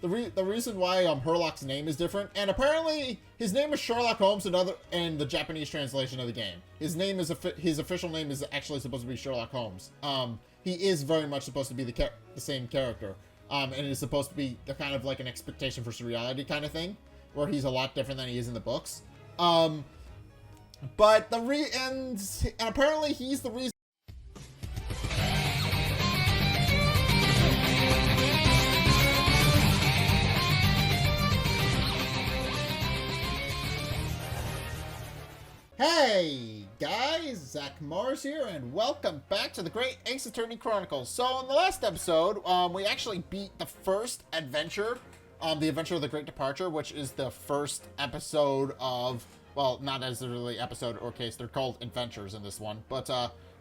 the reason why Herlock's name is different, and apparently his name is Sherlock Holmes in the Japanese translation of the game. His name is his official name is actually supposed to be Sherlock Holmes. He is very much supposed to be the same character, and it is supposed to be the kind of like an expectation versus reality kind of thing, where he's a lot different than he is in the books. But and apparently he's the reason. Hey guys, Zack Mars here, and welcome back to the Great Ace Attorney Chronicles. So in the last episode, we actually beat the first adventure, the Adventure of the Great Departure, which is the first episode of, well, not necessarily episode or case, they're called adventures in this one, but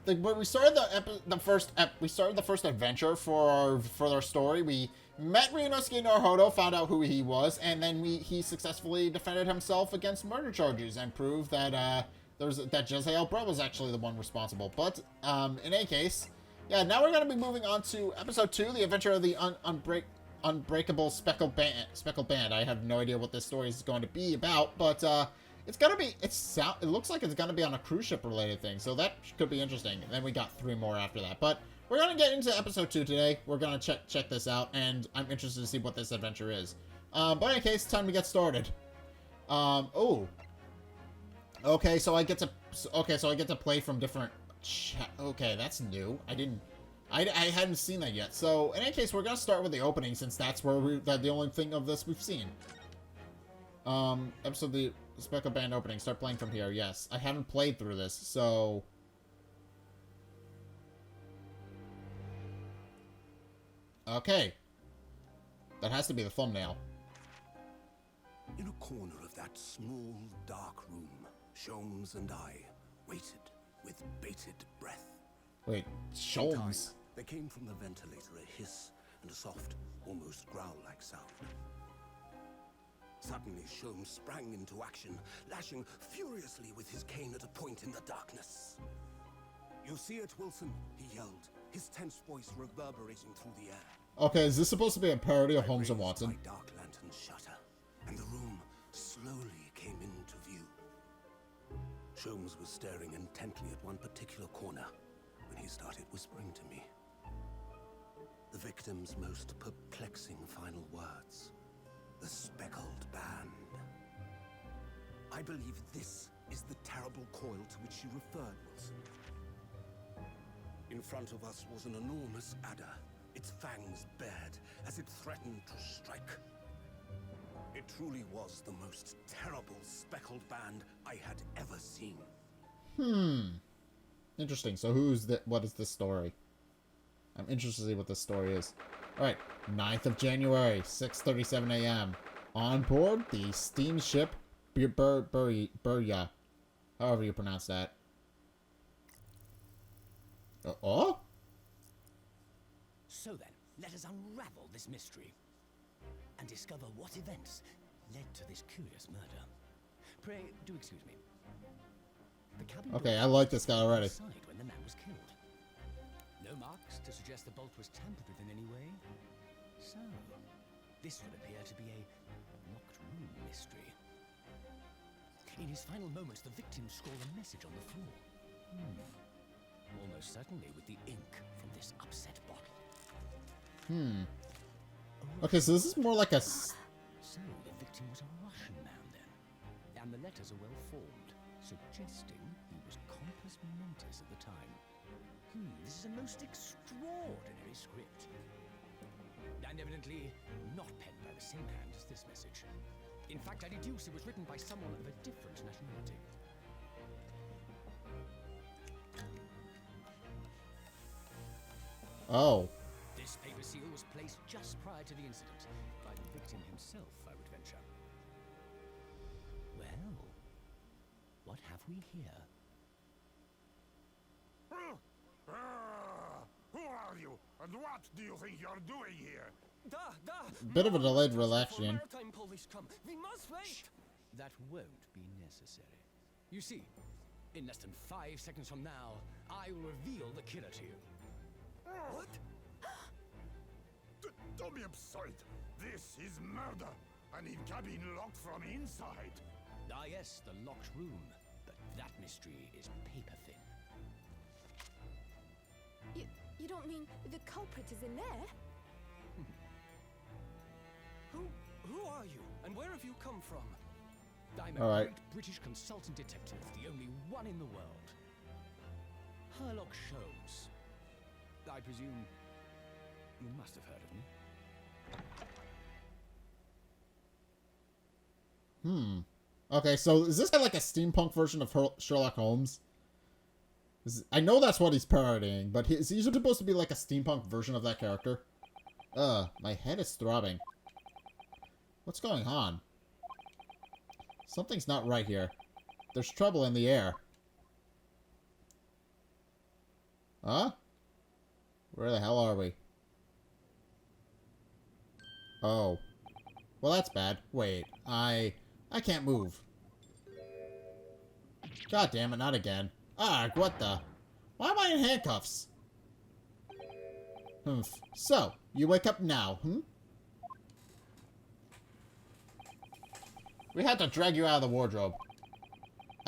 when we started the first adventure for our story, we met Ryunosuke Naruhodo, found out who he was, and then he successfully defended himself against murder charges and proved that that Jezrael Brett was actually the one responsible. But in any case, yeah, now we're going to be moving on to episode 2, the Adventure of the Unbreakable Speckled Band. I have no idea what this story is going to be about, but it's gonna be. It looks like it's gonna be on a cruise ship related thing, so that could be interesting. And then we got 3 more after that, but we're gonna get into episode 2 today. We're gonna check this out, and I'm interested to see what this adventure is. But in any case, time to get started. Oh. Okay, so I get to play from different. Okay, that's new. I hadn't seen that yet. So in any case, we're gonna start with the opening since that's where the only thing of this we've seen. Episode of the Speckled Band opening. Start playing from here. Yes, I haven't played through this, so. Okay. That has to be the thumbnail. In a corner of that small, dark room, Sholmes and I waited with bated breath. Wait, Sholmes? There came from the ventilator a hiss and a soft, almost growl-like sound. Suddenly, Sholmes sprang into action, lashing furiously with his cane at a point in the darkness. "You see it, Wilson?" he yelled, his tense voice reverberating through the air. Okay, is this supposed to be a parody of Holmes and Watson? My dark lantern's shutter, and the room slowly came into view. Sholmes was staring intently at one particular corner when he started whispering to me. The victim's most perplexing final words. The Speckled Band. I believe this is the terrible coil to which you referred, Wilson. In front of us was an enormous adder, its fangs bared as it threatened to strike. It truly was the most terrible Speckled Band I had ever seen. Interesting. So what is this story? I'm interested to see what this story is. Alright, 9th of January, 6:37 a.m. On board the steamship Burya. However you pronounce that. Oh? So then, let us unravel this mystery and discover what events led to this curious murder. Pray, do excuse me. The cabin okay, I like this guy already. When the man was killed. No marks to suggest the bolt was tampered with in any way. So, this would appear to be a locked room mystery. In his final moments, the victim scrawled a message on the floor. Almost certainly with the ink from this upset bottle. Okay, so this is more like a... So, the victim was a Russian man then. And the letters are well formed, suggesting he was compos mentis at the time. This is a most extraordinary script. And evidently not penned by the same hand as this message. In fact, I deduce it was written by someone of a different nationality. Oh. This paper seal was placed just prior to the incident by the victim himself, I would venture. Well, what have we here? Who are you, and what do you think you're doing here? Bit of a delayed reaction. We must wait. That won't be necessary. You see, in less than 5 seconds from now, I will reveal the killer to you. What? Don't be absurd. This is murder. I need cabin locked from inside. Ah yes, the locked room. But that mystery is paper thin. You don't mean the culprit is in there? Who are you? And where have you come from? I'm All a right. great British consultant detective, the only one in the world. Herlock Sholmes. I presume you must have heard of me. Okay, so is this guy like a steampunk version of Sherlock Holmes? I know that's what he's parodying, but is he supposed to be like a steampunk version of that character? My head is throbbing. What's going on? Something's not right here. There's trouble in the air. Huh? Where the hell are we? Oh. Well, that's bad. Wait, I can't move. God damn it, not again. Ah, what the? Why am I in handcuffs? Humph. So, you wake up now, We had to drag you out of the wardrobe.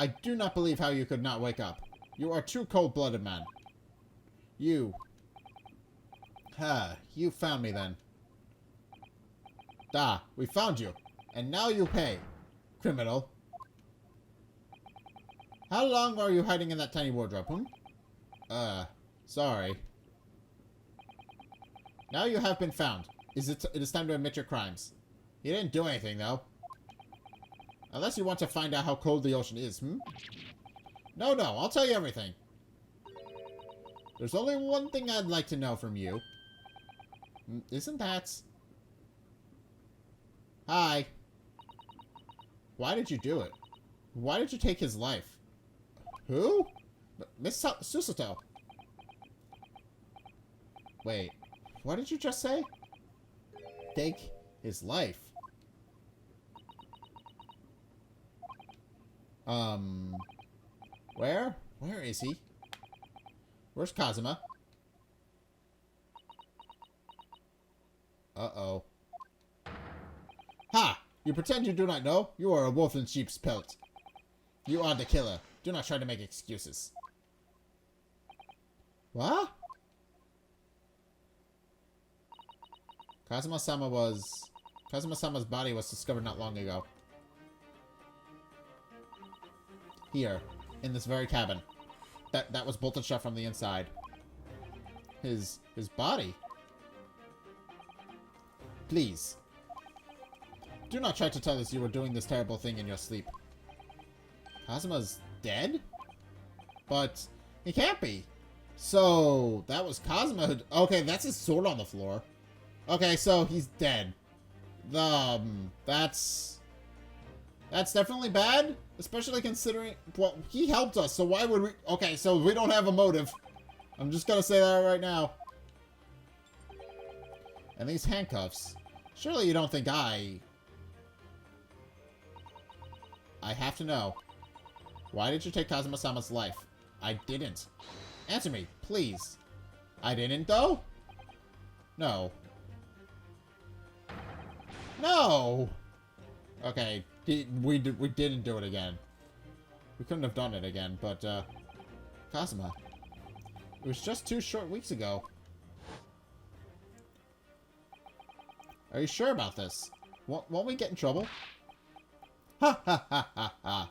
I do not believe how you could not wake up. You are too cold-blooded, man. You found me then. Da, we found you. And now you pay, criminal. How long are you hiding in that tiny wardrobe, sorry. Now you have been found. It is time to admit your crimes. You didn't do anything, though. Unless you want to find out how cold the ocean is, No, I'll tell you everything. There's only one thing I'd like to know from you. Isn't that... Hi. Why did you do it? Why did you take his life? Who? Miss Susato. Wait, what did you just say? Take his life. Where? Where is he? Where's Kazuma? Uh-oh. Ha! You pretend you do not know? You are a wolf in sheep's pelt. You are the killer. Do not try to make excuses. What? Kazuma-sama's body was discovered not long ago. Here, in this very cabin. That was bolted shut from the inside. His body? Please. Do not try to tell us you were doing this terrible thing in your sleep. Kazuma's dead? But he can't be. So, that was Kazuma who... Okay, that's his sword on the floor. Okay, so he's dead. That's definitely bad. Especially considering... Well, he helped us, so why would we... Okay, so we don't have a motive. I'm just gonna say that right now. And these handcuffs. Surely you don't think I have to know. Why did you take Kazuma-sama's life? I didn't. Answer me, please. I didn't, though? No. No! Okay, we didn't do it again. We couldn't have done it again, but, Kazuma. It was just 2 short weeks ago. Are you sure about this? Won't we get in trouble? Ha ha ha ha ha.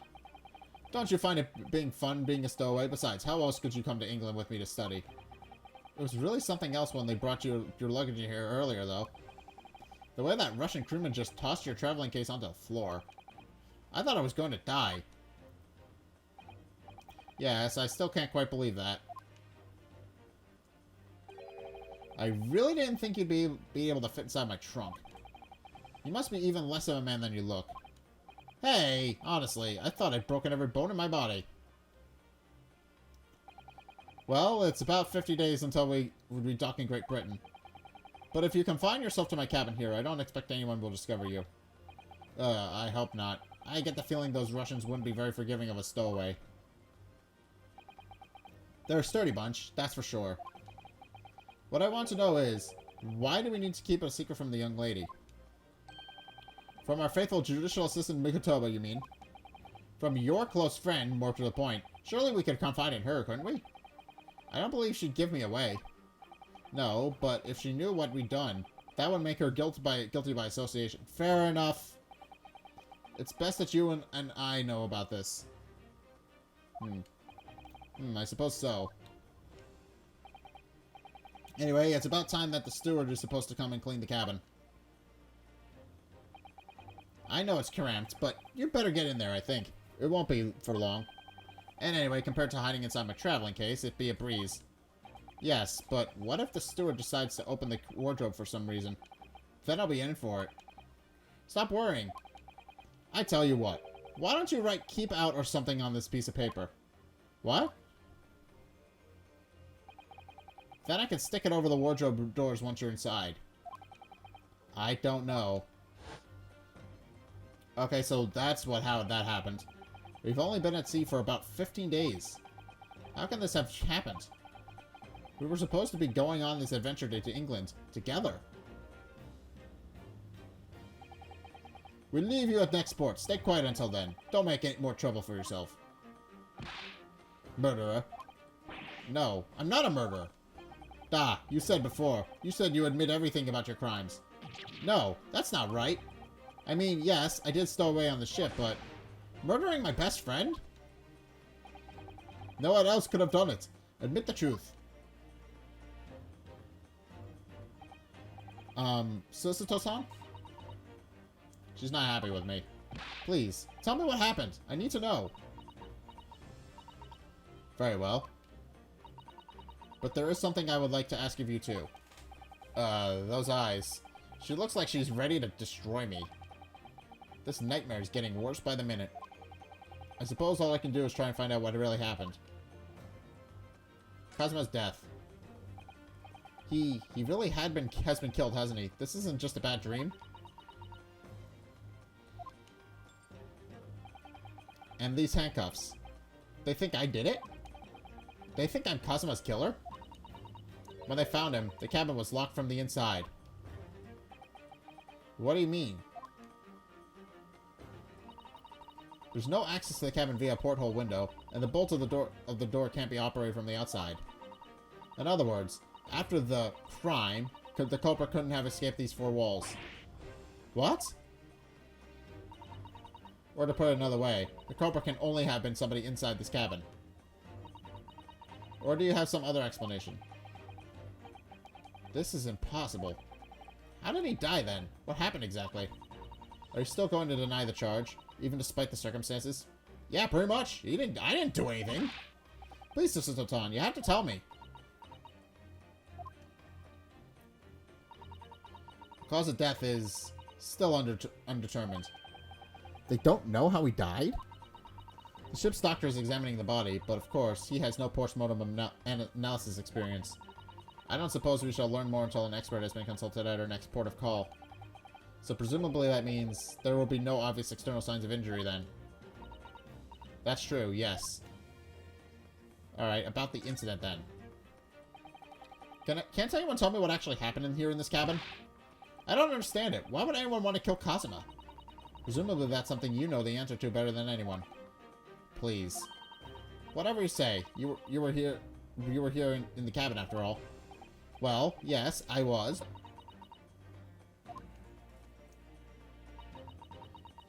Don't you find it being fun being a stowaway? Besides, how else could you come to England with me to study? It was really something else when they brought your luggage in here earlier, though. The way that Russian crewman just tossed your traveling case onto the floor. I thought I was going to die. Yes, I still can't quite believe that. I really didn't think you'd be able to fit inside my trunk. You must be even less of a man than you look. Hey, honestly, I thought I'd broken every bone in my body. Well, it's about 50 days until we would be docking Great Britain. But if you confine yourself to my cabin here, I don't expect anyone will discover you. I hope not. I get the feeling those Russians wouldn't be very forgiving of a stowaway. They're a sturdy bunch, that's for sure. What I want to know is, Why do we need to keep it a secret from the young lady? From our faithful judicial assistant Mikotoba, you mean? From your close friend, more to the point. Surely we could confide in her, couldn't we? I don't believe she'd give me away. No, but if she knew what we'd done, that would make her guilty by association. Fair enough. It's best that you and I know about this. I suppose so. Anyway, it's about time that the steward is supposed to come and clean the cabin. I know it's cramped, but you better get in there, I think. It won't be for long. And anyway, compared to hiding inside my traveling case, it'd be a breeze. Yes, but what if the steward decides to open the wardrobe for some reason? Then I'll be in for it. Stop worrying. I tell you what. Why don't you write keep out or something on this piece of paper? What? Then I can stick it over the wardrobe doors once you're inside. I don't know. Okay, so that's how that happened. We've only been at sea for about 15 days. How can this have happened? We were supposed to be going on this adventure to England together. We'll leave you at next port. Stay quiet until then. Don't make any more trouble for yourself. Murderer. No, I'm not a murderer. Ah, you said before. You said you admit everything about your crimes. No, that's not right. I mean, yes, I did stow away on the ship, but... murdering my best friend? No one else could have done it. Admit the truth. Susato-san? She's not happy with me. Please, tell me what happened. I need to know. Very well. But there is something I would like to ask of you too. Those eyes. She looks like she's ready to destroy me. This nightmare is getting worse by the minute. I suppose all I can do is try and find out what really happened. Kazuma's death. He really has been killed, hasn't he? This isn't just a bad dream. And these handcuffs. They think I did it? They think I'm Kazuma's killer? When they found him, the cabin was locked from the inside. What do you mean? There's no access to the cabin via a porthole window, and the bolt of the door can't be operated from the outside. In other words, after the crime, the culprit couldn't have escaped these four walls. What? Or to put it another way, the culprit can only have been somebody inside this cabin. Or do you have some other explanation? This is impossible. How did he die then? What happened exactly? Are you still going to deny the charge, even despite the circumstances? Yeah, pretty much. I didn't do anything. Please, Susato-tan, you have to tell me. The cause of death is still undetermined. They don't know how he died? The ship's doctor is examining the body, but of course, he has no post-mortem analysis experience. I don't suppose we shall learn more until an expert has been consulted at our next port of call. So presumably that means there will be no obvious external signs of injury then. That's true, yes. Alright, about the incident then. Can't anyone tell me what actually happened in this cabin? I don't understand it. Why would anyone want to kill Kazuma? Presumably that's something you know the answer to better than anyone. Please. Whatever you say, you were here in the cabin after all. Well, yes, I was.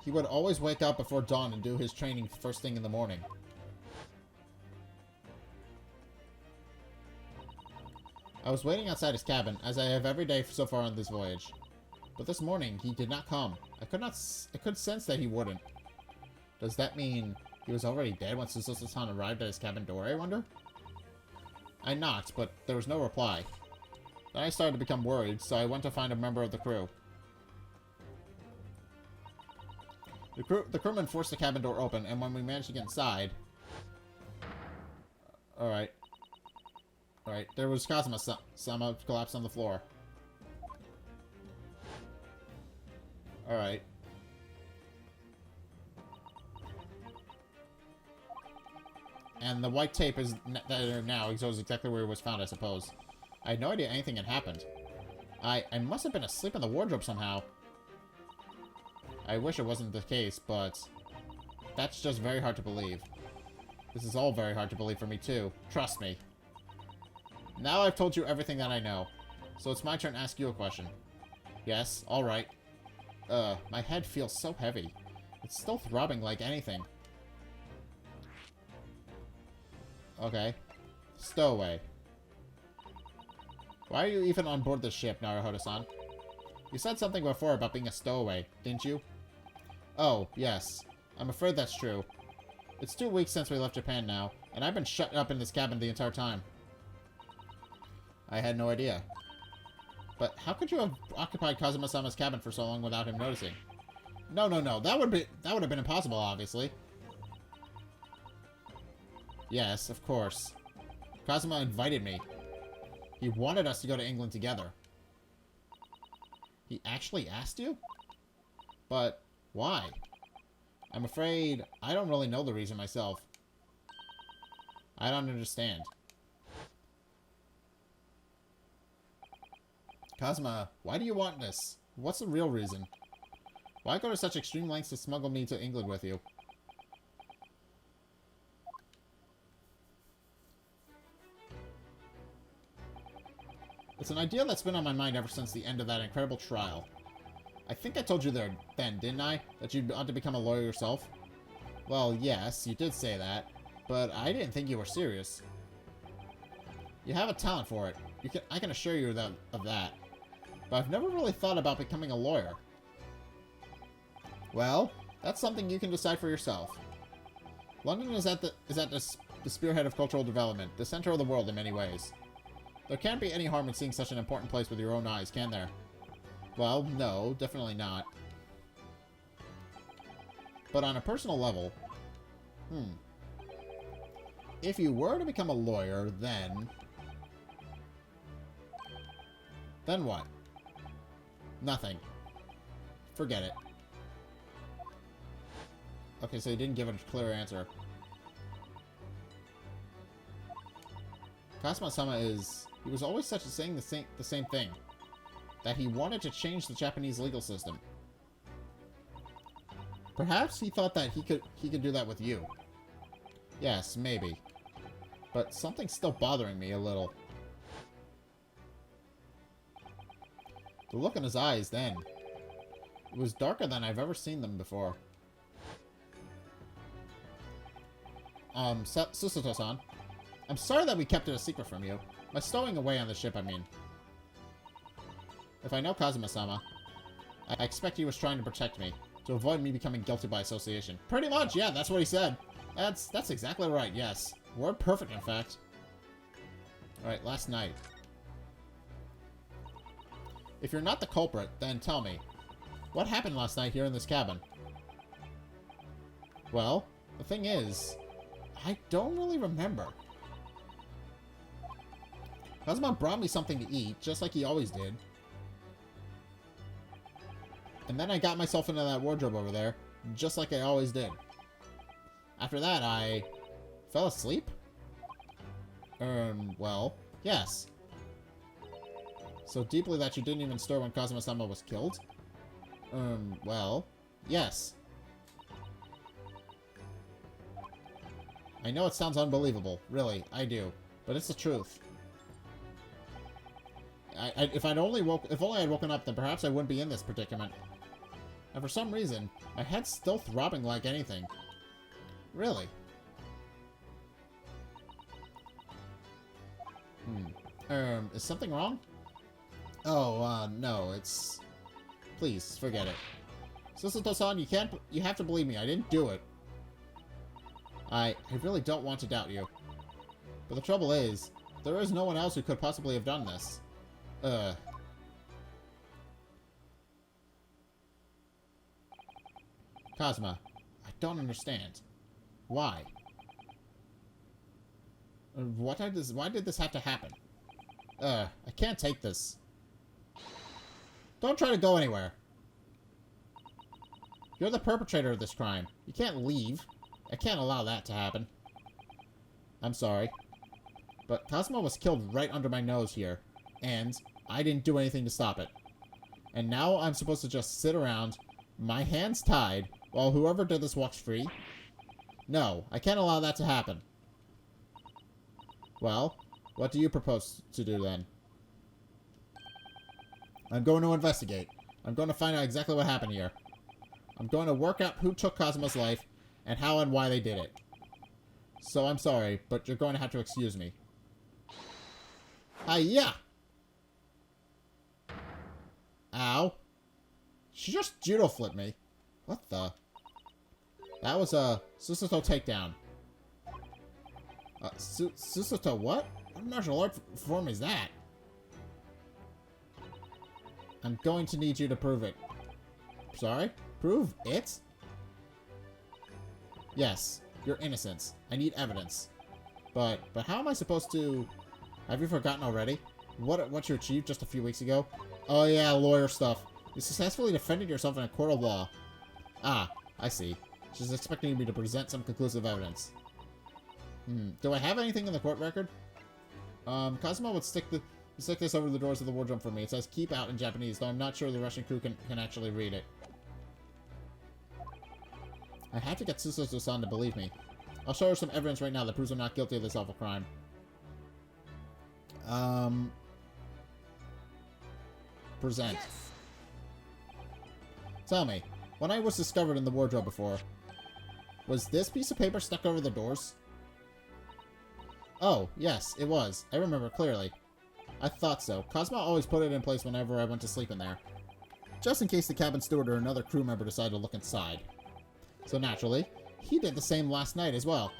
He would always wake up before dawn and do his training first thing in the morning. I was waiting outside his cabin, as I have every day so far on this voyage. But this morning, he did not come. I could sense that he wouldn't. Does that mean he was already dead when Susato-san arrived at his cabin door, I wonder? I knocked, but there was no reply. Then I started to become worried, so I went to find a member of the crew. The crewman forced the cabin door open, and when we managed to get inside... Alright. Alright, there was Kazuma-sama collapsed on the floor. Alright. And the white tape is now shows exactly where it was found, I suppose. I had no idea anything had happened. I must have been asleep in the wardrobe somehow. I wish it wasn't the case, but that's just very hard to believe. This is all very hard to believe for me, too. Trust me. Now I've told you everything that I know, so it's my turn to ask you a question. Yes, alright. My head feels so heavy. It's still throbbing like anything. Okay. Stowaway. Why are you even on board this ship, Naruhodo-san? You said something before about being a stowaway, didn't you? Oh, yes. I'm afraid that's true. It's 2 weeks since we left Japan now, and I've been shut up in this cabin the entire time. I had no idea. But how could you have occupied Kazuma-sama's cabin for so long without him noticing? No. That would have been impossible, obviously. Yes, of course. Kazuma invited me. He wanted us to go to England together. He actually asked you? But why? I'm afraid I don't really know the reason myself. I don't understand. Kazuma, why do you want this? What's the real reason? Why go to such extreme lengths to smuggle me to England with you? It's an idea that's been on my mind ever since the end of that incredible trial. I think I told you there then, didn't I? That you'd ought to become a lawyer yourself? Well, yes, you did say that, but I didn't think you were serious. You have a talent for it. I can assure you of that. But I've never really thought about becoming a lawyer. Well, that's something you can decide for yourself. London is at the spearhead of cultural development, the center of the world in many ways. There can't be any harm in seeing such an important place with your own eyes, can there? Well, no, definitely not. But on a personal level, if you were to become a lawyer, then what? Nothing. Forget it. Okay, so he didn't give a clear answer. Kazuma-sama he was always saying the same thing. That he wanted to change the Japanese legal system. Perhaps he thought that he could do that with you. Yes, maybe. But something's still bothering me a little. The look in his eyes then. It was darker than I've ever seen them before. Susato-san. I'm sorry that we kept it a secret from you. My stowing away on the ship, I mean. If I know Kazuma-sama, I expect he was trying to protect me, to avoid me becoming guilty by association. Pretty much, yeah, that's what he said. That's exactly right, yes. Word perfect, in fact. Alright, last night. If you're not the culprit, then tell me. What happened last night here in this cabin? Well, the thing is, I don't really remember. Kazuma brought me something to eat, just like he always did. And then I got myself into that wardrobe over there, just like I always did. After that, I fell asleep? Well, yes. So deeply that you didn't even stir when Kazuma-sama was killed? Well, yes. I know it sounds unbelievable, really, I do, but it's the truth. If only I'd woken up, then perhaps I wouldn't be in this predicament. And for some reason, my head's still throbbing like anything. Really? Is something wrong? Oh, no, it's... Please, forget it. Susato-san, you have to believe me, I didn't do it. I really don't want to doubt you. But the trouble is, there is no one else who could possibly have done this. Kazuma, I don't understand. Why? Why did this have to happen? I can't take this. Don't try to go anywhere. You're the perpetrator of this crime. You can't leave. I can't allow that to happen. I'm sorry. But Kazuma was killed right under my nose here. And I didn't do anything to stop it. And now I'm supposed to just sit around, my hands tied, while whoever did this walks free? No, I can't allow that to happen. Well, what do you propose to do then? I'm going to investigate. I'm going to find out exactly what happened here. I'm going to work out who took Kazuma's life, and how and why they did it. So I'm sorry, but you're going to have to excuse me. Hi-ya! Ow. She just judo flipped me. What the? That was a Susato takedown. Susato what? What martial art form is that? I'm going to need you to prove it. Sorry? Prove it? Yes, your innocence. I need evidence. But how am I supposed to... Have you forgotten already? What you achieved just a few weeks ago? Oh yeah, lawyer stuff. You successfully defended yourself in a court of law. Ah, I see. She's expecting me to present some conclusive evidence. Do I have anything in the court record? Kazuma would stick this over the doors of the wardrobe for me. It says keep out in Japanese, though I'm not sure the Russian crew can actually read it. I have to get Susato-san to believe me. I'll show her some evidence right now that proves I'm not guilty of this awful crime. Present. Yes. Tell me, when I was discovered in the wardrobe before, was this piece of paper stuck over the doors? Oh, yes, it was. I remember clearly. I thought so. Kazuma always put it in place whenever I went to sleep in there. Just in case the cabin steward or another crew member decided to look inside. So naturally, he did the same last night as well.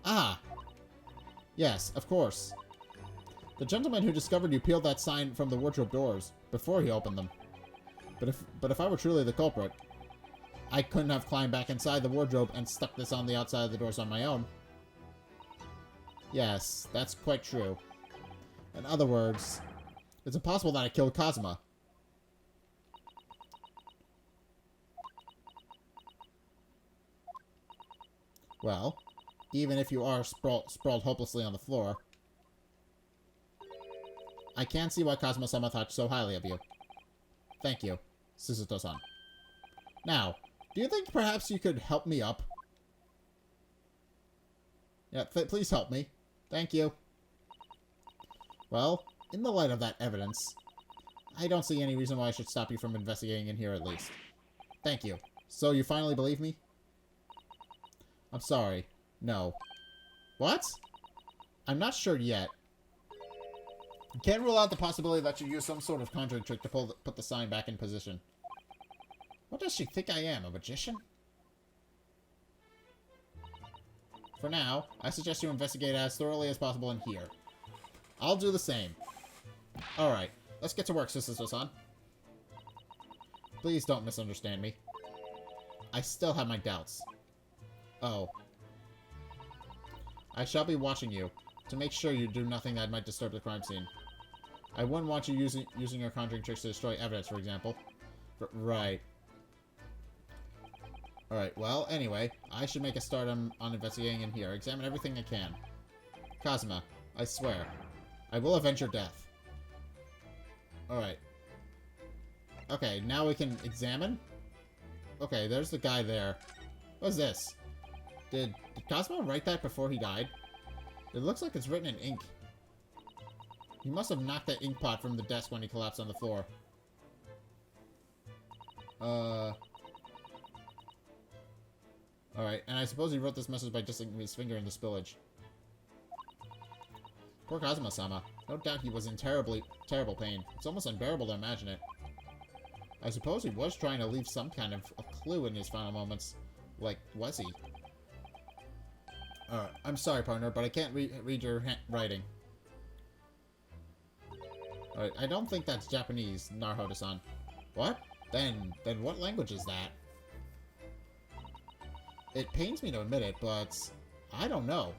Ah! Yes, of course. The gentleman who discovered you peeled that sign from the wardrobe doors before he opened them. But if I were truly the culprit, I couldn't have climbed back inside the wardrobe and stuck this on the outside of the doors on my own. Yes, that's quite true. In other words, it's impossible that I killed Kazuma. Well, even if you are sprawled hopelessly on the floor, I can't see why Kazuma-sama thought so highly of you. Thank you, Susato-san. Now, do you think perhaps you could help me up? Yeah, please help me. Thank you. Well, in the light of that evidence, I don't see any reason why I should stop you from investigating in here at least. Thank you. So you finally believe me? I'm sorry. No. What? I'm not sure yet. Can't rule out the possibility that you use some sort of conjuring trick to put the sign back in position. What does she think I am, a magician? For now, I suggest you investigate as thoroughly as possible in here. I'll do the same. Alright, let's get to work, Susato-san. Please don't misunderstand me. I still have my doubts. Oh. I shall be watching you, to make sure you do nothing that might disturb the crime scene. I wouldn't want you using your conjuring tricks to destroy evidence, for example. Right. Alright, well, anyway, I should make a start on investigating in here. Examine everything I can. Kazuma, I swear, I will avenge your death. Alright. Okay, now we can examine? Okay, there's the guy there. What's this? Did Kazuma write that before he died? It looks like it's written in ink. He must have knocked that ink pot from the desk when he collapsed on the floor. Alright, and I suppose he wrote this message by just sticking his finger in the spillage. Poor Kazuma-sama. No doubt he was in terrible pain. It's almost unbearable to imagine it. I suppose he was trying to leave some kind of a clue in his final moments. Like, was he? I'm sorry, partner, but I can't read your writing. Alright, I don't think that's Japanese, Naruhodo-san. What? Then what language is that? It pains me to admit it, but I don't know.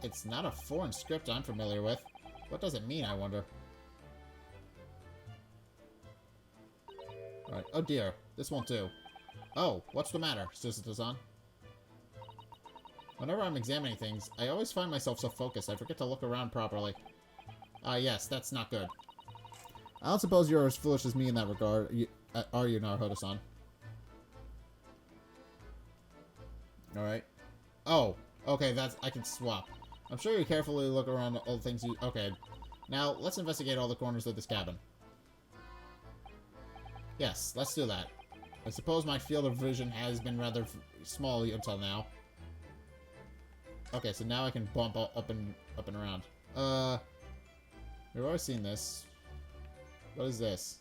It's not a foreign script I'm familiar with. What does it mean, I wonder? Alright, oh dear, this won't do. Oh, what's the matter, Susato-san? Whenever I'm examining things, I always find myself so focused I forget to look around properly. Yes, that's not good. I don't suppose you're as foolish as me in that regard, are you, Naruhodo-san? Alright. Oh, okay, I can swap. I'm sure you carefully look around all the things you... Okay. Now, let's investigate all the corners of this cabin. Yes, let's do that. I suppose my field of vision has been rather small until now. Okay, so now I can bump up and around. We've already seen this. What is this?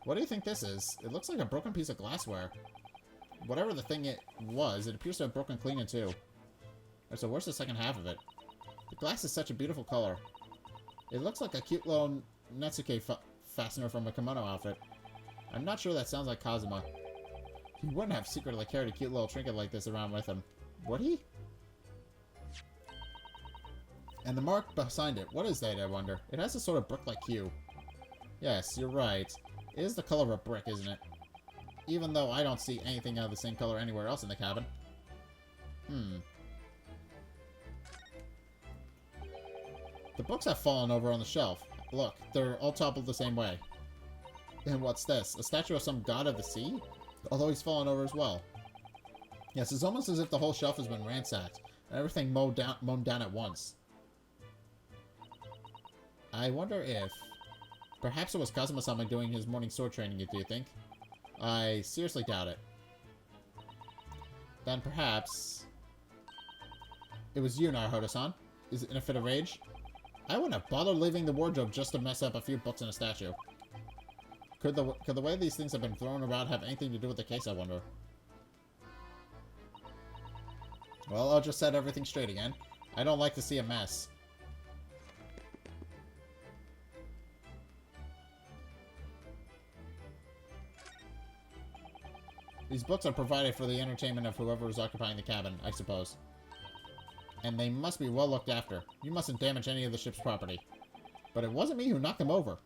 What do you think this is? It looks like a broken piece of glassware. Whatever the thing it was, it appears to have broken clean in two. So where's the second half of it? The glass is such a beautiful color. It looks like a cute little Natsuke fastener from a kimono outfit. I'm not sure that sounds like Kazuma. He wouldn't have secretly carried a cute little trinket like this around with him. Would he? And the mark beside it, what is that, I wonder? It has a sort of brick-like hue. Yes, you're right. It is the color of a brick, isn't it? Even though I don't see anything of the same color anywhere else in the cabin. The books have fallen over on the shelf. Look, they're all toppled the same way. And what's this? A statue of some god of the sea? Although he's fallen over as well. Yes, it's almost as if the whole shelf has been ransacked, and everything mown down at once. I wonder if... Perhaps it was Kazuma-sama doing his morning sword training, do you think? I seriously doubt it. Then perhaps... It was you, Naruhodo-san. Is it in a fit of rage? I wouldn't have bothered leaving the wardrobe just to mess up a few books and a statue. Could the way these things have been thrown around have anything to do with the case, I wonder? Well, I'll just set everything straight again. I don't like to see a mess. These books are provided for the entertainment of whoever is occupying the cabin, I suppose. And they must be well looked after. You mustn't damage any of the ship's property. But it wasn't me who knocked them over.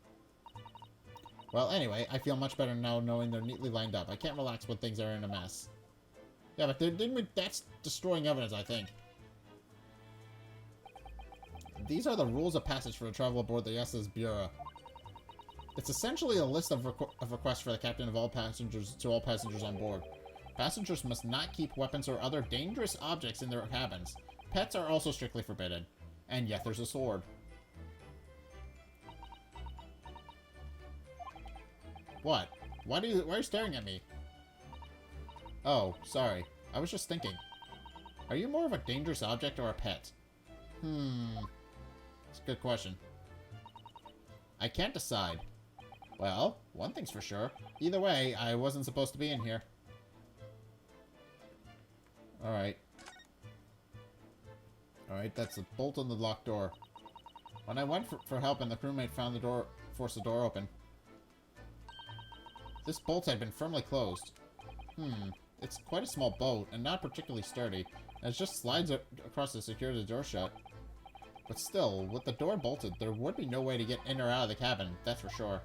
Well, anyway, I feel much better now knowing they're neatly lined up. I can't relax when things are in a mess. Yeah, but that's destroying evidence, I think. These are the rules of passage for travel aboard the SS Bureau. It's essentially a list of requests for the captain of all passengers to all passengers on board. Passengers must not keep weapons or other dangerous objects in their cabins. Pets are also strictly forbidden. And yet there's a sword. What? Why are you staring at me? Oh, sorry. I was just thinking. Are you more of a dangerous object or a pet? It's a good question. I can't decide. Well, one thing's for sure. Either way, I wasn't supposed to be in here. Alright. Alright, that's a bolt on the locked door. When I went for help and the crewmate forced the door open. This bolt had been firmly closed. It's quite a small bolt, and not particularly sturdy, and it just slides across to secure the door shut. But still, with the door bolted, there would be no way to get in or out of the cabin, that's for sure.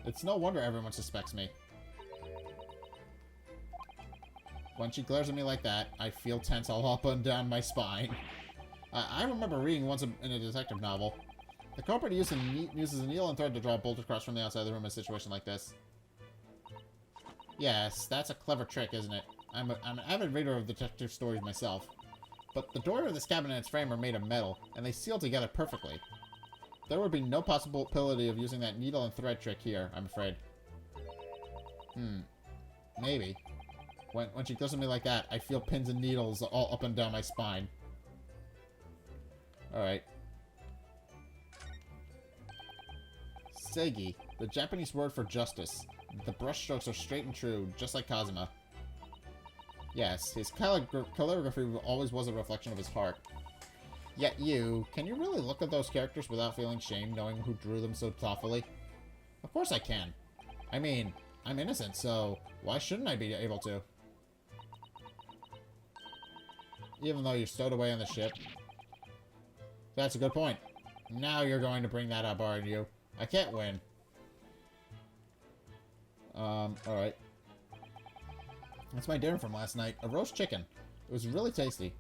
It's no wonder everyone suspects me. When she glares at me like that, I feel tense all up and down my spine. I remember reading once in a detective novel. The culprit uses a needle and thread to draw a bolt across from the outside of the room in a situation like this. Yes, that's a clever trick, isn't it? I'm an avid reader of detective stories myself. But the door of this cabin and its frame are made of metal, and they seal together perfectly. There would be no possibility of using that needle and thread trick here, I'm afraid. Maybe. When she goes at me like that, I feel pins and needles all up and down my spine. Alright. Seigi, the Japanese word for justice. The brushstrokes are straight and true, just like Kazuma. Yes, his calligraphy always was a reflection of his heart. Yet you, can you really look at those characters without feeling shame knowing who drew them so thoughtfully? Of course I can. I mean, I'm innocent, so why shouldn't I be able to? Even though you're stowed away on the ship. That's a good point. Now you're going to bring that up, aren't you? I can't win. Alright. That's my dinner from last night. A roast chicken. It was really tasty.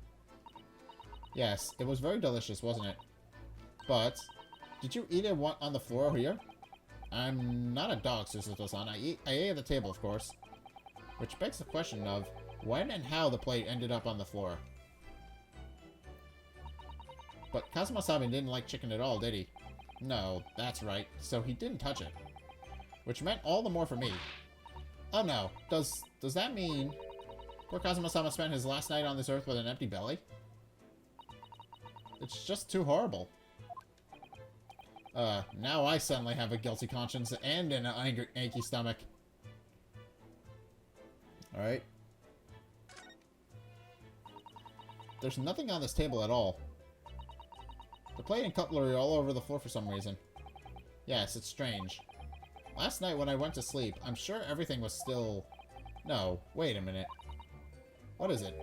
Yes, it was very delicious, wasn't it? But, did you eat it on the floor here? I'm not a dog, Susato-san. I ate at the table, of course. Which begs the question of when and how the plate ended up on the floor. But Kazuma-sama didn't like chicken at all, did he? No, that's right. So he didn't touch it. Which meant all the more for me. Oh no, does that mean poor Kazuma-sama spent his last night on this earth with an empty belly? It's just too horrible. Now I suddenly have a guilty conscience and an achy stomach. Alright. There's nothing on this table at all. The plate and cutlery are all over the floor for some reason. Yes, it's strange. Last night when I went to sleep, I'm sure everything was still... No, wait a minute. What is it?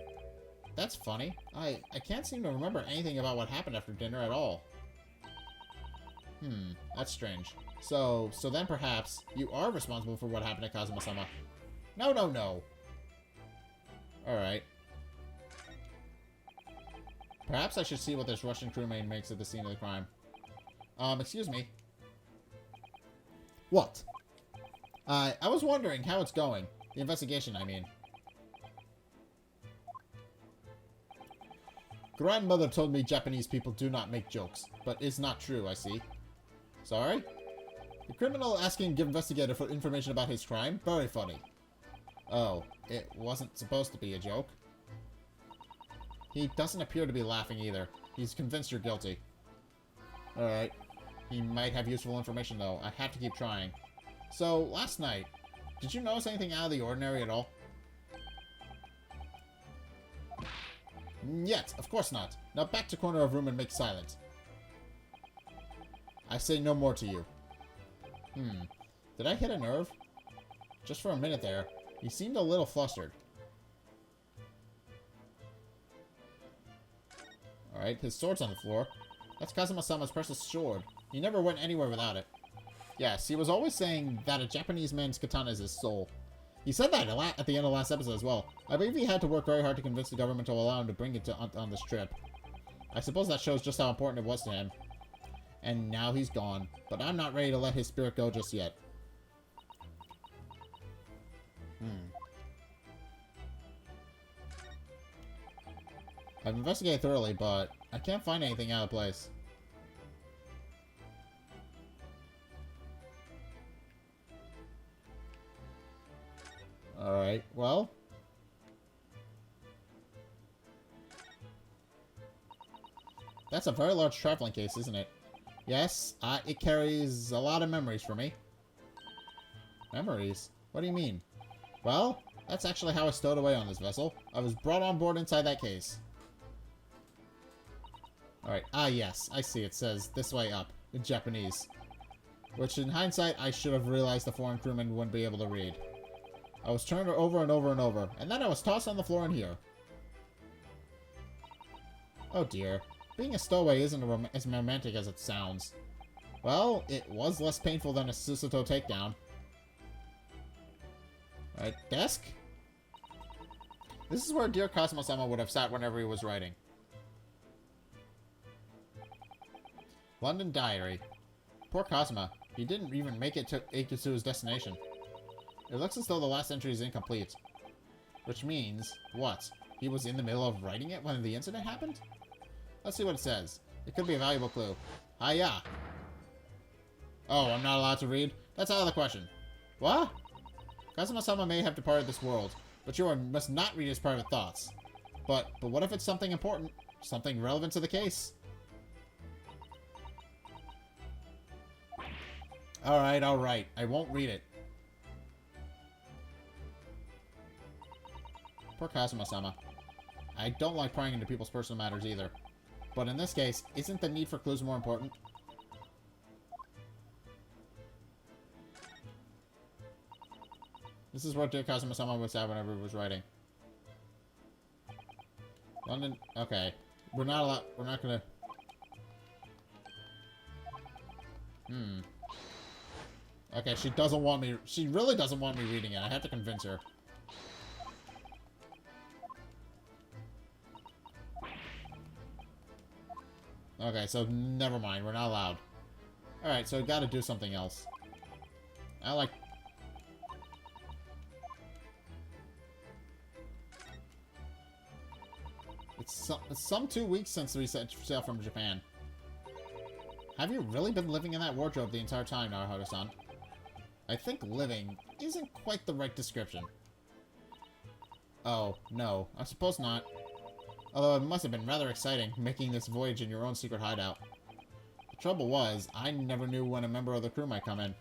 That's funny. I can't seem to remember anything about what happened after dinner at all. That's strange. So then perhaps you are responsible for what happened to Kazuma-sama. No. Alright. Perhaps I should see what this Russian crewmate makes at the scene of the crime. Excuse me. What? I was wondering how it's going. The investigation, I mean. Grandmother told me Japanese people do not make jokes, but it's not true, I see. Sorry? The criminal asking the investigator for information about his crime? Very funny. Oh, it wasn't supposed to be a joke. He doesn't appear to be laughing either. He's convinced you're guilty. Alright. He might have useful information, though. I have to keep trying. So, last night, did you notice anything out of the ordinary at all? Yet, of course not. Now back to corner of room and make silent. I say no more to you. Did I hit a nerve? Just for a minute there, he seemed a little flustered. Alright, his sword's on the floor. That's Kazuma-sama's precious sword. He never went anywhere without it. Yes, he was always saying that a Japanese man's katana is his soul. He said that at the end of last episode as well. I believe he had to work very hard to convince the government to allow him to bring it on this trip. I suppose that shows just how important it was to him. And now he's gone. But I'm not ready to let his spirit go just yet. I've investigated thoroughly, but I can't find anything out of place. Alright, well. That's a very large traveling case, isn't it? Yes, it carries a lot of memories for me. Memories? What do you mean? Well, that's actually how I stowed away on this vessel. I was brought on board inside that case. Alright, yes, I see. It says, this way up, in Japanese. Which, in hindsight, I should have realized the foreign crewman wouldn't be able to read. I was turned over and over and over, and then I was tossed on the floor in here. Oh dear. Being a stowaway isn't as romantic as it sounds. Well, it was less painful than a Susato takedown. Alright, desk? This is where dear Kazuma-sama would have sat whenever he was writing. London Diary. Poor Kazuma. He didn't even make it to Ikitsu's destination. It looks as though the last entry is incomplete. Which means, what? He was in the middle of writing it when the incident happened? Let's see what it says. It could be a valuable clue. Hiya! Oh, I'm not allowed to read? That's out of the question. What? Kazuma-sama may have departed this world, but you must not read his private thoughts. But what if it's something important? Something relevant to the case? Alright. I won't read it. Poor Kazuma-sama. I don't like prying into people's personal matters either. But in this case, isn't the need for clues more important? This is what dear Kazuma-sama would say whenever he was writing. London... Okay. We're not gonna... Okay, she doesn't want me... She really doesn't want me reading it. I have to convince her. Okay, so never mind. We're not allowed. Alright, so we gotta do something else. I like... It's some 2 weeks since we set sail from Japan. Have you really been living in that wardrobe the entire time, Naruhodo-san? I think living isn't quite the right description. Oh, no. I suppose not. Although it must have been rather exciting, making this voyage in your own secret hideout. The trouble was, I never knew when a member of the crew might come in.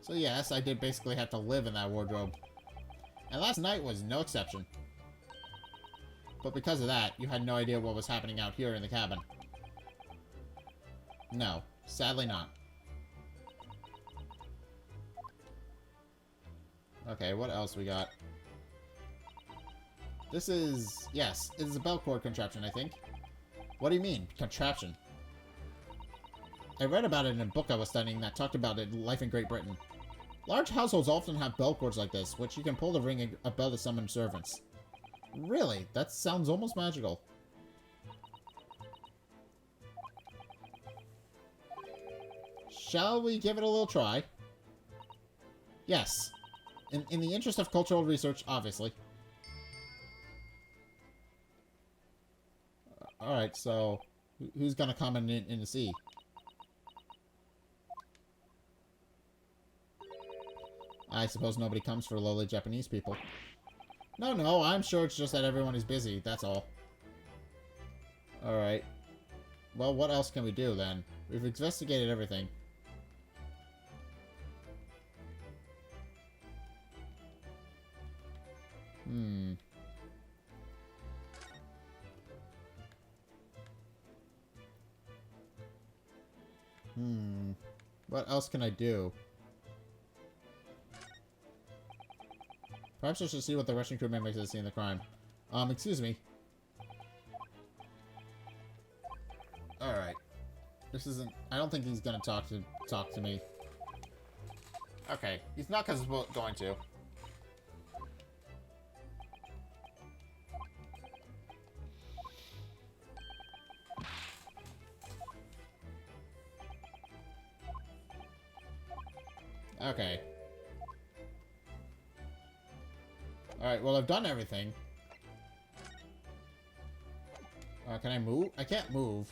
So yes, I did basically have to live in that wardrobe. And last night was no exception. But because of that, you had no idea what was happening out here in the cabin. No, sadly not. Okay, what else we got? This is... Yes, it is a bell cord contraption, I think. What do you mean, contraption? I read about it in a book I was studying that talked about it in Life in Great Britain. Large households often have bell cords like this, which you can pull to ring a bell to summon servants. Really? That sounds almost magical. Shall we give it a little try? Yes. In the interest of cultural research, obviously. Alright, so... Who's gonna come in the sea? I suppose nobody comes for lowly Japanese people. No, I'm sure it's just that everyone is busy, that's all. Alright. Well, what else can we do, then? We've investigated everything. What else can I do? Perhaps I should see what the Russian crew makes of the scene of the crime. Excuse me. Alright. This isn't... I don't think he's gonna talk to me. Okay. He's not going to. Okay. Alright, well, I've done everything. Can I move? I can't move.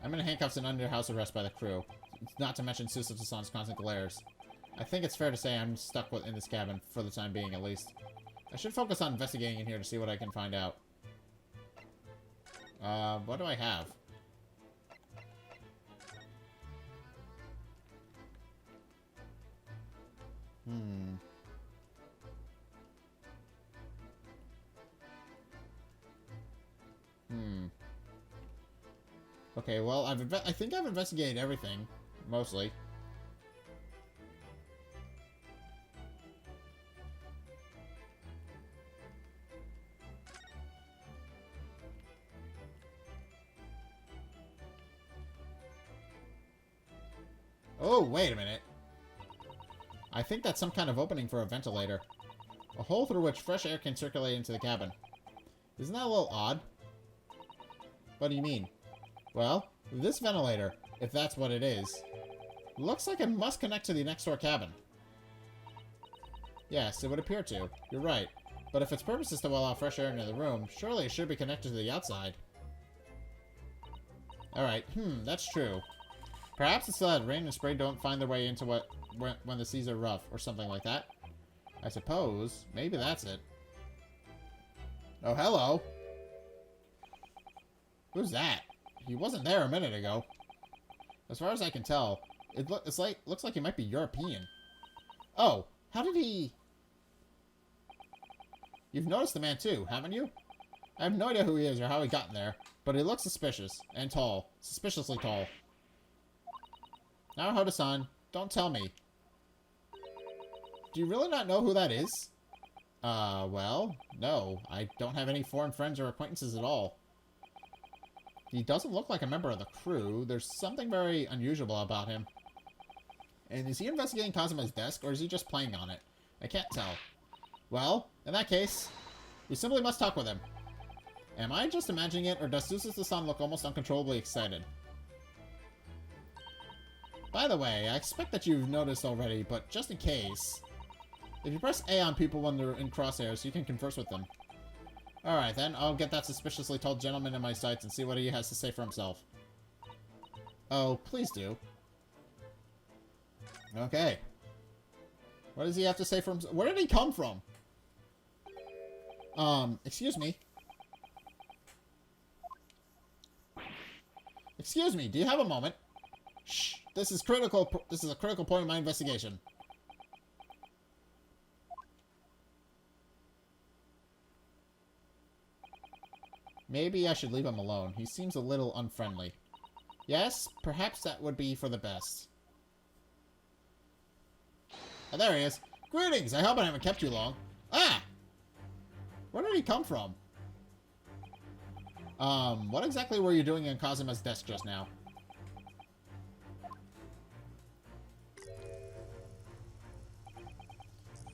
I'm in handcuffs and under house arrest by the crew. Not to mention Susato-san's constant glares. I think it's fair to say I'm stuck in this cabin, for the time being at least. I should focus on investigating in here to see what I can find out. What do I have? Okay, well, I think I've investigated everything, mostly. Oh, wait a minute. I think that's some kind of opening for a ventilator. A hole through which fresh air can circulate into the cabin. Isn't that a little odd? What do you mean? Well, this ventilator, if that's what it is, looks like it must connect to the next door cabin. Yes, it would appear to. You're right. But if its purpose is to allow fresh air into the room, surely it should be connected to the outside. Alright, that's true. Perhaps it's so that rain and spray don't find their way into when the seas are rough, or something like that. I suppose. Maybe that's it. Oh, hello. Who's that? He wasn't there a minute ago. As far as I can tell, looks like he might be European. Oh, how did he... You've noticed the man too, haven't you? I have no idea who he is or how he got in there, but he looks suspicious and tall. Suspiciously tall. Now, Hoda-san, don't tell me. Do you really not know who that is? Well, no. I don't have any foreign friends or acquaintances at all. He doesn't look like a member of the crew. There's something very unusual about him. And is he investigating Kazuma's desk, or is he just playing on it? I can't tell. Well, in that case, we simply must talk with him. Am I just imagining it, or does Susus-san look almost uncontrollably excited? By the way, I expect that you've noticed already, but just in case... If you press A on people when they're in crosshairs, you can converse with them. Alright then, I'll get that suspiciously tall gentleman in my sights and see what he has to say for himself. Oh, please do. Okay. What does he have to say for himself? Where did he come from? Excuse me. Excuse me, do you have a moment? Shh, this is critical. This is a critical point in my investigation. Maybe I should leave him alone. He seems a little unfriendly. Yes, perhaps that would be for the best. Oh, there he is. Greetings! I hope I haven't kept you long. Ah! Where did he come from? What exactly were you doing in Kazuma's desk just now?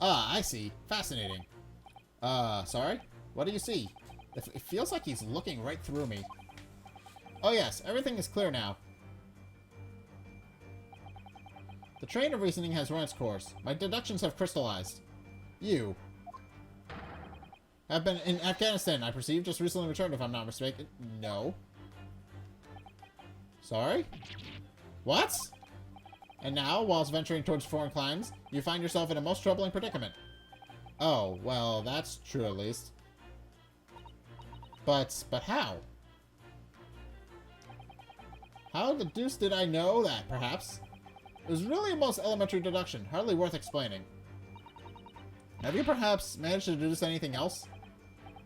Ah, I see. Fascinating. Sorry? What do you see? It feels like he's looking right through me. Oh yes, everything is clear now. The train of reasoning has run its course. My deductions have crystallized. You have been in Afghanistan, I perceive, just recently returned, if I'm not mistaken. No. Sorry? What? And now, whilst venturing towards foreign climes, you find yourself in a most troubling predicament. Oh, well, that's true at least. But how? How the deuce did I know that, perhaps? It was really a most elementary deduction, hardly worth explaining. Have you perhaps managed to deduce anything else?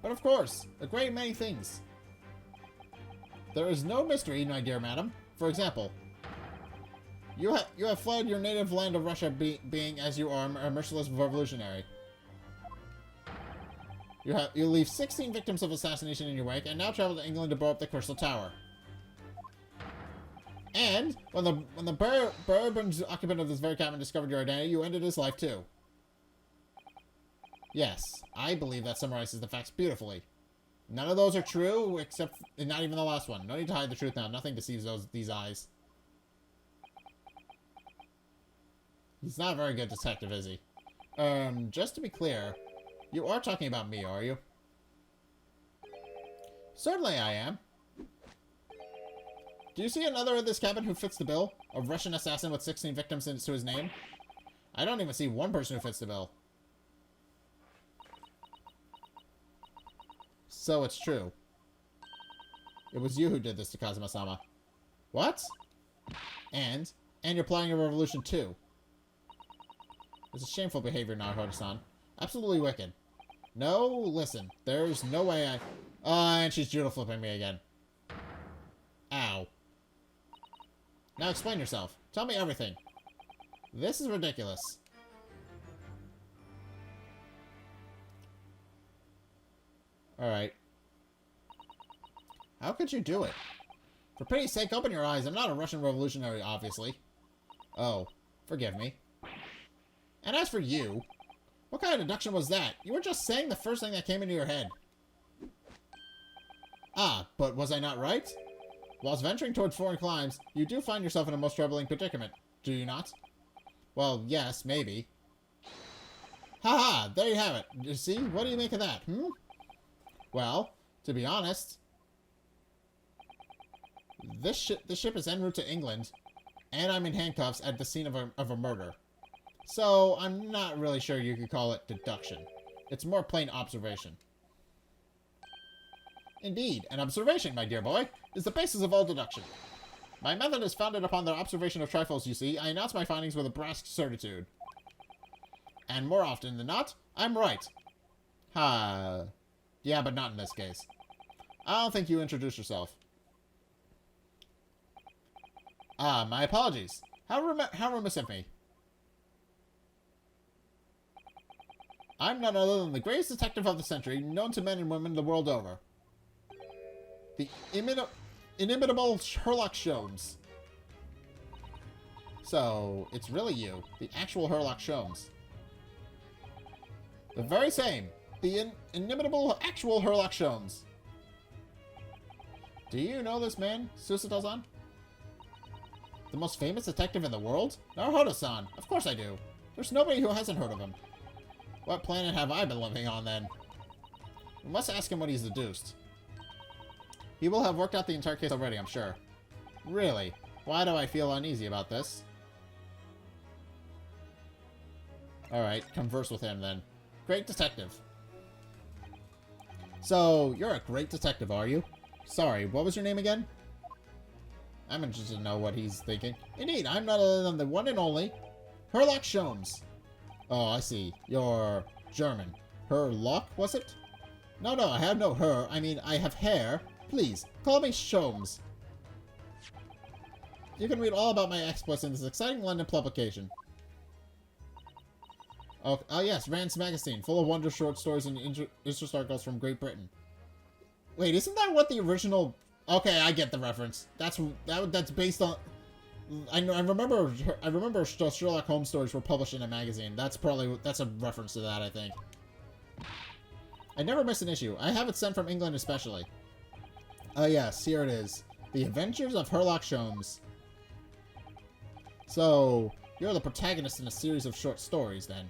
But of course, a great many things. There is no mystery, my dear madam. For example, you have fled your native land of Russia being, as you are, a merciless revolutionary. You leave 16 victims of assassination in your wake, and now travel to England to blow up the Crystal Tower. And, when the Bourbon's occupant of this very cabin discovered your identity, you ended his life too. Yes, I believe that summarizes the facts beautifully. None of those are true, except not even the last one. No need to hide the truth now. Nothing deceives these eyes. He's not a very good detective, is he? Just to be clear, you are talking about me, are you? Certainly I am. Do you see another in this cabin who fits the bill? A Russian assassin with 16 victims to his name? I don't even see one person who fits the bill. So it's true. It was you who did this to Kazuma-sama. What? And you're plotting a revolution too. It's a shameful behavior, Naruto-san. Absolutely wicked. No, listen. There's no way I... and she's judo flipping me again. Ow. Now explain yourself. Tell me everything. This is ridiculous. Alright. How could you do it? For pity's sake, open your eyes. I'm not a Russian revolutionary, obviously. Oh, forgive me. And as for you, what kind of deduction was that? You were just saying the first thing that came into your head. Ah, but was I not right? Whilst venturing towards foreign climes, you do find yourself in a most troubling predicament, do you not? Well, yes, maybe. Haha, there you have it. You see? What do you make of that, Well, to be honest, this ship is en route to England, and I'm in handcuffs at the scene of a murder. So, I'm not really sure you could call it deduction. It's more plain observation. Indeed, an observation, my dear boy, is the basis of all deduction. My method is founded upon the observation of trifles, you see. I announce my findings with a brusque certitude. And more often than not, I'm right. Ha. Yeah, but not in this case. I don't think you introduced yourself. Ah, my apologies. How remiss of me. I'm none other than the greatest detective of the century, known to men and women the world over. The inimitable Sherlock Sholmes. So, it's really you, the actual Sherlock Sholmes. The very same. The inimitable actual Sherlock Sholmes. Do you know this man, Susato-san? The most famous detective in the world? Naruhodo-san. Of course I do. There's nobody who hasn't heard of him. What planet have I been living on, then? We must ask him what he's deduced. He will have worked out the entire case already, I'm sure. Really? Why do I feel uneasy about this? Alright, converse with him, then. Great detective. So, you're a great detective, are you? Sorry, what was your name again? I'm interested to know what he's thinking. Indeed, I'm not other than the one and only Herlock Sholmes. Oh, I see. You're German. Herlock, was it? No, I have no her. I mean, I have hair. Please, call me Sholmes. You can read all about my exploits in this exciting London publication. Oh, yes, Rand's Magazine, full of wonder short stories and interest articles from Great Britain. Wait, isn't that what the original... Okay, I get the reference. That's based on... I remember Sherlock Holmes stories were published in a magazine. That's a reference to that, I think. I never miss an issue. I have it sent from England especially. Oh yes, here it is. The Adventures of Herlock Sholmes. So, you're the protagonist in a series of short stories, then.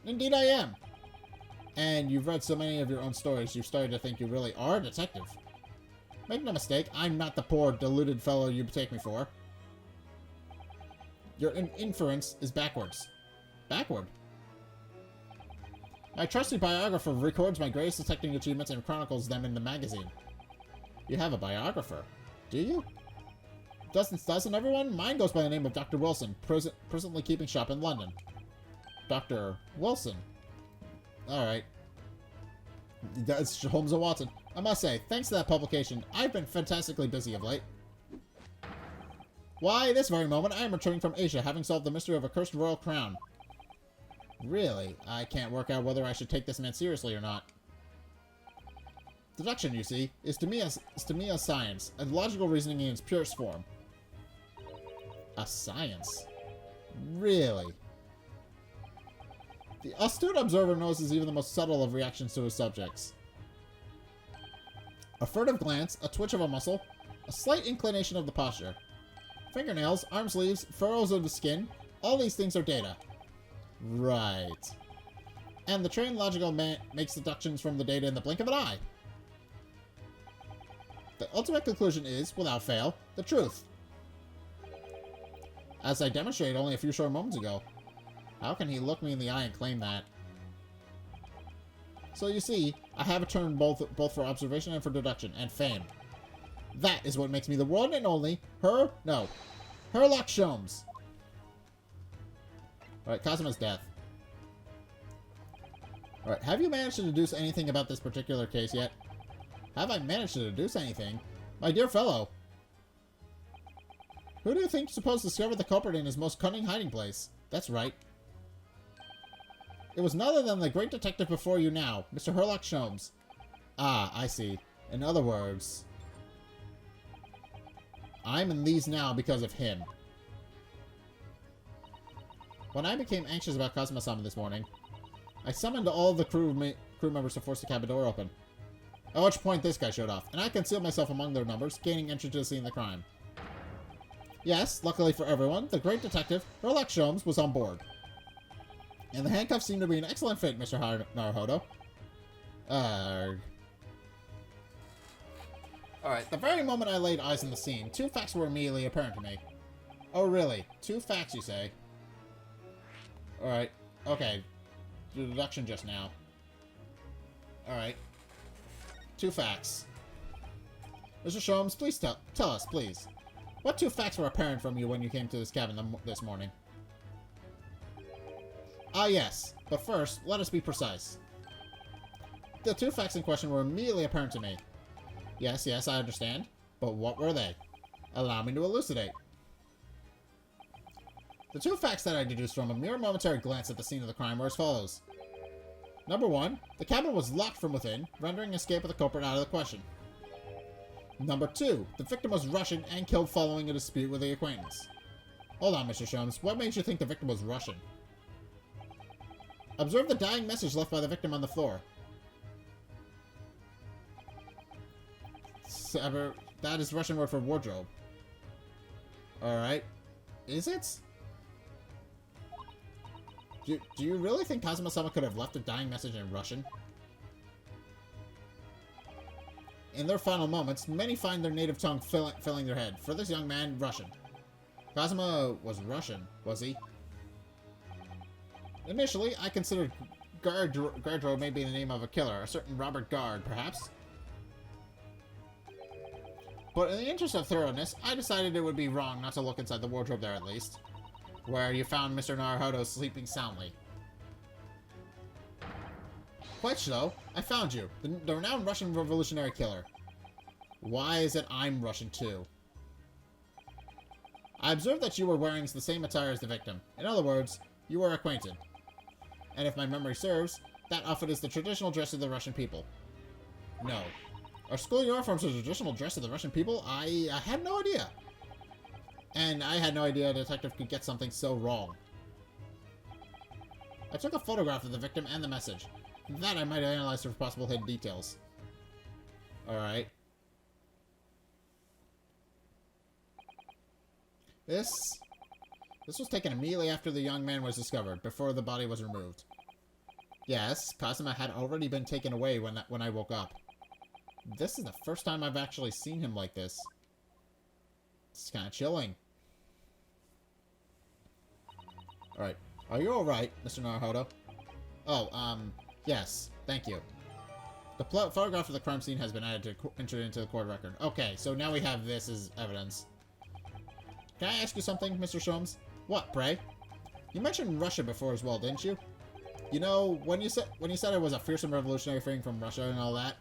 Indeed I am. And you've read so many of your own stories, you've started to think you really are a detective. Make no mistake, I'm not the poor, deluded fellow you take me for. Your inference is backwards. Backward? My trusty biographer records my greatest detecting achievements and chronicles them in the magazine. You have a biographer, do you? Doesn't everyone? Mine goes by the name of Dr. Wilson, presently keeping shop in London. Dr. Wilson. Alright. That's Holmes and Watson. I must say, thanks to that publication, I've been fantastically busy of late. Why, this very moment, I am returning from Asia, having solved the mystery of a cursed royal crown. Really? I can't work out whether I should take this man seriously or not. Deduction, you see, is to me a science, a logical reasoning in its purest form. A science? Really? The astute observer notices even the most subtle of reactions to his subjects. A furtive glance, a twitch of a muscle, a slight inclination of the posture. Fingernails, arm sleeves, furrows of the skin, all these things are data. Right. And the trained logical man makes deductions from the data in the blink of an eye. The ultimate conclusion is, without fail, the truth. As I demonstrated only a few short moments ago. How can he look me in the eye and claim that? So you see, I have a turn both for observation and for deduction, and fame. That is what makes me the one and only Herlock Sholmes. Alright, Kazuma's death. Alright, have you managed to deduce anything about this particular case yet? Have I managed to deduce anything? My dear fellow! Who do you think is supposed to discover the culprit in his most cunning hiding place? That's right. It was none other than the great detective before you now, Mr. Herlock Sholmes. Ah, I see. In other words, I'm in these now because of him. When I became anxious about Kazuma-sama this morning, I summoned all the crew members to force the cabin door open. At which point this guy showed off, and I concealed myself among their numbers, gaining entry to the scene of the crime. Yes, luckily for everyone, the great detective, Herlock Sholmes, was on board. And the handcuffs seem to be an excellent fit, Mr. Naruhodo. Alright, the very moment I laid eyes on the scene, two facts were immediately apparent to me. Oh, really? Two facts, you say? Alright, okay. The deduction just now. Alright. Two facts. Mr. Sholmes, please tell us, please. What two facts were apparent from you when you came to this cabin this morning? Ah, yes. But first, let us be precise. The two facts in question were immediately apparent to me. Yes, I understand. But what were they? Allow me to elucidate. The two facts that I deduced from a mere momentary glance at the scene of the crime were as follows. Number one, the cabin was locked from within, rendering escape of the culprit out of the question. Number two, the victim was Russian and killed following a dispute with the acquaintance. Hold on, Mr. Sholmes. What makes you think the victim was Russian? Observe the dying message left by the victim on the floor. that is Russian word for wardrobe. Alright. Is it? Do you really think Kazuma-sama could have left a dying message in Russian? In their final moments, many find their native tongue filling their head. For this young man, Russian. Kazuma was Russian, was he? Initially, I considered Gardro may be the name of a killer, a certain Robert Gard, perhaps. But in the interest of thoroughness, I decided it would be wrong not to look inside the wardrobe there at least, where you found Mr. Naruhodo sleeping soundly. Quite so, I found you, the renowned Russian revolutionary killer. Why is it I'm Russian too? I observed that you were wearing the same attire as the victim. In other words, you were acquainted. And if my memory serves, that outfit is the traditional dress of the Russian people. No. Are school uniforms the traditional dress of the Russian people? I had no idea. And I had no idea a detective could get something so wrong. I took a photograph of the victim and the message. That I might analyze for possible hidden details. Alright. This was taken immediately after the young man was discovered, before the body was removed. Yes, Kazuma had already been taken away when I woke up. This is the first time I've actually seen him like this. It's kind of chilling. Alright. Are you alright, Mr. Naruhodo? Oh, yes. Thank you. The photograph of the crime scene has been entered into the court record. Okay, so now we have this as evidence. Can I ask you something, Mr. Sholmes? What, pray? You mentioned Russia before as well, didn't you? You know, when you said it was a fearsome revolutionary thing from Russia and all that.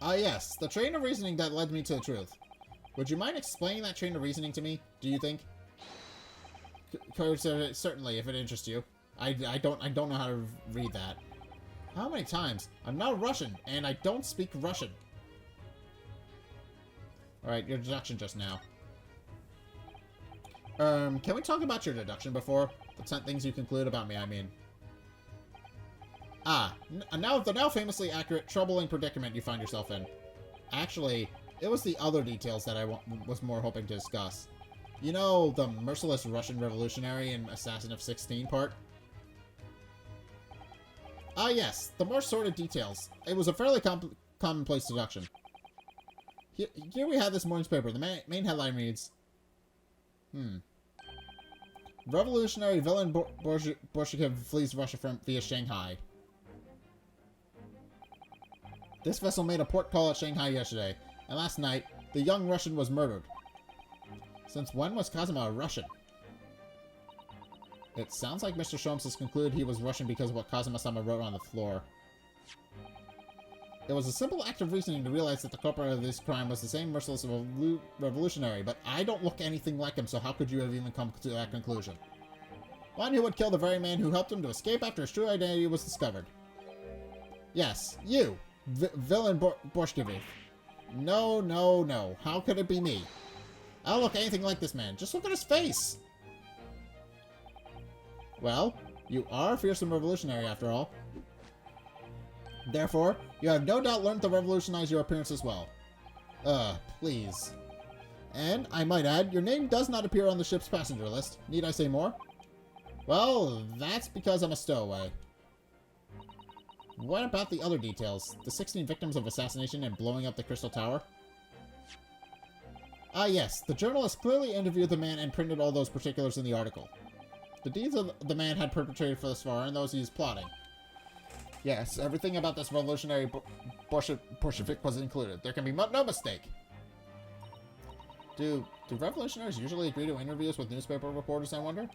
Ah, yes, the train of reasoning that led me to the truth. Would you mind explaining that train of reasoning to me, do you think? Certainly, if it interests you. I don't know how to read that. How many times? I'm not Russian, and I don't speak Russian. Alright, your deduction just now. Can we talk about your deduction before? The 10 things you conclude about me, I mean. Ah, the now famously accurate, troubling predicament you find yourself in. Actually, it was the other details that I was more hoping to discuss. You know, the merciless Russian revolutionary and assassin of 16 part? Ah, yes, the more sordid details. It was a fairly commonplace deduction. Here we have this morning's paper. The main headline reads, Revolutionary villain Bolshevik flees Russia via Shanghai. This vessel made a port call at Shanghai yesterday, and last night, the young Russian was murdered. Since when was Kazuma a Russian? It sounds like Mr. Sholmes has concluded he was Russian because of what Kazuma-sama wrote on the floor. It was a simple act of reasoning to realize that the culprit of this crime was the same merciless revolutionary, but I don't look anything like him, so how could you have even come to that conclusion? One who would kill the very man who helped him to escape after his true identity was discovered. Yes, you, villain Bolshevik. No, no, no. How could it be me? I don't look anything like this man. Just look at his face. Well, you are a fearsome revolutionary after all. Therefore, you have no doubt learned to revolutionize your appearance as well. Please. And, I might add, your name does not appear on the ship's passenger list. Need I say more? Well, that's because I'm a stowaway. What about the other details? The 16 victims of assassination and blowing up the Crystal Tower? Ah, yes. The journalist clearly interviewed the man and printed all those particulars in the article. The deeds of the man had perpetrated for this far and those he is plotting. Yes, everything about this revolutionary Bolshevik was included. There can be no mistake. Do revolutionaries usually agree to interviews with newspaper reporters, I wonder?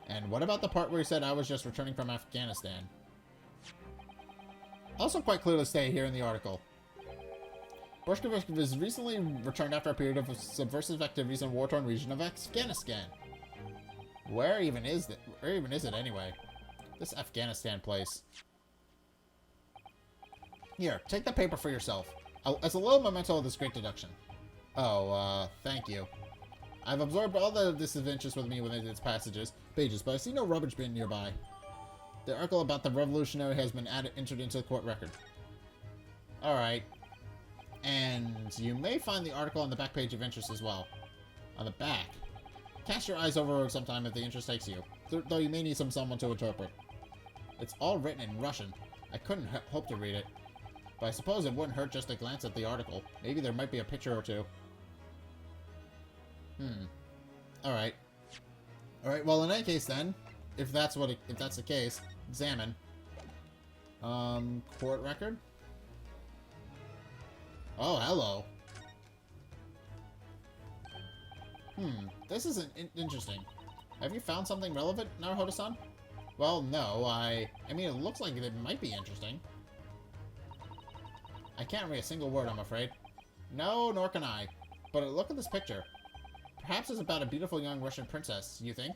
And what about the part where he said I was just returning from Afghanistan? Also quite clearly stated here in the article. Bolshevik was recently returned after a period of subversive activities in war-torn region of Afghanistan. Where even is it anyway? This Afghanistan place. Here, take the paper for yourself. As a little memento of this great deduction. Oh, thank you. I've absorbed all this of interest with me within its pages, but I see no rubbish bin nearby. The article about the revolutionary has been entered into the court record. Alright. And you may find the article on the back page of interest as well. On the back. Cast your eyes over sometime if the interest takes you, though you may need someone to interpret. It's all written in Russian. I couldn't hope to read it, but I suppose it wouldn't hurt just to glance at the article. Maybe there might be a picture or two. Alright. Alright, well in any case then, if that's the case, examine. Court record? Oh, hello. This isn't interesting. Have you found something relevant, Naruhodo-san? Well, no, I mean, it looks like it might be interesting. I can't read a single word, I'm afraid. No, nor can I. But look at this picture. Perhaps it's about a beautiful young Russian princess, you think?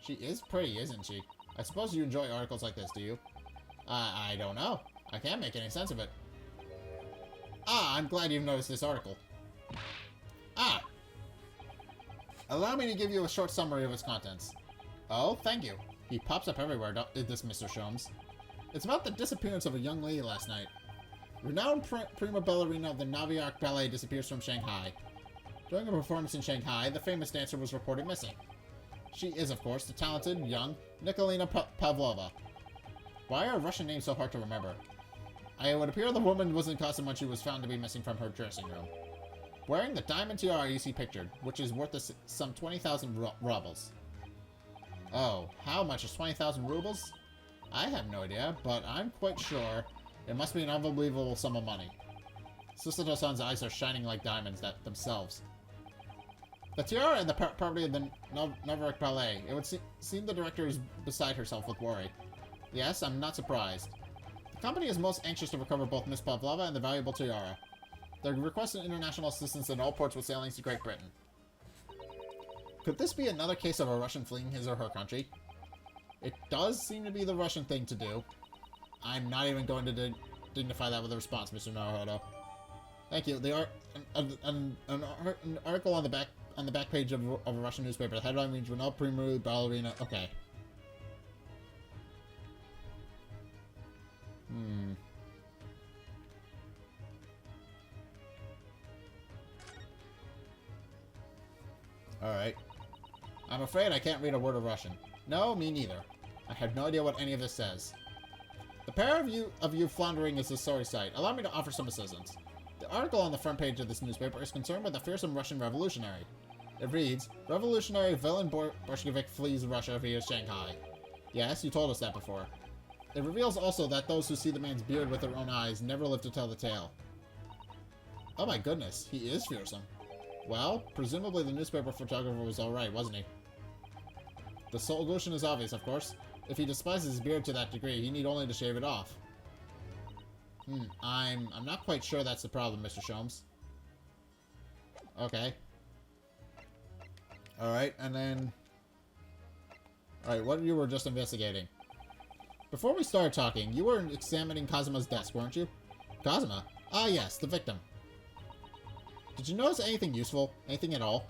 She is pretty, isn't she? I suppose you enjoy articles like this, do you? I don't know. I can't make any sense of it. Ah, I'm glad you've noticed this article. Ah! Allow me to give you a short summary of its contents. Oh, thank you. He pops up everywhere, this Mr. Sholmes. It's about the disappearance of a young lady last night. Renowned prima ballerina of the Noviark Ballet disappears from Shanghai. During a performance in Shanghai, the famous dancer was reported missing. She is, of course, the talented, young Nikolina Pavlova. Why are Russian names so hard to remember? It would appear the woman was in costume when she was found to be missing from her dressing room. Wearing the diamond tiara you see pictured, which is worth some 20,000 rubles. Oh, how much is 20,000 rubles? I have no idea, but I'm quite sure it must be an unbelievable sum of money. Susato-san's eyes are shining like diamonds themselves. The tiara and the property of the Noviark Ballet. It would seem the director is beside herself with worry. Yes, I'm not surprised. The company is most anxious to recover both Miss Pavlova and the valuable tiara. They're requesting international assistance in all ports with sailings to Great Britain. Could this be another case of a Russian fleeing his or her country? It does seem to be the Russian thing to do. I'm not even going to dignify that with a response, Mr. Naruhodo. Thank you. An article on the back page of a Russian newspaper. The headline reads Renowned Prima Ballerina. Okay. Alright. I'm afraid I can't read a word of Russian. No, me neither. I have no idea what any of this says. The pair of you floundering is a sorry sight. Allow me to offer some assistance. The article on the front page of this newspaper is concerned with a fearsome Russian revolutionary. It reads, Revolutionary villain Bolshevik flees Russia via Shanghai. Yes, you told us that before. It reveals also that those who see the man's beard with their own eyes never live to tell the tale. Oh my goodness, he is fearsome. Well, presumably the newspaper photographer was alright, wasn't he? The solution is obvious, of course. If he despises his beard to that degree, he need only to shave it off. I'm not quite sure that's the problem, Mr. Sholmes. Okay. Alright, and then... Alright, what you were just investigating? Before we started talking, you were examining Kazuma's desk, weren't you? Kazuma? Ah, yes, the victim. Did you notice anything useful? Anything at all?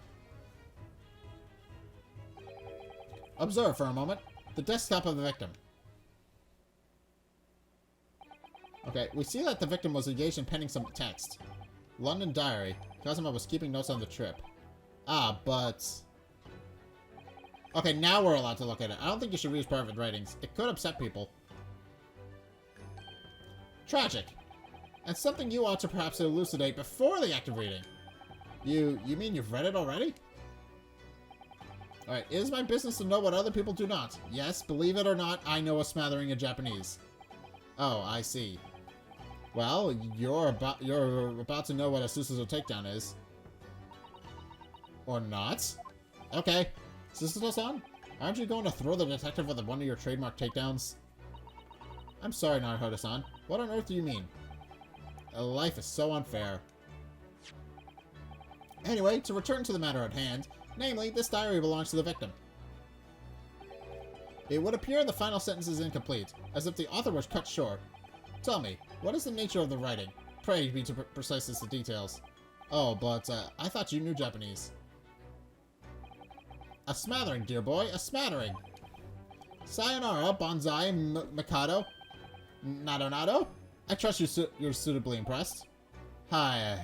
Observe for a moment. The desktop of the victim. Okay, we see that the victim was engaged in penning some text. London Diary. Kazuma was keeping notes on the trip. Ah, but... Okay, now we're allowed to look at it. I don't think you should read his private writings. It could upset people. Tragic. And something you ought to perhaps elucidate before the act of reading. You mean you've read it already? Alright, it is my business to know what other people do not. Yes, believe it or not, I know a smattering of Japanese. Oh, I see. Well, you're about to know what a Susato takedown is. Or not? Okay. Susato-san, aren't you going to throw the detective with one of your trademark takedowns? I'm sorry, Naruhodo-san. What on earth do you mean? Life is so unfair. Anyway, to return to the matter at hand, namely, this diary belongs to the victim. It would appear the final sentence is incomplete, as if the author was cut short. Tell me, what is the nature of the writing? Pray be too precise as to details. Oh, but, I thought you knew Japanese. A smattering, dear boy, a smattering. Sayonara, Banzai, Mikado. Nado. I trust you're suitably impressed. Hi.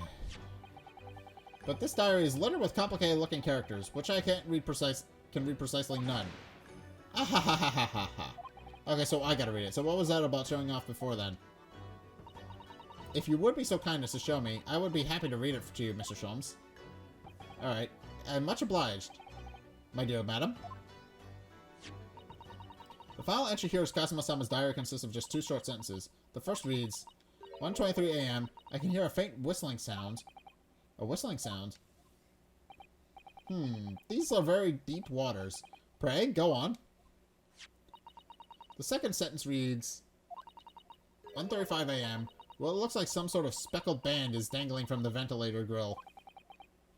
But this diary is littered with complicated looking characters, which I can read precisely none. Ah ha ha ha ha ha ha. Okay, so I gotta read it. So what was that about showing off before then? If you would be so kind as to show me, I would be happy to read it to you, Mr. Sholmes. Alright. Much obliged, my dear madam. The final entry here is Kazuma-sama's diary consists of just 2 short sentences. The first reads, 1:23 a.m. I can hear a faint whistling sound. A whistling sound? These are very deep waters. Pray, go on. The second sentence reads, 1:35 a.m. Well, it looks like some sort of speckled band is dangling from the ventilator grill.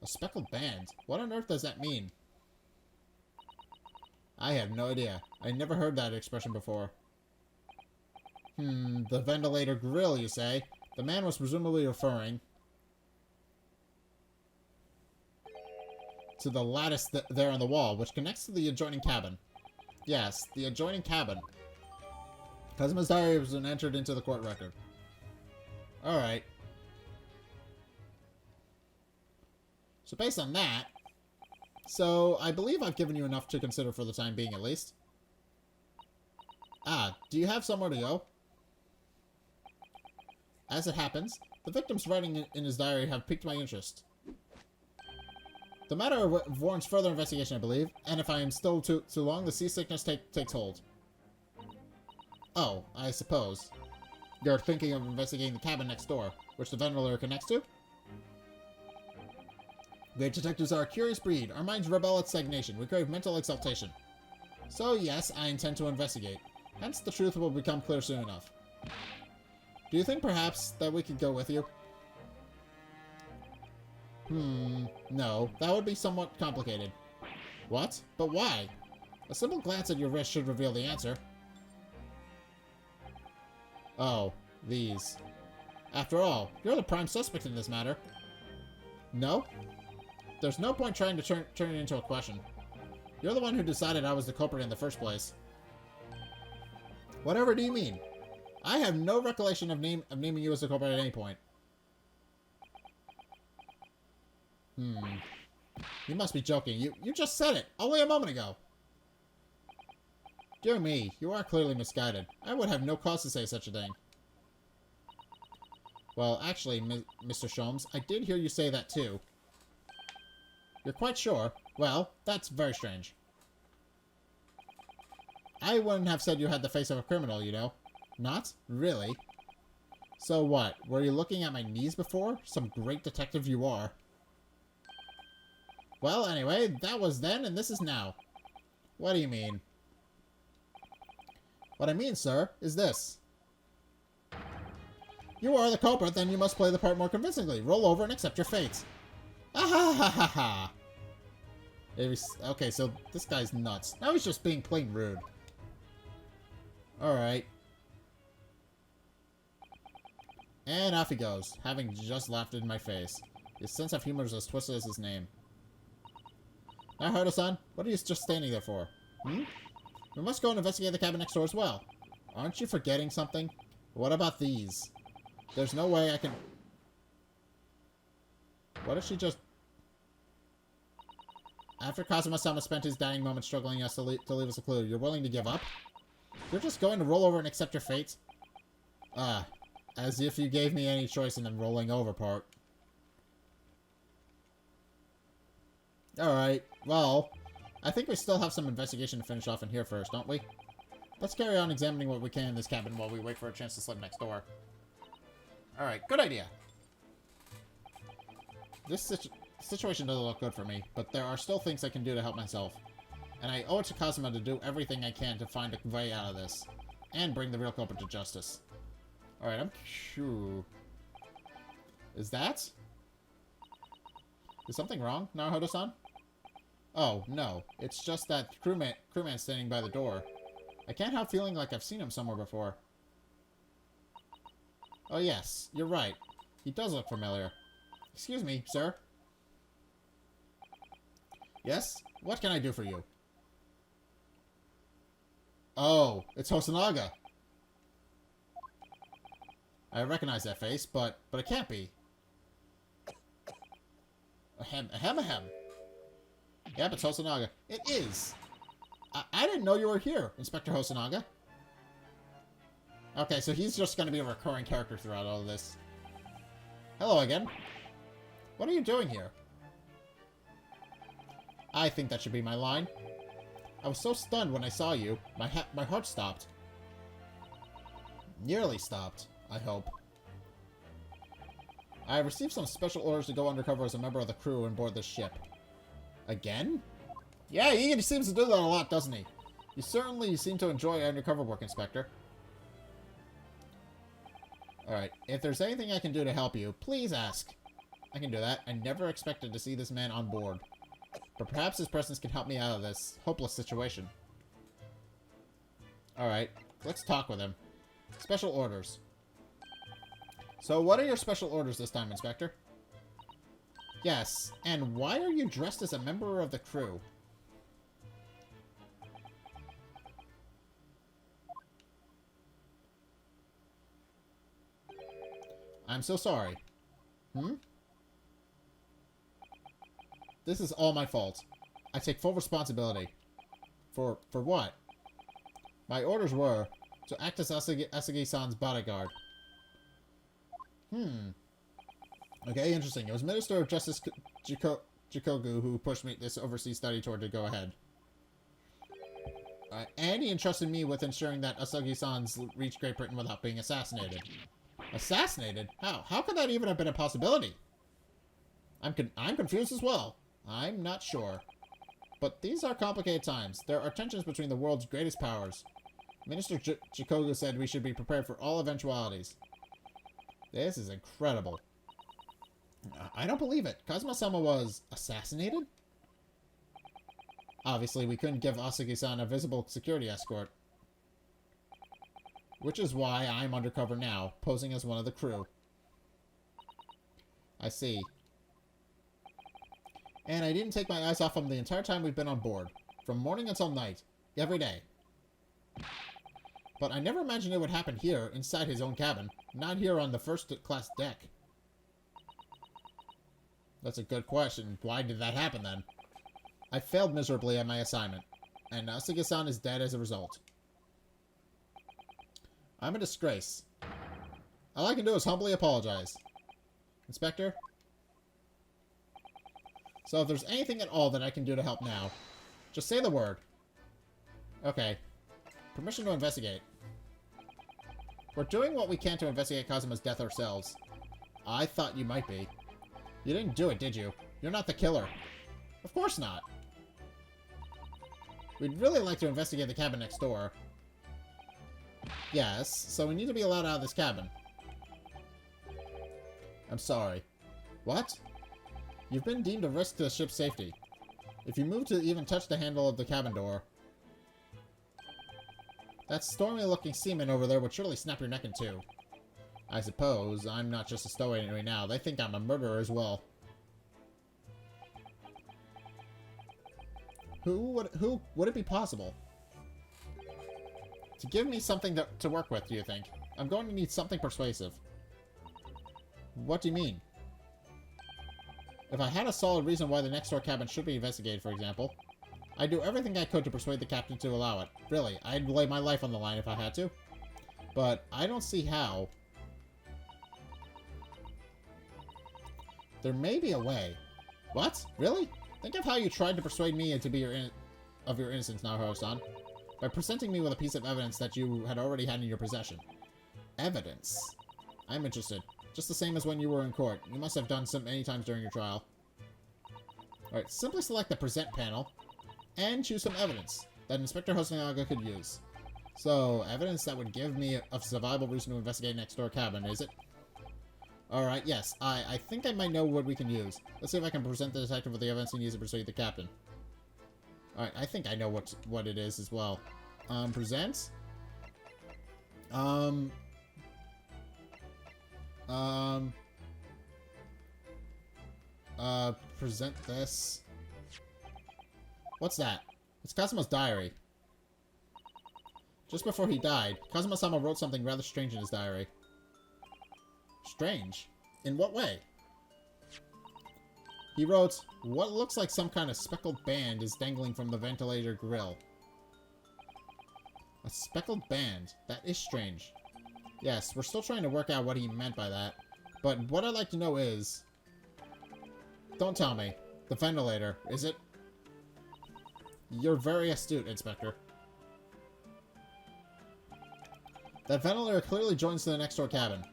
A speckled band? What on earth does that mean? I have no idea. I never heard that expression before. The ventilator grill, you say? The man was presumably referring to the lattice there on the wall, which connects to the adjoining cabin. Yes, the adjoining cabin. Kazuma's diary was entered into the court record. Alright. So based on that, so I believe I've given you enough to consider for the time being, at least. Ah, do you have somewhere to go? As it happens, the victim's writing in his diary have piqued my interest. The matter warrants further investigation, I believe, and if I am still too long, the seasickness takes hold. Oh, I suppose. You're thinking of investigating the cabin next door, which the ventilator connects to? Great detectives are a curious breed. Our minds rebel at stagnation. We crave mental exaltation. So yes, I intend to investigate. Hence, the truth will become clear soon enough. Do you think perhaps that we could go with you? No. That would be somewhat complicated. What? But why? A simple glance at your wrist should reveal the answer. Oh, these. After all, you're the prime suspect in this matter. No? There's no point trying to turn it into a question. You're the one who decided I was the culprit in the first place. Whatever do you mean? I have no recollection of naming you as the culprit at any point. You must be joking. You just said it only a moment ago. Dear me, you are clearly misguided. I would have no cause to say such a thing. Well, actually, Mr. Sholmes, I did hear you say that too. You're quite sure? Well, that's very strange. I wouldn't have said you had the face of a criminal, you know. Not? Really? So what? Were you looking at my knees before? Some great detective you are. Well, anyway, that was then and this is now. What do you mean? What I mean, sir, is this. You are the culprit, then you must play the part more convincingly. Roll over and accept your fate. Ah ha ha ha ha! Okay, so this guy's nuts. Now he's just being plain rude. Alright. And off he goes, having just laughed in my face. His sense of humor is as twisted as his name. Now, Haruto-san, what are you just standing there for? We must go and investigate the cabin next door as well. Aren't you forgetting something? What about these? There's no way I can... What if she just... After Kazuma-sama spent his dying moments struggling us to leave us a clue, you're willing to give up? You're just going to roll over and accept your fate? As if you gave me any choice in the rolling over part. Alright, well, I think we still have some investigation to finish off in here first, don't we? Let's carry on examining what we can in this cabin while we wait for a chance to slip next door. Alright, good idea. This situation doesn't look good for me, but there are still things I can do to help myself. And I owe it to Kazuma to do everything I can to find a way out of this. And bring the real culprit to justice. Alright, I'm sure... Is that? Is something wrong, Naruhodo-san? Oh, no. It's just that crewman standing by the door. I can't help feeling like I've seen him somewhere before. Oh yes, you're right. He does look familiar. Excuse me, sir. Yes? What can I do for you? Oh, it's Hosanaga. I recognize that face, but it can't be. Ahem. Yep, it's Hosanaga. It is. I didn't know you were here, Inspector Hosanaga. Okay, so he's just going to be a recurring character throughout all of this. Hello again. What are you doing here? I think that should be my line. I was so stunned when I saw you, my heart stopped. Nearly stopped, I hope. I have received some special orders to go undercover as a member of the crew on board this ship. Again? Yeah, he seems to do that a lot, doesn't he? You certainly seem to enjoy undercover work, Inspector. Alright, if there's anything I can do to help you, please ask. I can do that. I never expected to see this man on board. But perhaps his presence can help me out of this hopeless situation. Alright, let's talk with him. Special orders. So what are your special orders this time, Inspector? Yes, and why are you dressed as a member of the crew? I'm so sorry. This is all my fault. I take full responsibility. For what? My orders were to act as Asagi-san's bodyguard. Okay, interesting. It was Minister of Justice Jikogu who pushed me this overseas study tour to go ahead. And he entrusted me with ensuring that Asagi-san's reached Great Britain without being assassinated. Assassinated? How? How could that even have been a possibility? I'm confused as well. I'm not sure. But these are complicated times. There are tensions between the world's greatest powers. Minister Jikogu said we should be prepared for all eventualities. This is incredible. I don't believe it. Kazuma-sama was assassinated? Obviously, we couldn't give Asagi-san a visible security escort. Which is why I'm undercover now, posing as one of the crew. I see. And I didn't take my eyes off him the entire time we've been on board. From morning until night. Every day. But I never imagined it would happen here, inside his own cabin. Not here on the first-class deck. That's a good question. Why did that happen, then? I failed miserably at my assignment. And Asagi-san is dead as a result. I'm a disgrace. All I can do is humbly apologize. Inspector? So if there's anything at all that I can do to help now, just say the word. Okay. Permission to investigate. We're doing what we can to investigate Kazuma's death ourselves. I thought you might be. You didn't do it, did you? You're not the killer. Of course not. We'd really like to investigate the cabin next door. Yes, so we need to be allowed out of this cabin. I'm sorry. What? You've been deemed a risk to the ship's safety. If you move to even touch the handle of the cabin door, that stormy-looking seaman over there would surely snap your neck in two. I suppose I'm not just a stowaway right now. They think I'm a murderer as well. Who would it be possible to give me something to work with, do you think? I'm going to need something persuasive. What do you mean? If I had a solid reason why the next door cabin should be investigated, for example, I'd do everything I could to persuade the captain to allow it. Really, I'd lay my life on the line if I had to. But I don't see how. There may be a way. What? Really? Think of how you tried to persuade me of your innocence, Naruto-san, by presenting me with a piece of evidence that you had already had in your possession. Evidence? I'm interested. Just the same as when you were in court. You must have done so many times during your trial. Alright, simply select the present panel and choose some evidence that Inspector Hosanaga could use. So, evidence that would give me a survivable reason to investigate next door cabin, is it? Alright, yes. I think I might know what we can use. Let's see if I can present the detective with the evidence he needs to persuade the captain. Alright, I think I know what it is as well. Present? Present this. What's that? It's Kazuma's diary. Just before he died, Kazuma-sama wrote something rather strange in his diary. Strange? In what way? He wrote, "What looks like some kind of speckled band is dangling from the ventilator grill." A speckled band? That is strange. Yes, we're still trying to work out what he meant by that. But what I'd like to know is... Don't tell me. The ventilator, is it? You're very astute, Inspector. That ventilator clearly joins to the next door cabin.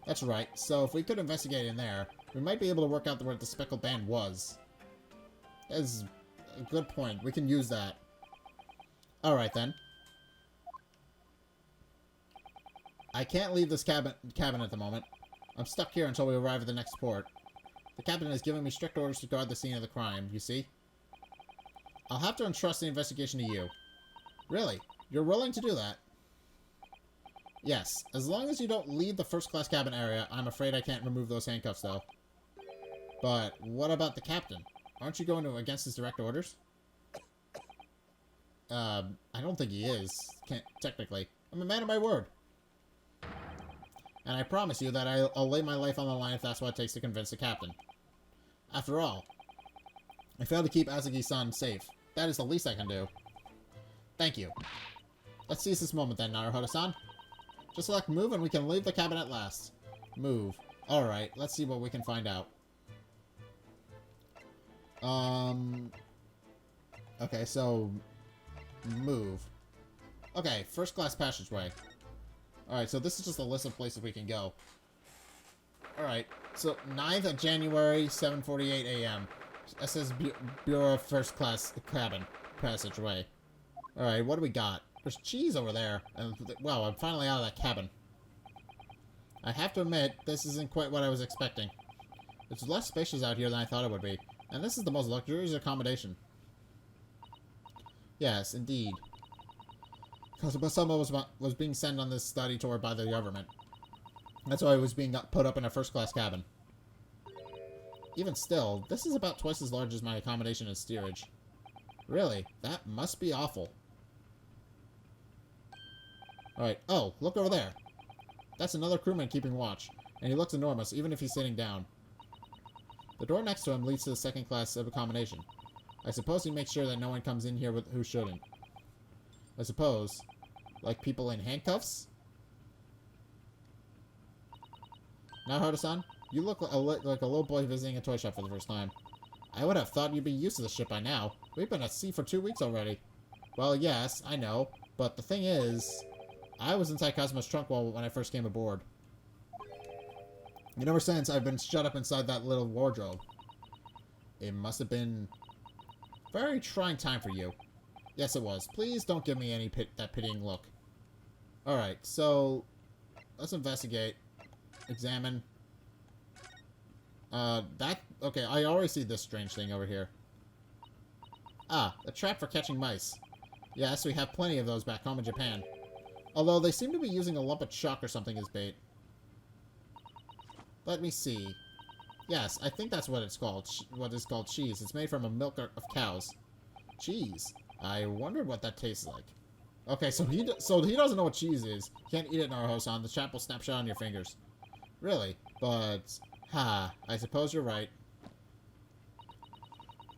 That's right, so if we could investigate in there, we might be able to work out where the speckled band was. That is a good point. We can use that. Alright then. I can't leave this cabin at the moment. I'm stuck here until we arrive at the next port. The captain has given me strict orders to guard the scene of the crime, you see? I'll have to entrust the investigation to you. Really? You're willing to do that? Yes, as long as you don't leave the first-class cabin area. I'm afraid I can't remove those handcuffs, though. But what about the captain? Aren't you going against his direct orders? I don't think he is. Can't technically. I'm a man of my word. And I promise you that I'll lay my life on the line if that's what it takes to convince the captain. After all, I failed to keep Azuki-san safe. That is the least I can do. Thank you. Let's seize this moment then, Naruhodo-san. Just select move and we can leave the cabin at last. Move. Alright, let's see what we can find out. Okay, so... Move. Okay, first class passageway. Alright, so this is just a list of places we can go. Alright, so 9th of January, 7:48 a.m. SS Bureau First Class Cabin Passageway. Alright, what do we got? There's cheese over there. And, wow, I'm finally out of that cabin. I have to admit, this isn't quite what I was expecting. It's less spacious out here than I thought it would be. And this is the most luxurious accommodation. Yes, indeed. Kazuma was being sent on this study tour by the government. That's why he was being put up in a first-class cabin. Even still, this is about twice as large as my accommodation in steerage. Really? That must be awful. Alright. Oh, look over there. That's another crewman keeping watch. And he looks enormous, even if he's sitting down. The door next to him leads to the second class of accommodation. I suppose he makes sure that no one comes in here who shouldn't. I suppose. Like people in handcuffs? Naruhodo-san, you look like a little boy visiting a toy shop for the first time. I would have thought you'd be used to the ship by now. We've been at sea for 2 weeks already. Well, yes, I know. But the thing is, I was inside Kazuma's trunk when I first came aboard. And ever since, I've been shut up inside that little wardrobe. It must have been a very trying time for you. Yes, it was. Please don't give me that pitying look. Alright, so let's investigate. Examine. Okay, I already see this strange thing over here. Ah, a trap for catching mice. Yes, we have plenty of those back home in Japan. Although they seem to be using a lump of chalk or something as bait. Let me see. Yes, I think that's what it's called. What is called cheese. It's made from a milk of cows. Cheese. I wondered what that tastes like. Okay, so he doesn't know what cheese is. Can't eat it, Naruhodo-san. The trap will snap shut on your fingers. Really? But, I suppose you're right.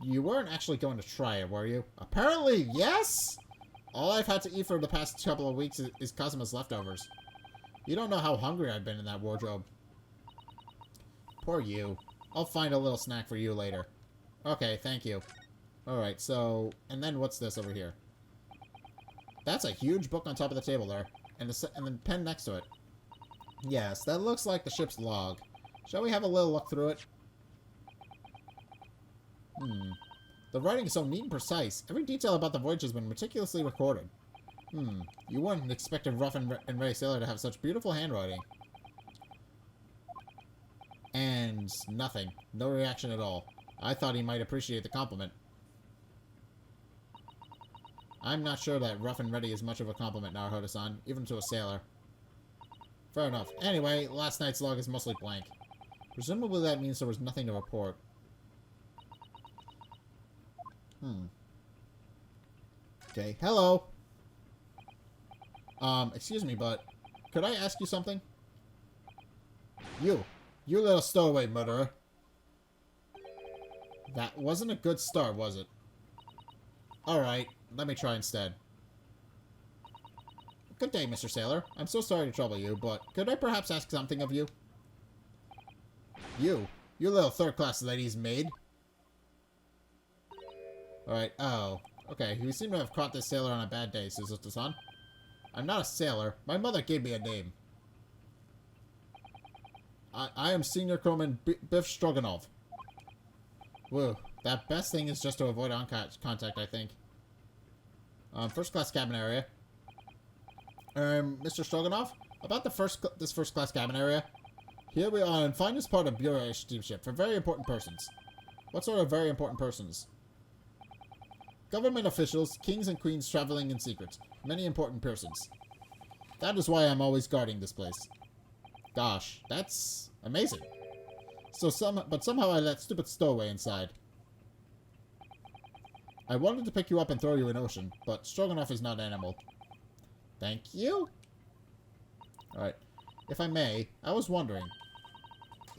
You weren't actually going to try it, were you? Apparently, yes! All I've had to eat for the past couple of weeks is Kazuma's leftovers. You don't know how hungry I've been in that wardrobe. Poor you. I'll find a little snack for you later. Okay, thank you. Alright, so... And then what's this over here? That's a huge book on top of the table there. And the pen next to it. Yes, that looks like the ship's log. Shall we have a little look through it? The writing is so neat and precise. Every detail about the voyage has been meticulously recorded. You wouldn't expect a rough and ready sailor to have such beautiful handwriting. And nothing. No reaction at all. I thought he might appreciate the compliment. I'm not sure that rough and ready is much of a compliment, Naruhodo-san, even to a sailor. Fair enough. Anyway, last night's log is mostly blank. Presumably that means there was nothing to report. Okay, hello! Excuse me, but could I ask you something? You little stowaway murderer. That wasn't a good start, was it? Alright, let me try instead. Good day, Mr. Sailor. I'm so sorry to trouble you, but could I perhaps ask something of you? You little third-class lady's maid. Alright, oh. Okay, you seem to have caught this sailor on a bad day, Suzuto-san. I'm not a sailor. My mother gave me a name. I am Senior Crewman Biff Stroganoff. Whoa, that best thing is just to avoid contact, I think. First class cabin area. Mr. Stroganoff? About this first class cabin area? Here we are in finest part of Bureau steamship for very important persons. What sort of very important persons? Government officials, kings and queens traveling in secret. Many important persons. That is why I'm always guarding this place. Gosh, that's amazing. But somehow I let stupid stowaway inside. I wanted to pick you up and throw you in ocean, but Stroganoff is not animal. Thank you? Alright. If I may, I was wondering.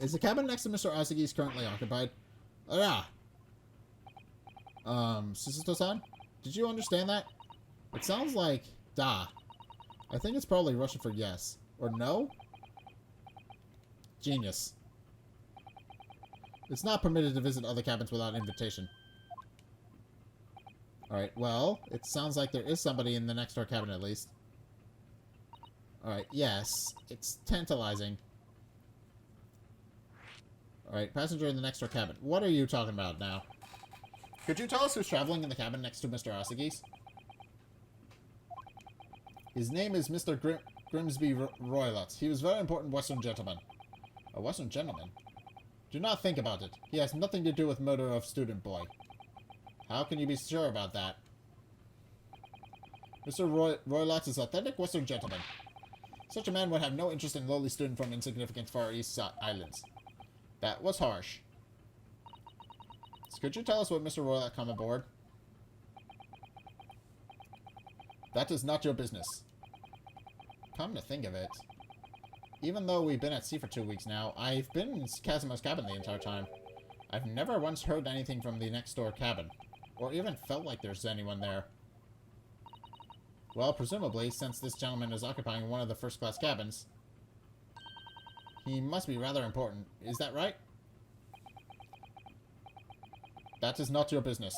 Is the cabin next to Mr. Asagi's currently occupied? Suzuto-san? Did you understand that? It sounds like da. I think it's probably Russian for yes. Or no? Genius. It's not permitted to visit other cabins without invitation. Alright, well, it sounds like there is somebody in the next door cabin at least. Alright, yes. It's tantalizing. Alright, passenger in the next door cabin. What are you talking about now? Could you tell us who's traveling in the cabin next to Mr. Asagi's? His name is Mr. Grimsby Roylott. He was a very important Western gentleman. A Western gentleman? Do not think about it. He has nothing to do with murder of student boy. How can you be sure about that? Mr. Roylott is authentic Western gentleman. Such a man would have no interest in lowly student from insignificant Far East Islands. That was harsh. So could you tell us what Mr. Roylott come aboard? That is not your business. Come to think of it. Even though we've been at sea for 2 weeks now, I've been in Kazimo's cabin the entire time. I've never once heard anything from the next door cabin, or even felt like there's anyone there. Well, presumably, since this gentleman is occupying one of the first-class cabins, he must be rather important. Is that right? That is not your business.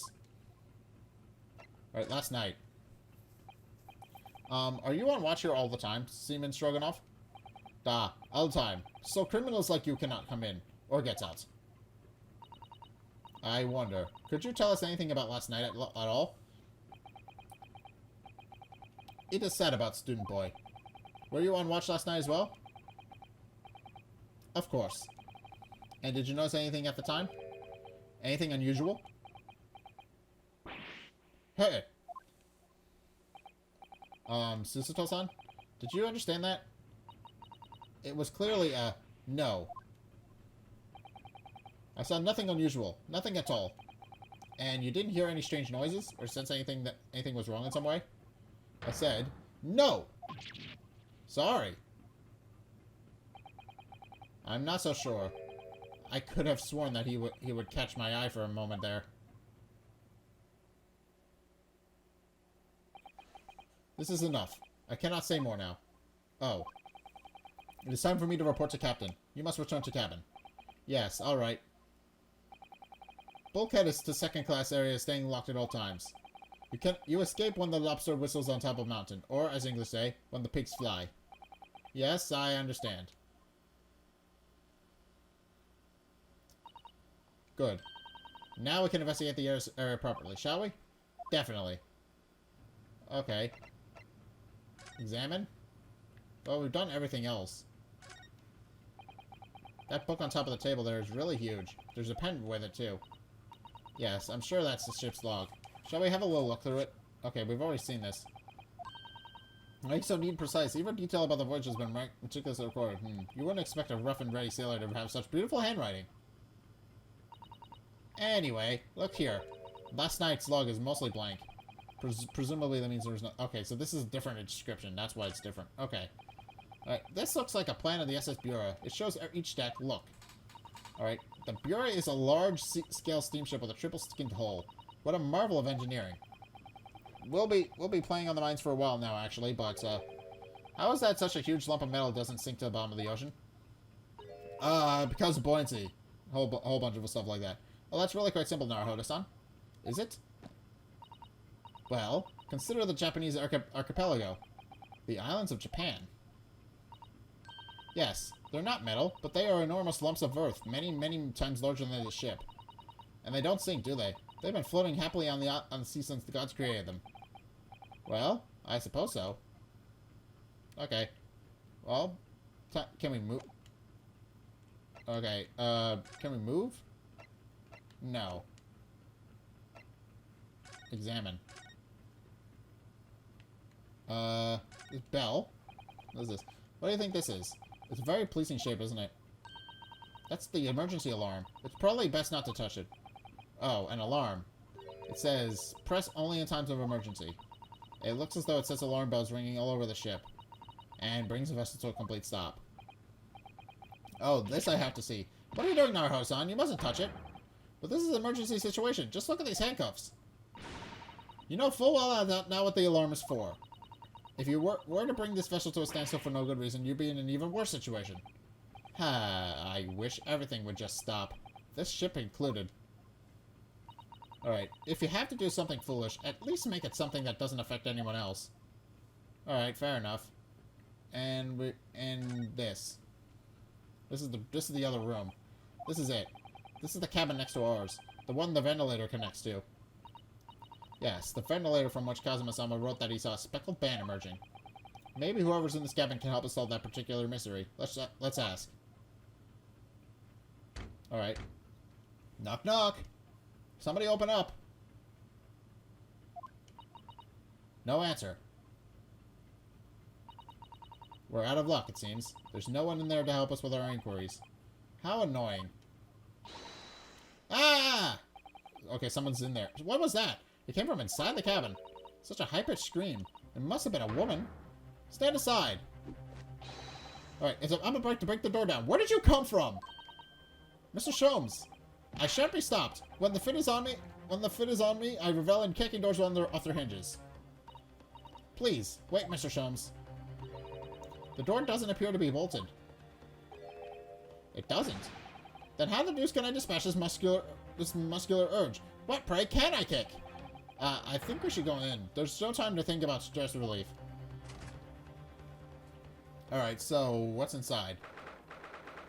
Alright, last night. Are you on watch here all the time, Seaman Stroganoff? Da, all the time. So criminals like you cannot come in, or get out. I wonder. Could you tell us anything about last night at all? It is sad about Student Boy. Were you on watch last night as well? Of course. And did you notice anything at the time? Anything unusual? Hey! Suzuto-san? Did you understand that? It was clearly a no. I saw nothing unusual. Nothing at all. And you didn't hear any strange noises? Or sense anything was wrong in some way? I said, no! Sorry. I'm not so sure. I could have sworn that he would catch my eye for a moment there. This is enough. I cannot say more now. Oh. It is time for me to report to Captain. You must return to cabin. Yes, alright. Bulkhead is to second-class area, staying locked at all times. You escape when the lobster whistles on top of mountain, or, as English say, when the pigs fly. Yes, I understand. Good. Now we can investigate the area properly, shall we? Definitely. Okay. Examine? Well, we've done everything else. That book on top of the table there is really huge. There's a pen with it, too. Yes, I'm sure that's the ship's log. Shall we have a little look through it? Okay, we've already seen this. Why so neat and precise? Even detail about the voyage has been meticulously recorded. You wouldn't expect a rough and ready sailor to have such beautiful handwriting. Anyway, look here. Last night's log is mostly blank. Presumably that means there's no... Okay, so this is a different description. That's why it's different. Okay. Alright, this looks like a plan of the SS Bureau. It shows each deck. Look. Alright, The Bureau is a large-scale steamship with a triple-skinned hull. What a marvel of engineering. We'll be playing on the mines for a while now, actually, but, how is that such a huge lump of metal doesn't sink to the bottom of the ocean? Because of buoyancy. Whole bunch of stuff like that. Well, that's really quite simple, Naruhodo-san. Is it? Well, consider the Japanese archipelago. The islands of Japan. Yes, they're not metal, but they are enormous lumps of earth, many, many times larger than the ship. And they don't sink, do they? They've been floating happily on the sea since the gods created them. Well, I suppose so. Okay. Well, can we move? Okay, can we move? No. Examine. This bell? What is this? What do you think this is? It's a very pleasing shape, isn't it? That's the emergency alarm. It's probably best not to touch it. Oh, an alarm. It says, press only in times of emergency. It looks as though it sets alarm bells ringing all over the ship. And brings the vessel to a complete stop. Oh, this I have to see. What are you doing, Naruhodo-san? You mustn't touch it. But this is an emergency situation. Just look at these handcuffs. You know full well now what the alarm is for. If you were to bring this vessel to a standstill for no good reason, you'd be in an even worse situation. I wish everything would just stop. This ship included. Alright, if you have to do something foolish, at least make it something that doesn't affect anyone else. Alright, fair enough. And this. This is the other room. This is it. This is the cabin next to ours. The one the ventilator connects to. Yes, the ventilator from which Kazuma-sama wrote that he saw a speckled band emerging. Maybe whoever's in this cabin can help us solve that particular mystery. Let's ask. Alright. Knock knock! Somebody open up! No answer. We're out of luck, it seems. There's no one in there to help us with our inquiries. How annoying. Ah! Okay, someone's in there. What was that? It came from inside the cabin. Such a high-pitched scream. It must have been a woman. Stand aside. Alright, I'm about to break the door down. Where did you come from? Mr. Sholmes, I shan't be stopped. When the fit is on me, I revel in kicking doors off their hinges. Please, wait, Mr. Sholmes. The door doesn't appear to be bolted. It doesn't? Then how the deuce can I dispatch this muscular urge? What, pray, can I kick? I think we should go in. There's no time to think about stress relief. Alright, so, what's inside?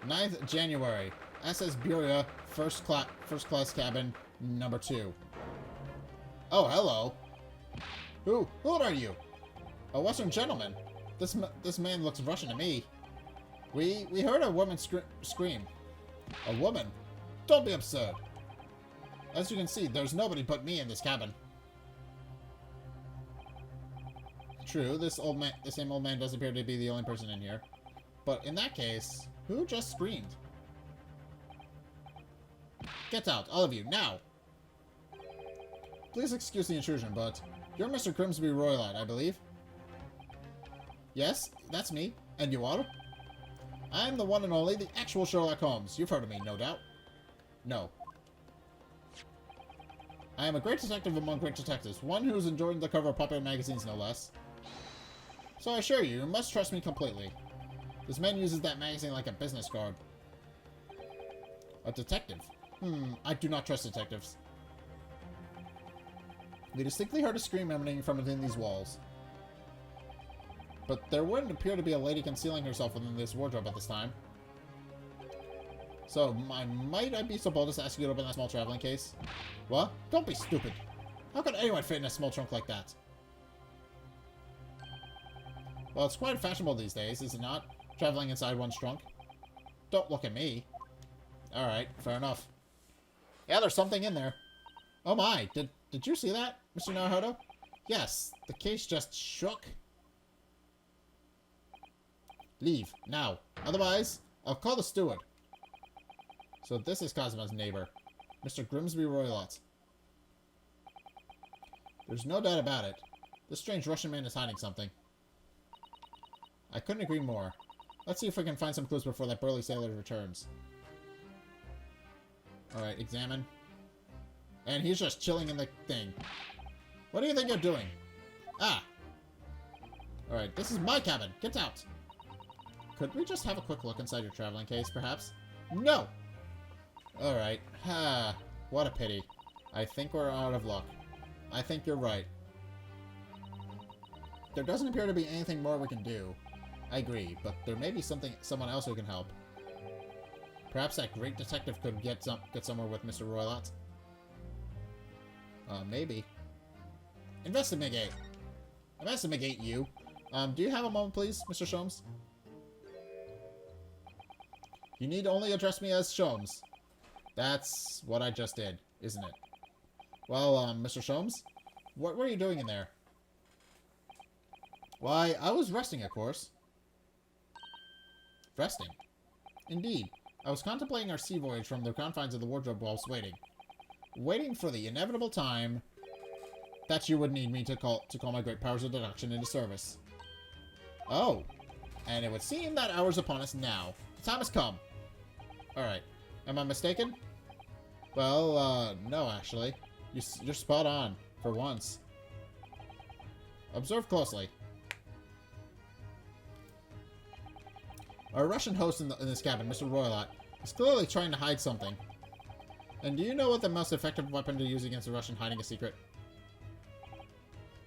9th January. SS Buria, first class cabin, number 2. Oh, hello. Who are you? A Western gentleman. This man looks Russian to me. We heard a woman scream. A woman? Don't be absurd. As you can see, there's nobody but me in this cabin. True, this same old man does appear to be the only person in here. But in that case, who just screamed? Get out, all of you, now! Please excuse the intrusion, but you're Mr. Grimsby Roylott, I believe? Yes, that's me. And you are? I'm the one and only, the actual Sherlock Holmes. You've heard of me, no doubt. No. I am a great detective among great detectives, one who's enjoyed the cover of popular magazines, no less. So I assure you, you must trust me completely. This man uses that magazine like a business card. A detective? I do not trust detectives. We distinctly heard a scream emanating from within these walls. But there wouldn't appear to be a lady concealing herself within this wardrobe at this time. So, might I be so bold as to ask you to open that small traveling case? What? Don't be stupid. How could anyone fit in a small trunk like that? Well, it's quite fashionable these days, is it not? Traveling inside one's trunk. Don't look at me. Alright, fair enough. Yeah, there's something in there. Oh my, did you see that, Mr. Naruhodo? Yes, the case just shook. Leave, now. Otherwise, I'll call the steward. So this is Kazuma's neighbor, Mr. Grimsby Roylott. There's no doubt about it. This strange Russian man is hiding something. I couldn't agree more. Let's see if we can find some clues before that burly sailor returns. Alright, examine. And he's just chilling in the thing. What do you think you're doing? Ah! Alright, this is my cabin. Get out! Could we just have a quick look inside your traveling case, perhaps? No! Alright. Ha! What a pity. I think we're out of luck. I think you're right. There doesn't appear to be anything more we can do. I agree, but there may be someone else who can help. Perhaps that great detective could get somewhere with Mr. Roylott. Maybe. Investigate. Investigate you. Do you have a moment, please, Mr. Sholmes? You need only address me as Sholmes. That's what I just did, isn't it? Well, Mr. Sholmes? What were you doing in there? Why, I was resting, of course. Resting? Indeed. I was contemplating our sea voyage from the confines of the wardrobe whilst waiting. Waiting for the inevitable time that you would need me to call my great powers of deduction into service. Oh. And it would seem that hour's upon us now. The time has come. Alright. Am I mistaken? Well, no, actually. You're spot on, for once. Observe closely. Our Russian host in this cabin, Mr. Roylott, is clearly trying to hide something. And do you know what the most effective weapon to use against a Russian hiding a secret?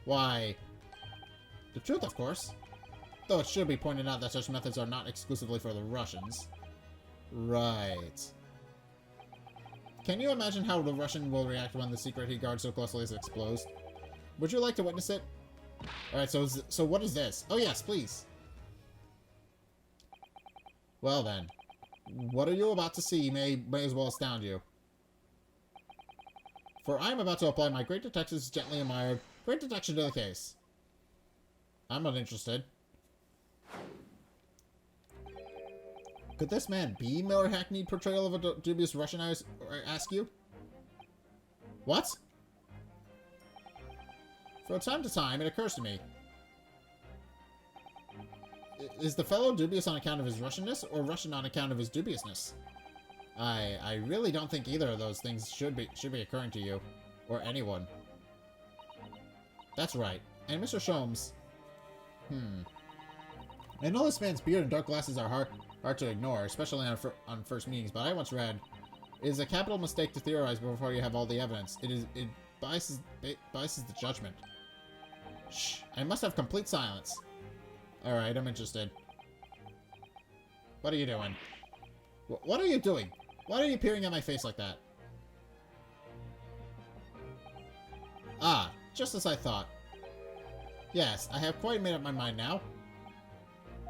Why, the truth, of course. Though it should be pointed out that such methods are not exclusively for the Russians. Right. Can you imagine how the Russian will react when the secret he guards so closely is exposed? Would you like to witness it? Alright, so what is this? Oh yes, please. Well then. What are you about to see may as well astound you. For I am about to apply my great detective's gently admired great detection to the case. I'm not interested. Could this man be more hackneyed portrayal of a dubious Russian, I ask you? What? From time to time, it occurs to me. Is the fellow dubious on account of his Russianness, or Russian on account of his dubiousness? I really don't think either of those things should be occurring to you, or anyone. That's right. And Mr. Sholmes. I know this man's beard and dark glasses are hard to ignore, especially on first meetings, but I once read, it is a capital mistake to theorize before you have all the evidence. It biases the judgment. Shh, I must have complete silence. Alright, I'm interested. What are you doing? What are you doing? Why are you peering at my face like that? Ah, just as I thought. Yes, I have quite made up my mind now.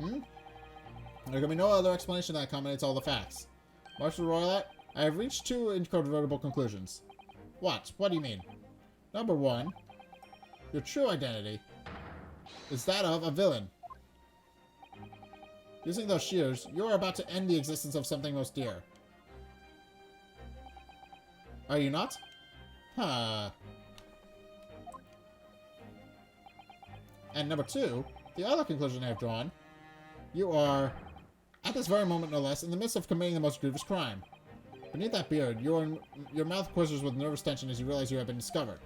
There can be no other explanation that accommodates all the facts. Marshal Roylott, I have reached two incontrovertible conclusions. What? What do you mean? Number one, your true identity is that of a villain. Using those shears, you are about to end the existence of something most dear. Are you not? Huh. And number two, the other conclusion I have drawn, you are, at this very moment no less, in the midst of committing the most grievous crime. Beneath that beard, your mouth quivers with nervous tension as you realize you have been discovered.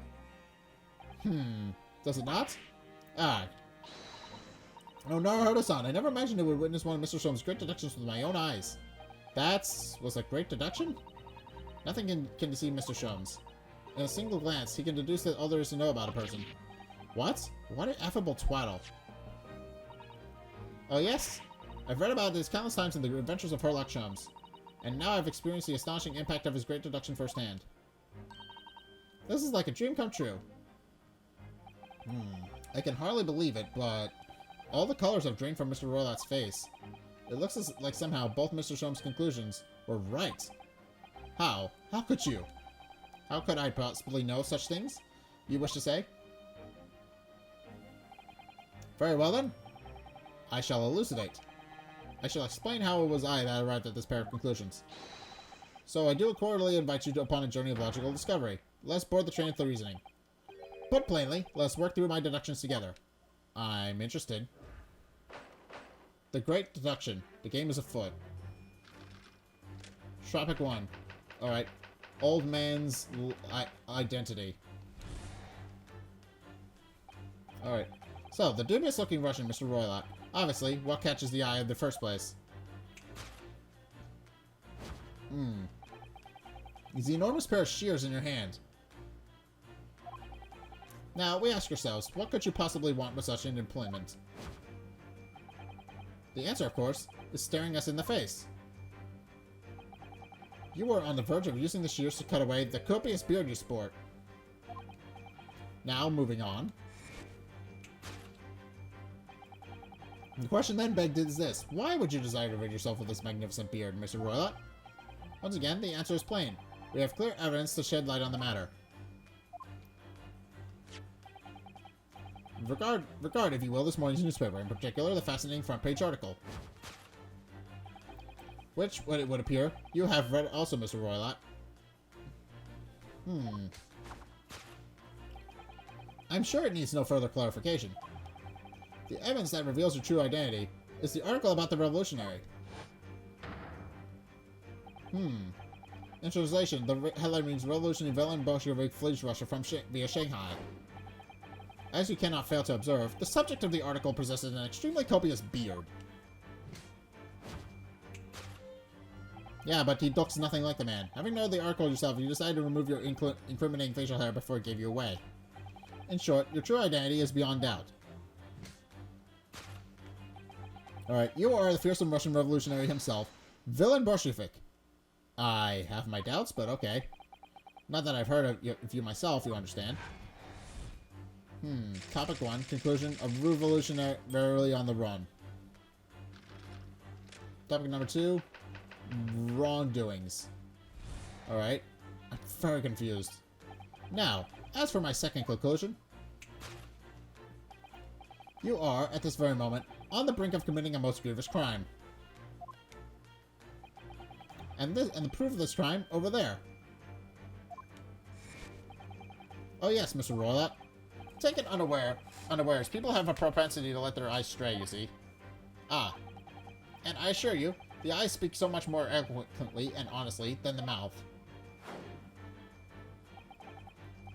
Does it not? Ah. No, Naruhodo-san, I never imagined I would witness one of Mr. Sholmes' great deductions with my own eyes. Was a great deduction? Nothing can deceive Mr. Sholmes. In a single glance, he can deduce that all there is to know about a person. What? What an affable twaddle. Oh yes? I've read about this countless times in the adventures of Sherlock Sholmes. And now I've experienced the astonishing impact of his great deduction firsthand. This is like a dream come true. I can hardly believe it, but all the colors have drained from Mr. Roylott's face. It looks like somehow both Mr. Sholmes' conclusions were right. How? How could you? How could I possibly know such things? You wish to say? Very well then. I shall elucidate. I shall explain how it was I that arrived at this pair of conclusions. So I do accordingly invite you upon a journey of logical discovery. Let us board the train of the reasoning. Put plainly, let us work through my deductions together. I'm interested. The Great Deduction. The game is afoot. Tropic 1. Alright. old man's identity. Alright. So, the dubious-looking Russian, Mr. Roylott. Obviously, what catches the eye in the first place? Is the enormous pair of shears in your hand. Now, we ask ourselves, what could you possibly want with such an implement? The answer, of course, is staring us in the face. You are on the verge of using the shears to cut away the copious beard you sport. Now, moving on. The question then begged is this. Why would you desire to rid yourself of this magnificent beard, Mr. Roylott? Once again, the answer is plain. We have clear evidence to shed light on the matter. Regard, if you will, this morning's newspaper, in particular the fascinating front-page article. Which, what it would appear, you have read also, Mr. Roylott. I'm sure it needs no further clarification. The evidence that reveals your true identity is the article about the revolutionary. In translation, the headline reads, Revolutionary villain Bolshevik flees Russia from via Shanghai. As you cannot fail to observe, the subject of the article possesses an extremely copious beard. Yeah, but he looks nothing like the man. Having read the article yourself, you decided to remove your incriminating facial hair before it gave you away. In short, your true identity is beyond doubt. Alright, you are the fearsome Russian revolutionary himself, Villain Bolshevik. I have my doubts, but okay. Not that I've heard of you myself, you understand. Topic 1, conclusion of revolutionary rarely on the run. Topic number 2, wrongdoings. Alright, I'm very confused. Now, as for my second conclusion, you are, at this very moment, on the brink of committing a most grievous crime. And the proof of this crime, over there. Oh yes, Mr. Roylott. Take it unawares. People have a propensity to let their eyes stray, you see. Ah. And I assure you, the eyes speak so much more eloquently and honestly than the mouth.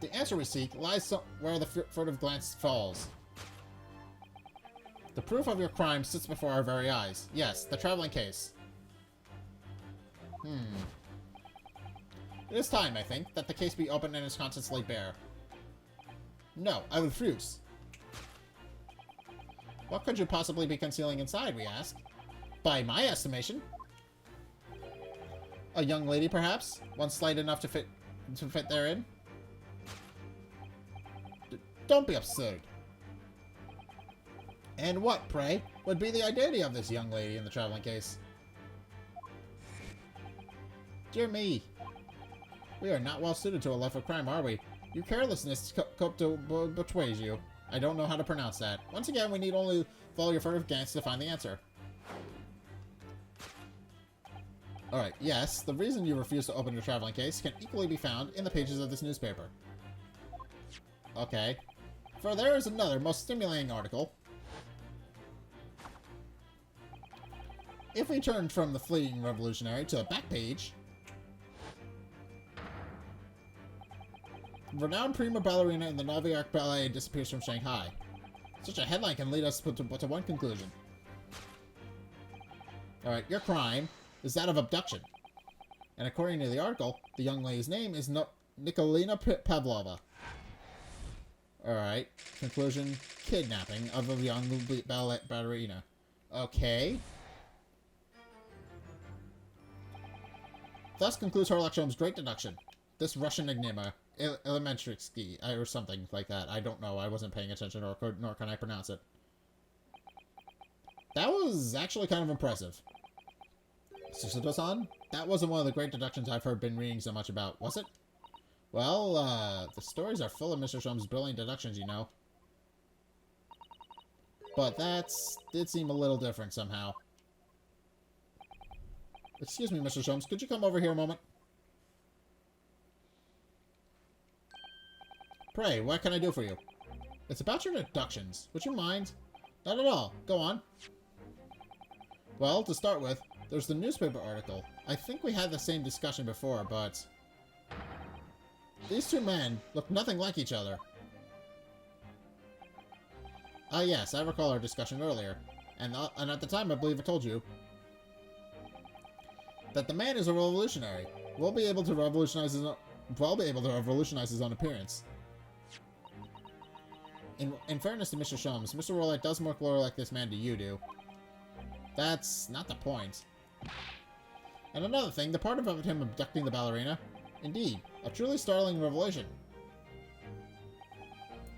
The answer we seek lies where the furtive glance falls. The proof of your crime sits before our very eyes. Yes, the traveling case. It is time, I think, that the case be opened and its contents laid bare. No, I refuse. What could you possibly be concealing inside, we ask? By my estimation. A young lady, perhaps? One slight enough to fit therein? Don't be absurd. And what, pray, would be the identity of this young lady in the traveling case? Dear me. We are not well suited to a life of crime, are we? Your carelessness betrays you. I don't know how to pronounce that. Once again, we need only follow your furtive glance to find the answer. Alright, yes, the reason you refuse to open your traveling case can equally be found in the pages of this newspaper. Okay. For there is another, most stimulating article. If we turn from the fleeing revolutionary to the back page, renowned prima ballerina in the Novi Arc Ballet disappears from Shanghai. Such a headline can lead us to one conclusion. Alright, your crime is that of abduction. And according to the article, the young lady's name is Nikolina Pavlova. Alright, conclusion, kidnapping of a young ballerina. Okay. Thus concludes Sherlock Holmes' great deduction. This Russian enigma, Elementritsky, or something like that. I don't know. I wasn't paying attention, nor can I pronounce it. That was actually kind of impressive. Susato-san, that wasn't one of the great deductions I've been reading so much about, was it? Well, the stories are full of Mr. Holmes' brilliant deductions, you know. But that did seem a little different somehow. Excuse me, Mr. Holmes, could you come over here a moment? Pray, what can I do for you? It's about your deductions. Would you mind? Not at all. Go on. Well, to start with, there's the newspaper article. I think we had the same discussion before, but... These two men look nothing like each other. Ah, yes, I recall our discussion earlier. And at the time, I believe I told you that the man is a revolutionary. We'll be able to revolutionize his own appearance. In fairness to Mr. Shums, Mr. Roylott does more glory like this man to you do. That's not the point. And another thing, the part about him abducting the ballerina, indeed, a truly startling revelation.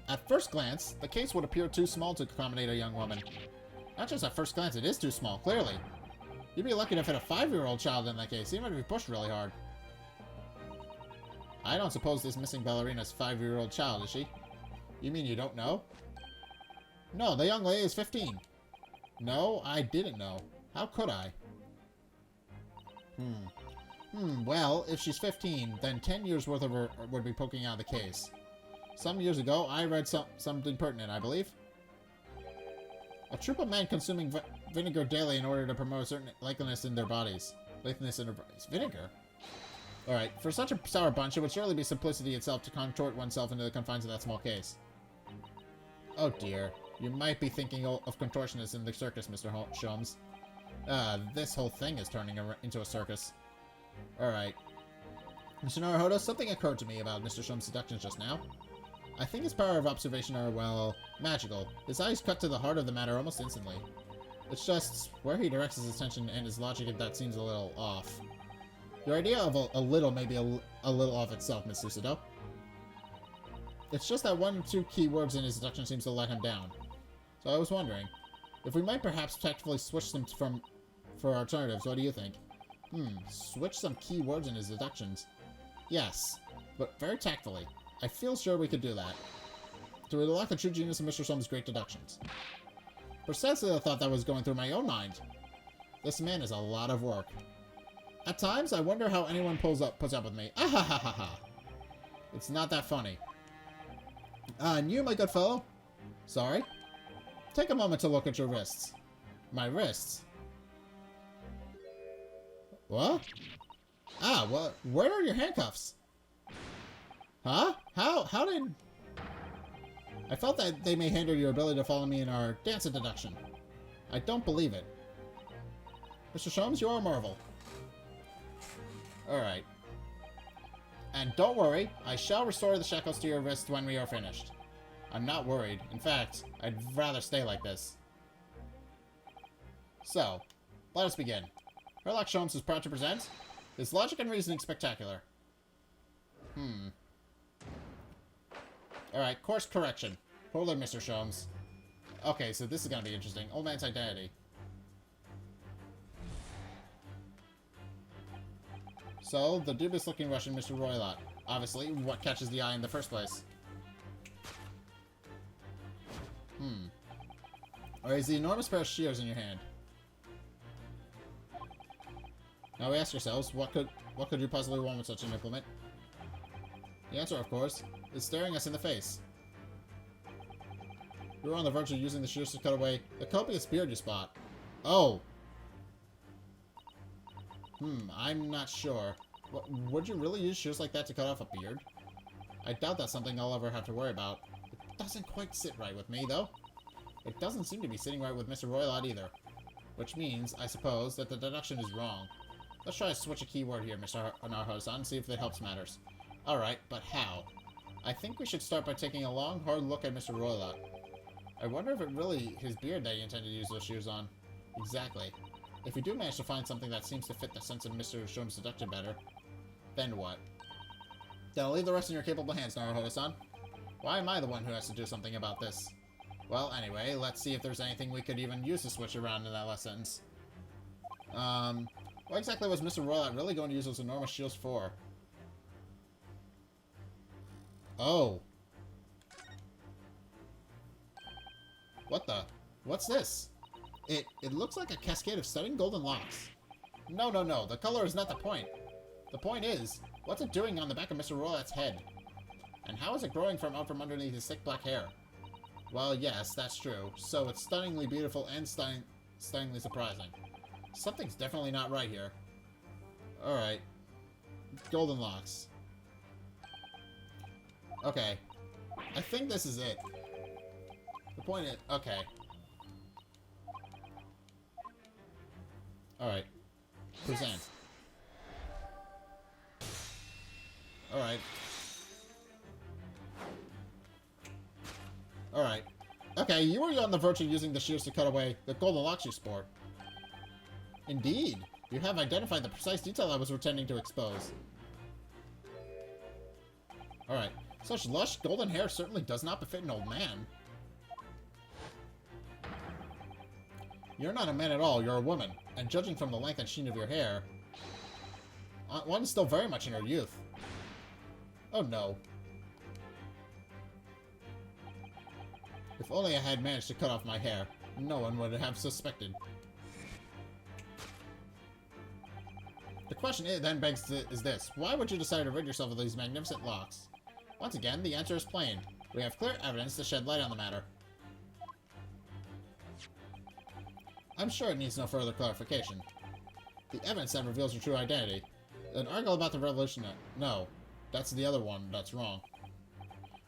At first glance, the case would appear too small to accommodate a young woman. Not just at first glance, it is too small, clearly. You'd be lucky to fit a 5-year-old child in that case, even if you pushed really hard. I don't suppose this missing ballerina's 5-year-old child, is she? You mean you don't know? No, the young lady is 15. No, I didn't know. How could I? Well, if she's 15, then 10 years worth of her would be poking out of the case. Some years ago, I read something pertinent, I believe. A troop of men consuming vinegar daily in order to promote a certain likeliness in their bodies. Vinegar? Alright, for such a sour bunch, it would surely be simplicity itself to contort oneself into the confines of that small case. Oh dear. You might be thinking of contortionists in the circus, Mr. Shums. This whole thing is turning into a circus. Alright. Mr. Naruhodo, something occurred to me about Mr. Shums' seductions just now. I think his power of observation are, well, magical. His eyes cut to the heart of the matter almost instantly. It's just where he directs his attention and his logic that seems a little off. Your idea of a little may be a little off itself, Miss Lucido. It's just that one or two key words in his deduction seems to let him down. So I was wondering, if we might perhaps tactfully switch them for alternatives, what do you think? Switch some key words in his deductions. Yes, but very tactfully. I feel sure we could do that. To unlock the true genius of Mr. Shums' great deductions. Precisely the thought that was going through my own mind. This man is a lot of work. At times, I wonder how anyone puts up with me. Ah ha ha ha ha. It's not that funny. And you, my good fellow? Sorry? Take a moment to look at your wrists. My wrists? What? Ah, what? Where are your handcuffs? Huh? How did... I felt that they may hinder your ability to follow me in our dance of deduction. I don't believe it. Mr. Shums, you are a marvel. Alright. And don't worry, I shall restore the shackles to your wrists when we are finished. I'm not worried. In fact, I'd rather stay like this. So, let us begin. Sherlock Holmes is proud to present his logic and reasoning spectacular. Alright, course correction. Hold on, Mr. Holmes. Okay, so this is gonna be interesting. Old man's identity. So, the dubious-looking Russian Mr. Roylott. Obviously, what catches the eye in the first place? Or is the enormous pair of shears in your hand? Now we ask ourselves, what could you possibly want with such an implement? The answer, of course, is staring us in the face. You're on the verge of using the shears to cut away the copious beard you spot. Oh! I'm not sure. Would you really use shears like that to cut off a beard? I doubt that's something I'll ever have to worry about. It doesn't quite sit right with me, though. It doesn't seem to be sitting right with Mr. Roylott either. Which means, I suppose, that the deduction is wrong. Let's try to switch a keyword here, Mr. Naruhodo-san, and see if it helps matters. Alright, but how? I think we should start by taking a long, hard look at Mr. Roylott. I wonder if it really his beard that he intended to use those shears on. Exactly. If we do manage to find something that seems to fit the sense of Mr. Shums' deduction better, then what? Then I'll leave the rest in your capable hands, Naruhodo-san. Why am I the one who has to do something about this? Well, anyway, let's see if there's anything we could even use to switch around in that last sentence. What exactly was Mr. Roylott really going to use those enormous shields for? Oh. What the? What's this? It looks like a cascade of stunning golden locks. No, the color is not the point. The point is, what's it doing on the back of Mr. Roylott's head? And how is it growing out from underneath his thick black hair? Well, yes, that's true. So it's stunningly beautiful and stunningly surprising. Something's definitely not right here. Alright. Golden locks. Okay. I think this is it. The point is... Okay. Alright. Present. Alright. Alright. Okay, you were on the verge of using the shears to cut away the golden locks you sport. Indeed. You have identified the precise detail I was pretending to expose. Alright. Such lush golden hair certainly does not befit an old man. You're not a man at all, you're a woman. And judging from the length and sheen of your hair, one is still very much in her youth. Oh no. If only I had managed to cut off my hair, no one would have suspected. The question then is this. Why would you decide to rid yourself of these magnificent locks? Once again, the answer is plain. We have clear evidence to shed light on the matter. I'm sure it needs no further clarification. The evidence that reveals your true identity. An article about the revolution... No, that's the other one that's wrong.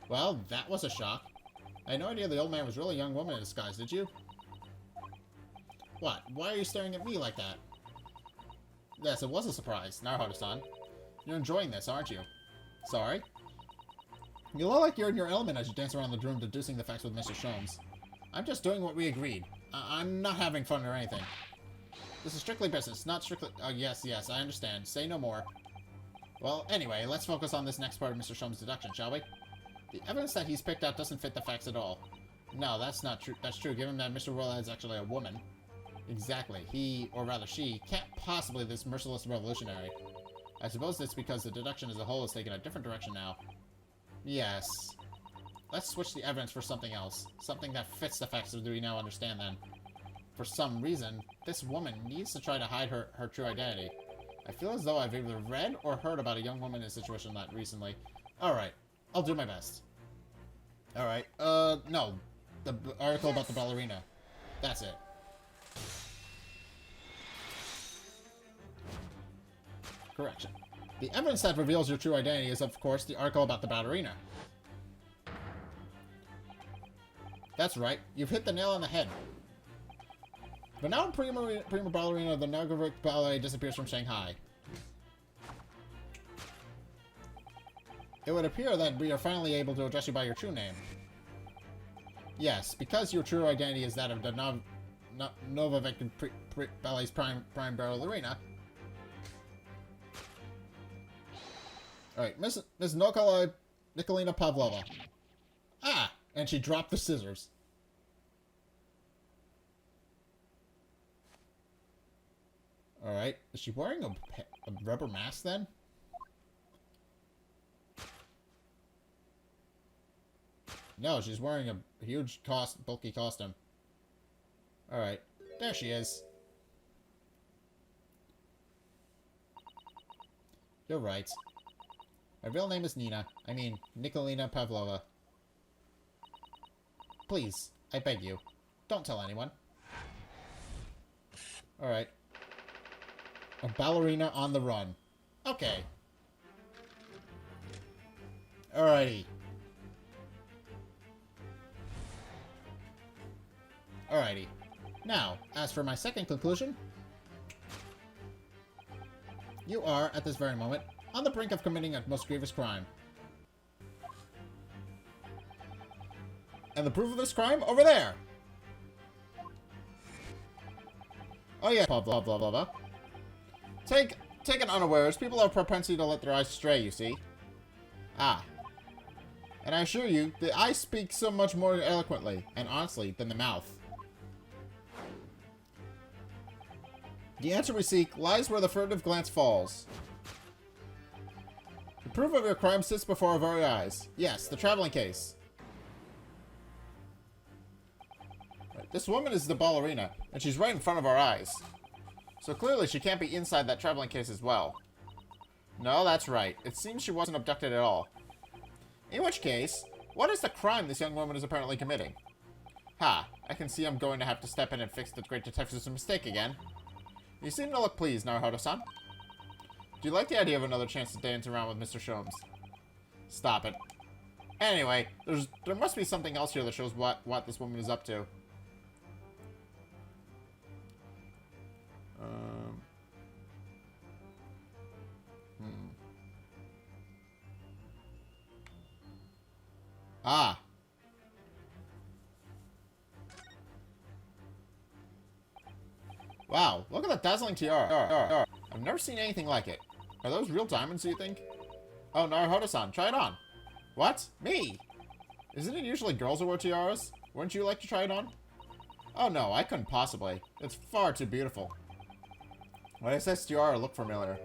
Well, that was a shock. I had no idea the old man was really a young woman in disguise, did you? What? Why are you staring at me like that? Yes, it was a surprise, Naruhodo-san. You're enjoying this, aren't you? Sorry? You look like you're in your element as you dance around the room deducing the facts with Mr. Sholmes. I'm just doing what we agreed. I'm not having fun or anything. This is strictly business, not strictly... yes, I understand. Say no more. Well, anyway, let's focus on this next part of Mr. Sholmes' deduction, shall we? The evidence that he's picked out doesn't fit the facts at all. No, that's not true. That's true, given that Mr. World is actually a woman. Exactly. He, or rather she, can't possibly be this merciless revolutionary. I suppose it's because the deduction as a whole has taken a different direction now. Yes. Let's switch the evidence for something else. Something that fits the facts that we now understand then. For some reason, this woman needs to try to hide her true identity. I feel as though I've either read or heard about a young woman in a situation like recently. Alright. I'll do my best. Alright. No. The article about the ballerina. That's it. Correction. The evidence that reveals your true identity is, of course, the article about the ballerina. That's right. You've hit the nail on the head. But now prima ballerina of the Unbreak ballet disappears from Shanghai. It would appear that we are finally able to address you by your true name. Yes, because your true identity is that of the Novavec Ballet's prime ballerina. Alright, Miss Nikolina Pavlova. Ah! And she dropped the scissors. Alright, is she wearing a rubber mask then? No, she's wearing a huge, bulky costume. Alright, there she is. You're right. My real name is Nina. I mean, Nikolina Pavlova. Please, I beg you, don't tell anyone. Alright. A ballerina on the run. Okay. Alrighty. Alrighty. Now, as for my second conclusion, you are, at this very moment, on the brink of committing a most grievous crime. And the proof of this crime? Over there! Oh yeah, blah blah blah blah blah. Taken unawares, people have a propensity to let their eyes stray, you see. Ah. And I assure you, the eye speaks so much more eloquently, and honestly, than the mouth. The answer we seek lies where the furtive glance falls. The proof of your crime sits before our very eyes. Yes, the traveling case. Right, this woman is the ballerina, and she's right in front of our eyes. So clearly she can't be inside that traveling case as well. No, that's right. It seems she wasn't abducted at all. In which case, what is the crime this young woman is apparently committing? Ha, I can see I'm going to have to step in and fix the great detective's mistake again. You seem to look pleased, Naruhodo-san. Do you like the idea of another chance to dance around with Mr. Sholmes? Stop it. Anyway, there must be something else here that shows what this woman is up to. Ah. Wow, look at that dazzling tiara. I've never seen anything like it. Are those real diamonds, do you think? Oh, Naruhodo-san, try it on. What? Me? Isn't it usually girls who wear tiaras? Wouldn't you like to try it on? Oh no, I couldn't possibly. It's far too beautiful. Why does this tiara look familiar?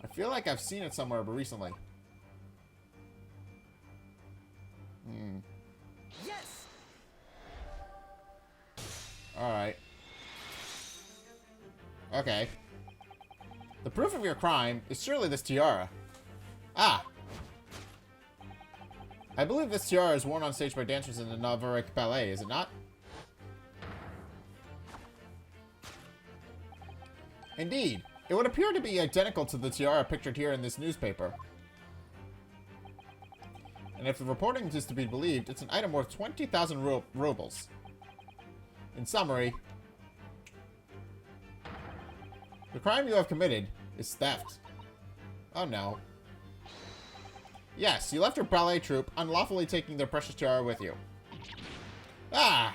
I feel like I've seen it somewhere recently. Yes! Alright. Okay. The proof of your crime is surely this tiara. Ah! I believe this tiara is worn on stage by dancers in the Unbreak ballet, is it not? Indeed. It would appear to be identical to the tiara pictured here in this newspaper. And if the reporting is to be believed, it's an item worth 20,000 rubles. In summary, the crime you have committed is theft. Oh no. Yes, you left your ballet troupe, unlawfully taking their precious tiara with you. Ah!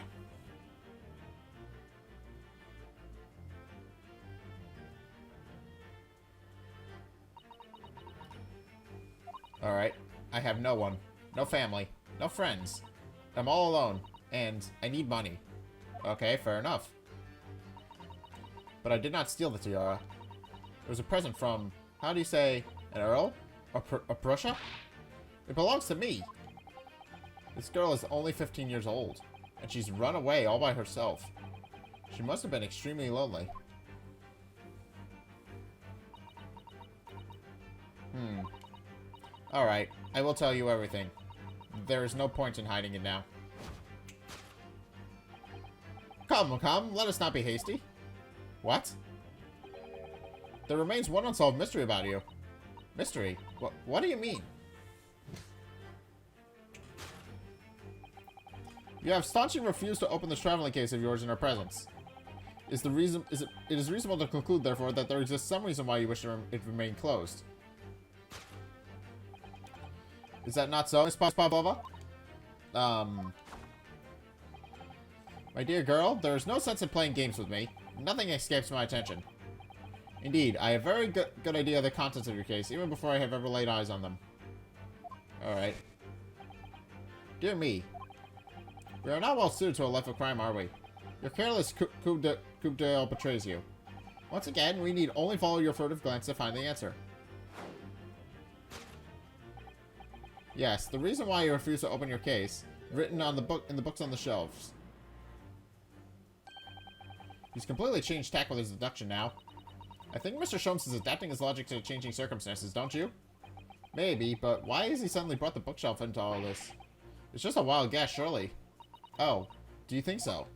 Alright. I have no one. No family. No friends. I'm all alone. And I need money. Okay, fair enough. But I did not steal the tiara. It was a present from, how do you say, an earl? A Prussia? It belongs to me. This girl is only 15 years old, and she's run away all by herself. She must have been extremely lonely. Alright, I will tell you everything. There is no point in hiding it now. Come, let us not be hasty. What? There remains one unsolved mystery about you. Mystery? What do you mean? You have staunchly refused to open this traveling case of yours in our presence. It is reasonable to conclude, therefore, that there exists some reason why you wish it remain closed. Is that not so, Miss Pavlova? My dear girl, there is no sense in playing games with me. Nothing escapes my attention. Indeed, I have a very good idea of the contents of your case, even before I have ever laid eyes on them. Alright. Dear me. We are not well suited to a life of crime, are we? Your careless coup d'eil betrays you. Once again, we need only follow your furtive glance to find the answer. Yes, the reason why you refuse to open your case, written on in the books on the shelves. He's completely changed tack with his deduction now. I think Mr. Sholmes is adapting his logic to changing circumstances, don't you? Maybe, but why has he suddenly brought the bookshelf into all this? It's just a wild guess, surely. Oh, do you think so?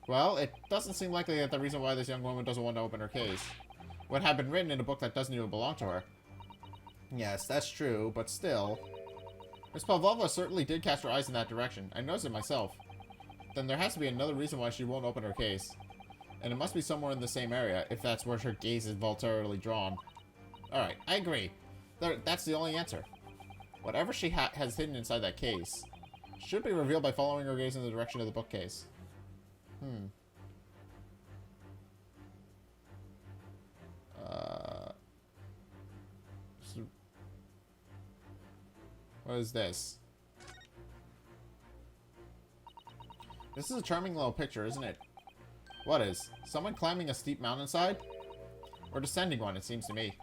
Well, it doesn't seem likely that the reason why this young woman doesn't want to open her case would have been written in a book that doesn't even belong to her. Yes, that's true, but still. Miss Pavlova certainly did cast her eyes in that direction. I noticed it myself. Then there has to be another reason why she won't open her case. And it must be somewhere in the same area, if that's where her gaze is voluntarily drawn. Alright, I agree. That's the only answer. Whatever she has hidden inside that case should be revealed by following her gaze in the direction of the bookcase. What is this? This is a charming little picture, isn't it? What is? Someone climbing a steep mountainside? Or descending one, it seems to me.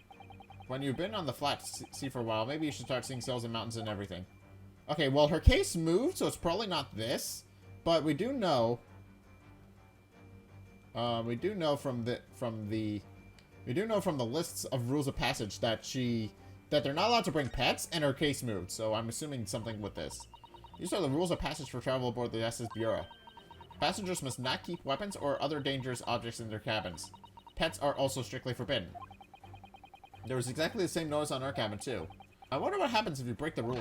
When you've been on the flat sea for a while, maybe you should start seeing hills and mountains and everything. Okay, well, her case moved, so it's probably not this. But we do know... we do know from the lists of rules of passage that they're not allowed to bring pets, and her case moved. So I'm assuming something with this. These are the rules of passage for travel aboard the SS Bureau. Passengers must not keep weapons or other dangerous objects in their cabins. Pets are also strictly forbidden. There was exactly the same notice on our cabin, too. I wonder what happens if you break the rules.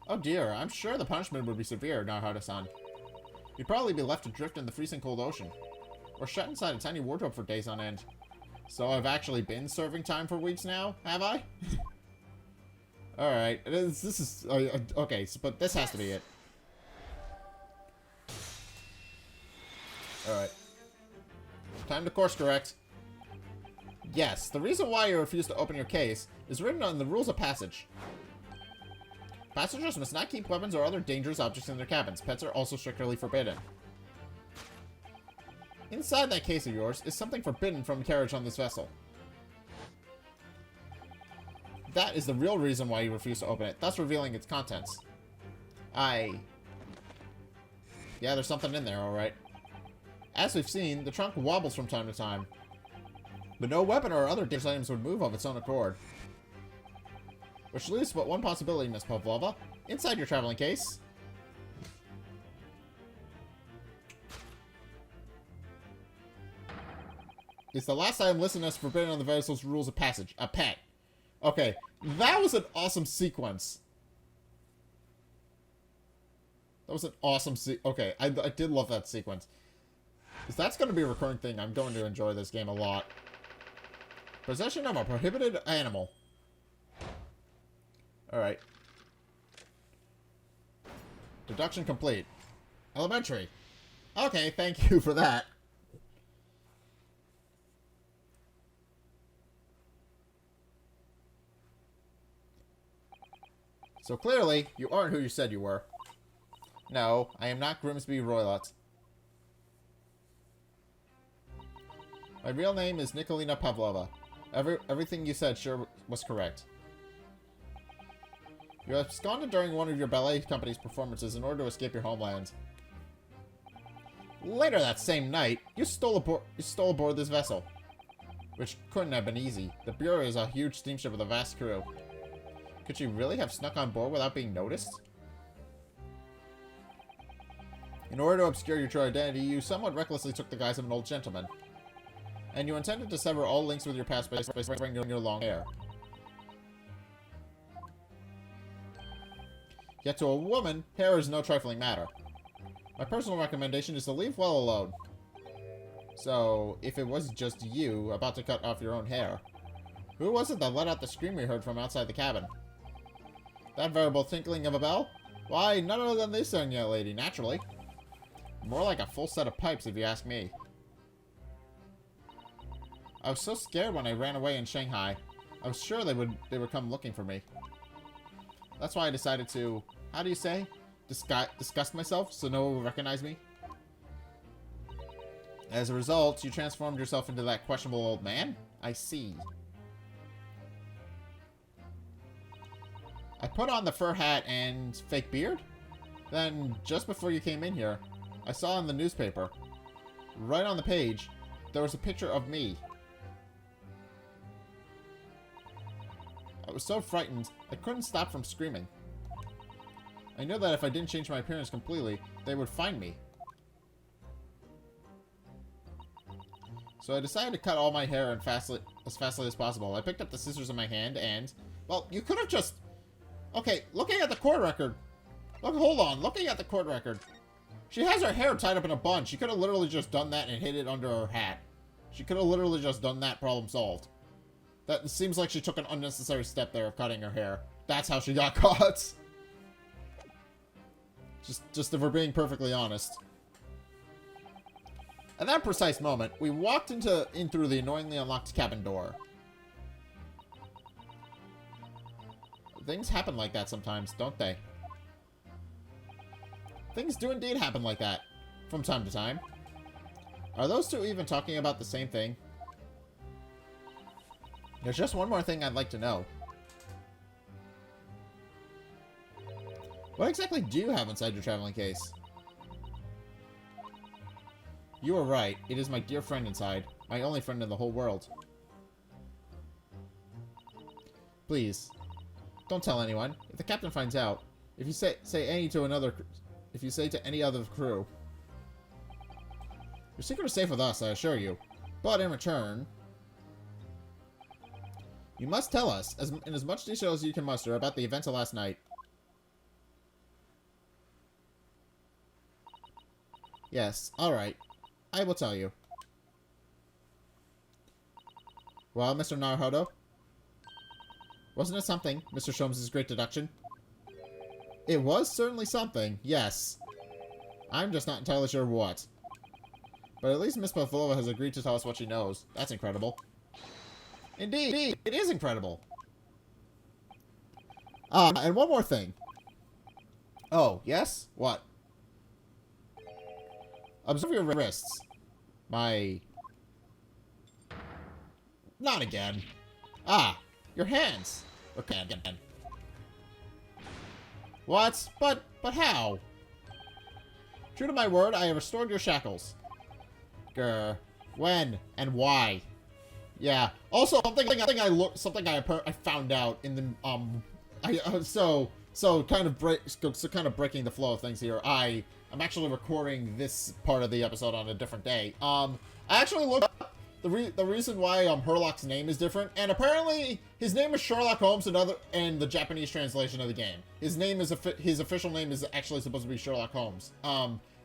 Oh dear, I'm sure the punishment would be severe, Narhada-san. You'd probably be left adrift in the freezing cold ocean. Or shut inside a tiny wardrobe for days on end. So I've actually been serving time for weeks now, have I? Alright, this is... okay, so, but this has to be it. Alright. Time to course correct. Yes, the reason why you refuse to open your case is written on the rules of passage. Passengers must not keep weapons or other dangerous objects in their cabins. Pets are also strictly forbidden. Inside that case of yours is something forbidden from carriage on this vessel. That is the real reason why you refuse to open it, thus revealing its contents. Yeah, there's something in there, alright. As we've seen, the trunk wobbles from time to time. But no weapon or other dangerous items would move of its own accord. Which leaves but one possibility, Miss Pavlova. Inside your traveling case... it's the last item listed as forbidden on the vessel's rules of passage. A pet. Okay, that was an awesome sequence. That was an awesome okay, I did love that sequence. If that's going to be a recurring thing, I'm going to enjoy this game a lot. Possession of a prohibited animal. Alright. Deduction complete. Elementary. Okay, thank you for that. So clearly, you aren't who you said you were. No, I am not Grimsby Roylott. My real name is Nikolina Pavlova. Everything you said sure was correct. You absconded during one of your ballet company's performances in order to escape your homeland. Later that same night, you stole aboard this vessel. Which couldn't have been easy. The Bureau is a huge steamship with a vast crew. Could you really have snuck on board without being noticed? In order to obscure your true identity, you somewhat recklessly took the guise of an old gentleman. And you intended to sever all links with your past by spraying your long hair. Yet to a woman, hair is no trifling matter. My personal recommendation is to leave well alone. So, if it was just you about to cut off your own hair, who was it that let out the scream we heard from outside the cabin? That veritable tinkling of a bell? Why, none other than this young lady, naturally. More like a full set of pipes, if you ask me. I was so scared when I ran away in Shanghai. I was sure they would come looking for me. That's why I decided to, how do you say, disgust myself so no one will recognize me. As a result, you transformed yourself into that questionable old man? I see. I put on the fur hat and fake beard? Then, just before you came in here, I saw in the newspaper, right on the page, there was a picture of me. I was so frightened, I couldn't stop from screaming. I knew that if I didn't change my appearance completely, they would find me. So I decided to cut all my hair as fastly as possible. I picked up the scissors in my hand and... well, you could have just... okay, looking at the court record... hold on, looking at the court record... she has her hair tied up in a bun. She could have literally just done that and hid it under her hat. She could have literally just done that, problem solved. That seems like she took an unnecessary step there of cutting her hair. That's how she got caught. Just if we're being perfectly honest. At that precise moment, we walked in through the annoyingly unlocked cabin door. Things happen like that sometimes, don't they? Things do indeed happen like that, from time to time. Are those two even talking about the same thing? There's just one more thing I'd like to know. What exactly do you have inside your traveling case? You are right. It is my dear friend inside. My only friend in the whole world. Please, don't tell anyone. If the captain finds out, if you say to any other crew, your secret is safe with us, I assure you. But in return, you must tell us, in as much detail as you can muster, about the events of last night. Yes, alright. I will tell you. Well, Mr. Naruhodo? Wasn't it something, Mr. Sholmes' great deduction? It was certainly something, yes. I'm just not entirely sure what. But at least Miss Pavlova has agreed to tell us what she knows. That's incredible. Indeed, it is incredible. And one more thing. Oh, yes? What? Observe your wrists. My... Not again. Ah, your hands. Okay, again. What? But how? True to my word, I have restored your shackles. Grr. When and why? Yeah. Also, something I found out in the kind of breaking the flow of things here. I'm actually recording this part of the episode on a different day. I actually looked up the reason why Herlock's name is different, and apparently his name is Sherlock Holmes in the Japanese translation of the game. His official name is actually supposed to be Sherlock Holmes.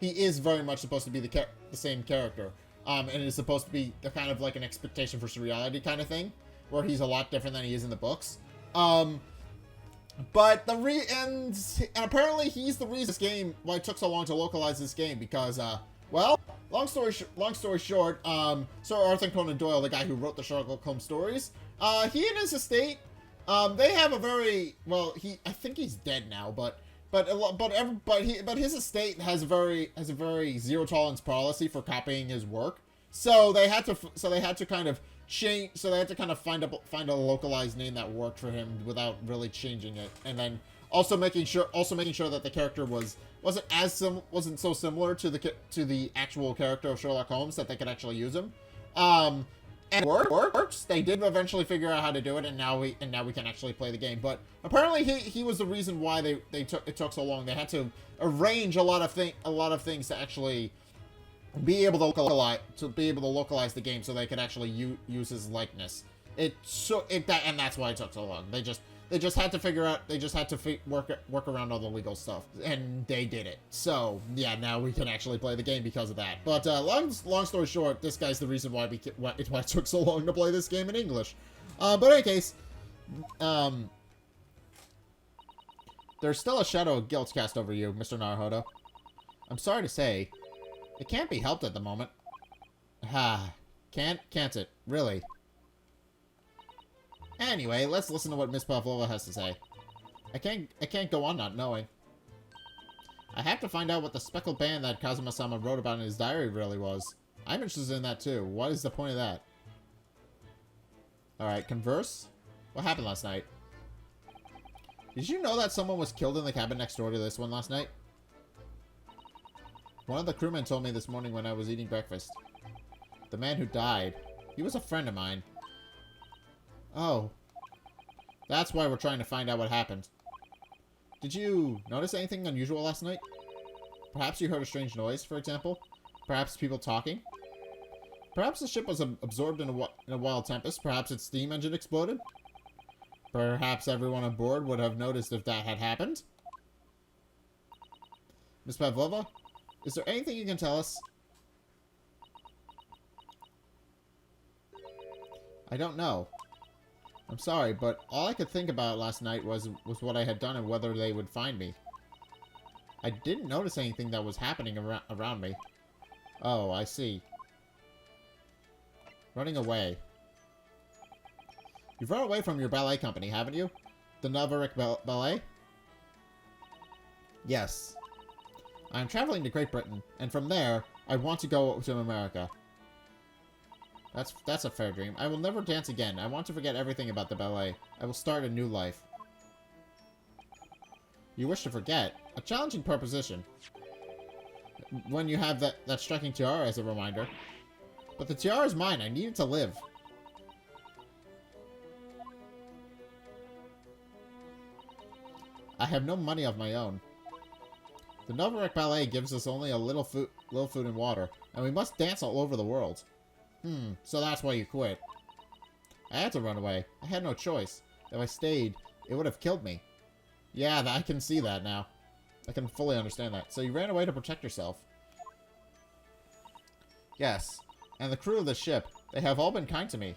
He is very much supposed to be the same character. And it is supposed to be kind of like an expectation for reality kind of thing, where he's a lot different than he is in the books. But and apparently he's the reason why it took so long to localize this game, because well, long story short, Sir Arthur Conan Doyle, the guy who wrote the Sherlock Holmes stories, he and his estate, they have a very, well, I think he's dead now, but his estate has a very zero tolerance policy for copying his work. So they had to kind of find a localized name that worked for him without really changing it, and then also making sure that the character wasn't so similar to the actual character of Sherlock Holmes that they could actually use him. And it works. They did eventually figure out how to do it, and now we can actually play the game. But apparently he was the reason why it took so long. They had to arrange a lot of things to actually be able to localize the game so they could actually use his likeness. And that's why it took so long. They just had to work around all the legal stuff, and they did it. So yeah, now we can actually play the game because of that. But long story short, this guy's the reason why it took so long to play this game in English. But in any case, there's still a shadow of guilt cast over you, Mr. Naruhodo. I'm sorry to say, it can't be helped at the moment. Can't it? Really? Anyway, let's listen to what Miss Pavlova has to say. I can't go on not knowing. I have to find out what the Speckled Band that Kazuma-sama wrote about in his diary really was. I'm interested in that too. What is the point of that? Alright, converse? What happened last night? Did you know that someone was killed in the cabin next door to this one last night? One of the crewmen told me this morning when I was eating breakfast. The man who died, he was a friend of mine. Oh. That's why we're trying to find out what happened. Did you notice anything unusual last night? Perhaps you heard a strange noise, for example? Perhaps people talking? Perhaps the ship was absorbed in a wild tempest? Perhaps its steam engine exploded? Perhaps everyone on board would have noticed if that had happened? Miss Pavlova, is there anything you can tell us? I don't know. I'm sorry, but all I could think about last night was what I had done and whether they would find me. I didn't notice anything that was happening around me. Oh, I see. Running away. You've run away from your ballet company, haven't you? The Unbreak Ballet? Yes. I'm traveling to Great Britain, and from there, I want to go to America. That's a fair dream. I will never dance again. I want to forget everything about the ballet. I will start a new life. You wish to forget? A challenging proposition. When you have that striking tiara as a reminder. But the tiara is mine. I need it to live. I have no money of my own. The Unbreak Ballet gives us only a little food and water, and we must dance all over the world. So that's why you quit. I had to run away. I had no choice. If I stayed, it would have killed me. Yeah, I can see that now. I can fully understand that. So you ran away to protect yourself. Yes, and the crew of the ship. They have all been kind to me.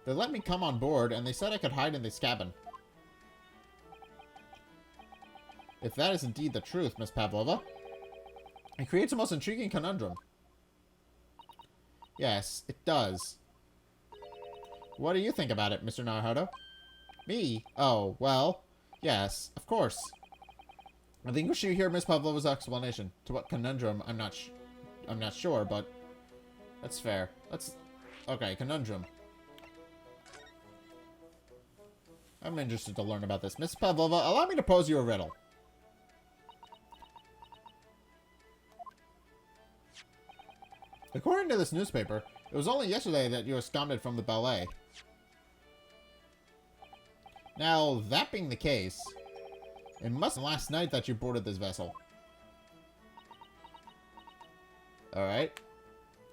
They let me come on board, and they said I could hide in this cabin. If that is indeed the truth, Miss Pavlova, it creates a most intriguing conundrum. Yes, it does. What do you think about it, Mr. Naruhodo? Me? Oh, well, yes, of course. I think we should hear Miss Pavlova's explanation. To what conundrum, I'm not sure, but that's fair. Okay, conundrum. I'm interested to learn about this. Miss Pavlova, allow me to pose you a riddle. According to this newspaper, it was only yesterday that you absconded from the ballet. Now, that being the case, it must have been last night that you boarded this vessel. Alright.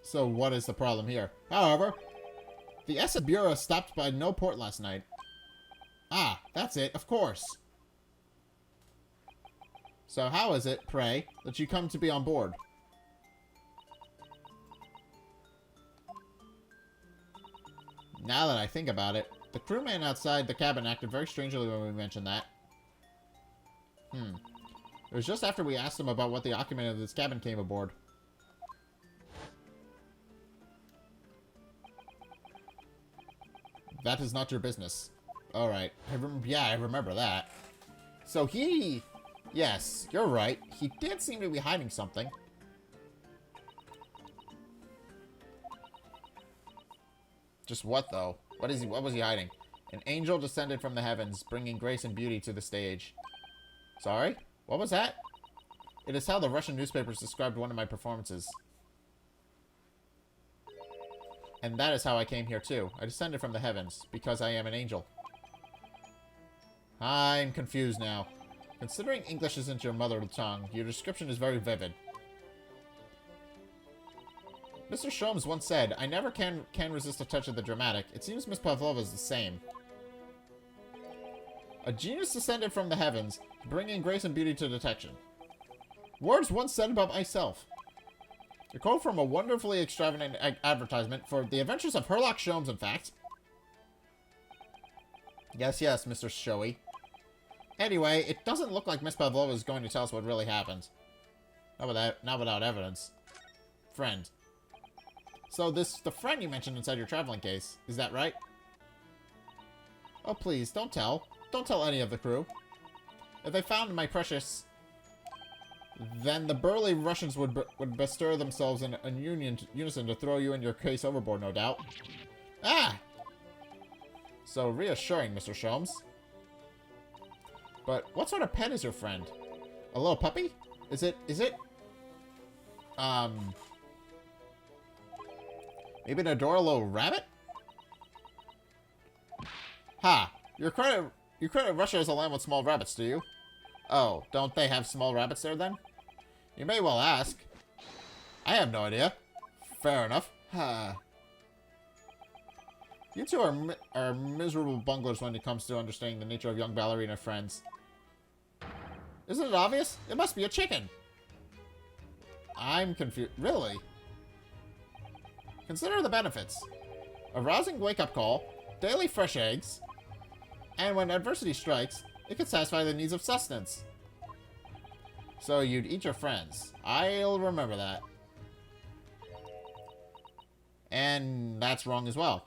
So what is the problem here? However, the SS Bureau stopped by no port last night. Ah, that's it, of course. So how is it, pray, that you come to be on board? Now that I think about it, the crewman outside the cabin acted very strangely when we mentioned that. It was just after we asked him about what the occupant of this cabin came aboard. That is not your business. Alright. Yeah, I remember that. So he... Yes, you're right. He did seem to be hiding something. Just what, though? What was he hiding? An angel descended from the heavens, bringing grace and beauty to the stage. Sorry? What was that? It is how the Russian newspapers described one of my performances. And that is how I came here, too. I descended from the heavens, because I am an angel. I'm confused now. Considering English isn't your mother tongue, your description is very vivid. Mr. Sholmes once said, I never can resist a touch of the dramatic. It seems Miss Pavlova is the same. A genius descended from the heavens, bringing grace and beauty to detection. Words once said about myself. A quote from a wonderfully extravagant advertisement for the adventures of Herlock Sholmes, in fact. Yes, Mr. Showy. Anyway, it doesn't look like Miss Pavlova is going to tell us what really happened. Not without evidence. Friend. So the friend you mentioned inside your traveling case, is that right? Oh, please, don't tell. Don't tell any of the crew. If they found my precious... Then the burly Russians would bestir themselves in unison to throw you and your case overboard, no doubt. Ah! So reassuring, Mr. Sholmes. But what sort of pet is your friend? A little puppy? Is it... Maybe an adorable little rabbit? Ha! You credit Russia as a land with small rabbits, do you? Oh, don't they have small rabbits there then? You may well ask. I have no idea. Fair enough. You two are miserable bunglers when it comes to understanding the nature of young ballerina friends. Isn't it obvious? It must be a chicken. I'm confused. Really? Consider the benefits. A rousing wake-up call, daily fresh eggs, and when adversity strikes, it can satisfy the needs of sustenance. So you'd eat your friends. I'll remember that. And that's wrong as well.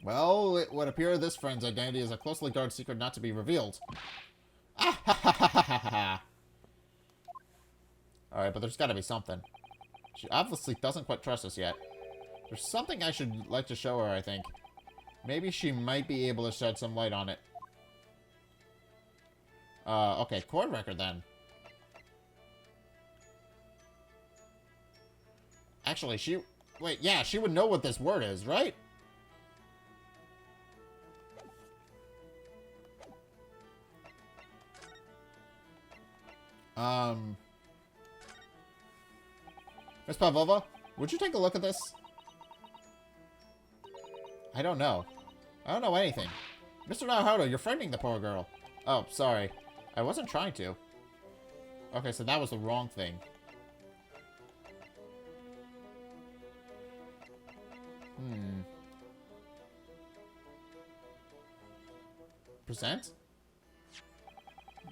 Well, it would appear this friend's identity is a closely guarded secret not to be revealed. Ah ha ha ha ha ha ha. Alright, but there's gotta be something. She obviously doesn't quite trust us yet. There's something I should like to show her, I think. Maybe she might be able to shed some light on it. Okay, chord record then. Actually, wait, yeah, she would know what this word is, right? Miss Pavlova, would you take a look at this? I don't know. I don't know anything. Mr. Naruhodo, you're friending the poor girl. Oh, sorry. I wasn't trying to. Okay, so that was the wrong thing. Present?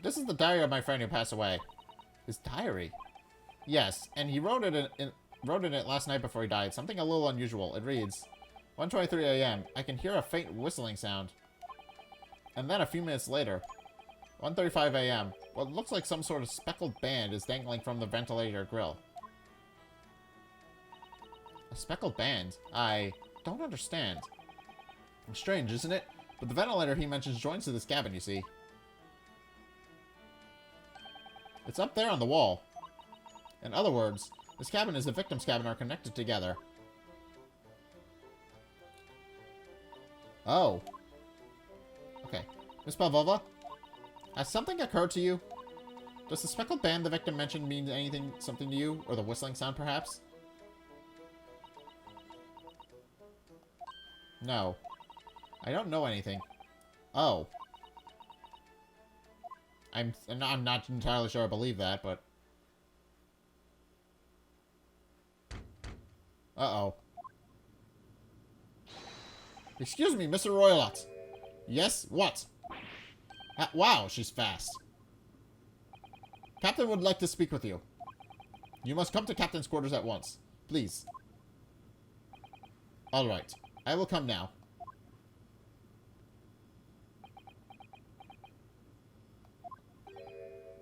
This is the diary of my friend who passed away. His diary? Yes, and he wrote it in it last night before he died. Something a little unusual. It reads, 1:23 a.m. I can hear a faint whistling sound. And then a few minutes later, 1:35 a.m. What looks like some sort of speckled band is dangling from the ventilator grill. A speckled band? I don't understand. Strange, isn't it? But the ventilator he mentions joins to this cabin, you see. It's up there on the wall. In other words, this cabin and the victim's cabin are connected together. Oh. Okay. Miss Pavlova, has something occurred to you? Does the speckled band the victim mentioned mean something to you? Or the whistling sound, perhaps? No. I don't know anything. Oh. I'm not entirely sure I believe that, but... Uh-oh. Excuse me, Mr. Roylott. Yes? What? Wow, she's fast. Captain would like to speak with you. You must come to Captain's quarters at once. Please. Alright. I will come now.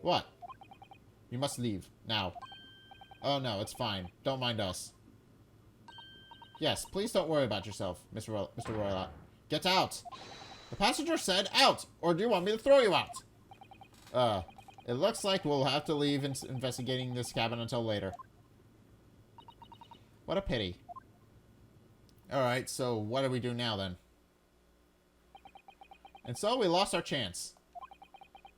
What? You must leave. Now. Oh no, it's fine. Don't mind us. Yes, please don't worry about yourself, Mr. Roylott. Get out! The passenger said out! Or do you want me to throw you out? It looks like we'll have to leave investigating this cabin until later. What a pity. Alright, so what do we do now then? And so we lost our chance.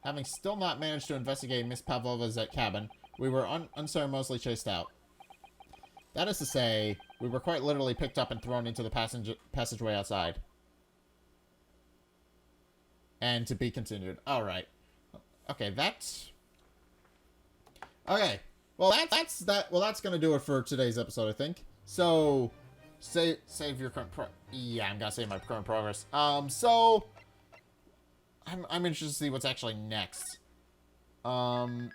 Having still not managed to investigate Miss Pavlova's cabin, we were unceremoniously chased out. That is to say, we were quite literally picked up and thrown into the passageway outside. And to be continued. Alright. Okay, that's... Okay. Well, that's gonna do it for today's episode, I think. So, save your current yeah, I'm gonna save my current progress. So... I'm interested to see what's actually next. Okay,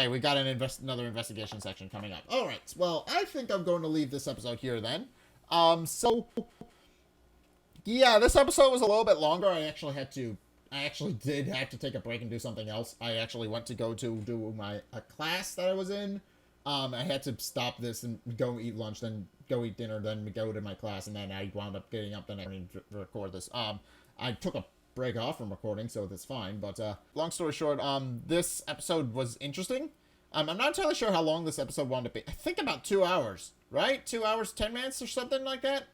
we got another investigation section coming up. Alright, well, I think I'm going to leave this episode here then. So... Yeah, this episode was a little bit longer. I actually did have to take a break and do something else. I actually went to go to do a class that I was in. I had to stop this and go eat lunch, then go eat dinner, then go to my class, and then I wound up getting up the next morning to record this. I took a break off from recording, so that's fine. But long story short, this episode was interesting. I'm not entirely sure how long this episode wound up being. I think about 2 hours, right? 2 hours, 10 minutes, or something like that.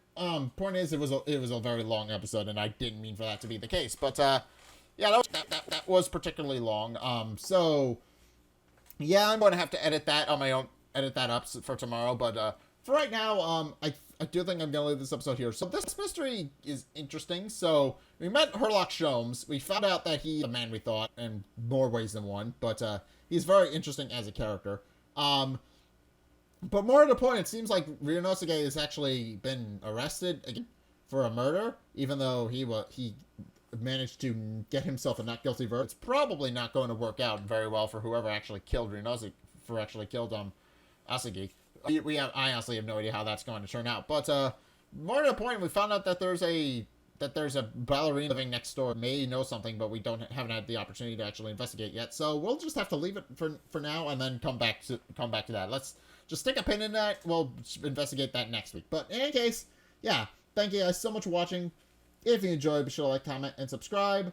Point is, it was a very long episode, and I didn't mean for that to be the case. But yeah, that was particularly long. So yeah, I'm going to have to edit that on my own, edit that up for tomorrow. But for right now, I do think I'm going to leave this episode here. So this mystery is interesting. So we met Herlock Sholmes. We found out that he's the man we thought in more ways than one. But he's very interesting as a character. But more to the point, it seems like Ryunosuke has actually been arrested again for a murder, even though he managed to get himself a not guilty verdict. It's probably not going to work out very well for whoever actually killed Ryunosuke, Asagi. I honestly have no idea how that's going to turn out. But more to the point, we found out that there's a ballerina living next door. May know something, but we haven't had the opportunity to actually investigate yet. So we'll just have to leave it for now, and then come back to that. Let's just stick a pin in that. We'll investigate that next week. But in any case, yeah, thank you guys so much for watching. If you enjoyed, be sure to like, comment, and subscribe.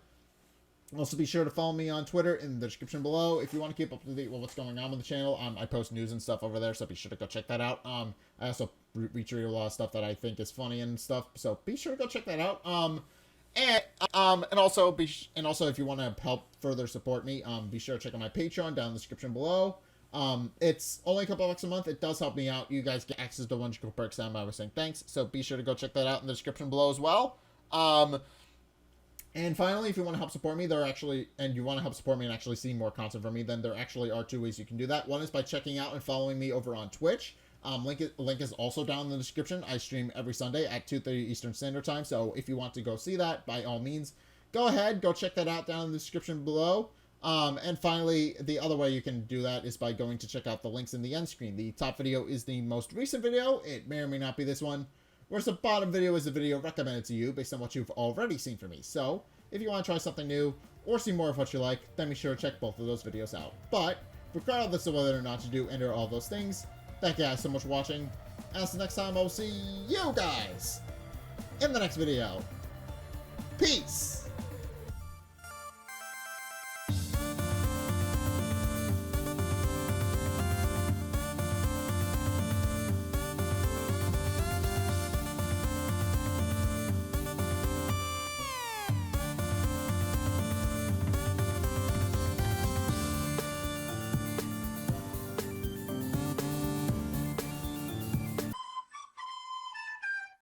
Also, be sure to follow me on Twitter in the description below if you want to keep up to date with what's going on with the channel. I post news and stuff over there, so be sure to go check that out. I also retweet a lot of stuff that I think is funny and stuff, so be sure to go check that out. And also if you want to help further support me, be sure to check out my Patreon down in the description below. It's only a couple bucks a month. It does help me out. You guys get access to wonderful perks that I was saying thanks. So be sure to go check that out in the description below as well. And finally, if you want to help support me, you want to help support me and actually see more content from me, then there actually are 2 ways you can do that. One is by checking out and following me over on Twitch. Link is also down in the description. I stream every Sunday at 2:30 Eastern Standard Time, so if you want to go see that, by all means, go ahead, go check that out down in the description below. And finally, the other way you can do that is by going to check out the links in the end screen. The top video is the most recent video. It may or may not be this one. Whereas the bottom video is the video recommended to you based on what you've already seen from me. So, if you want to try something new or see more of what you like, then be sure to check both of those videos out. But, regardless of whether or not you do enter all those things, thank you guys so much for watching. As the next time, I'll see you guys in the next video. Peace!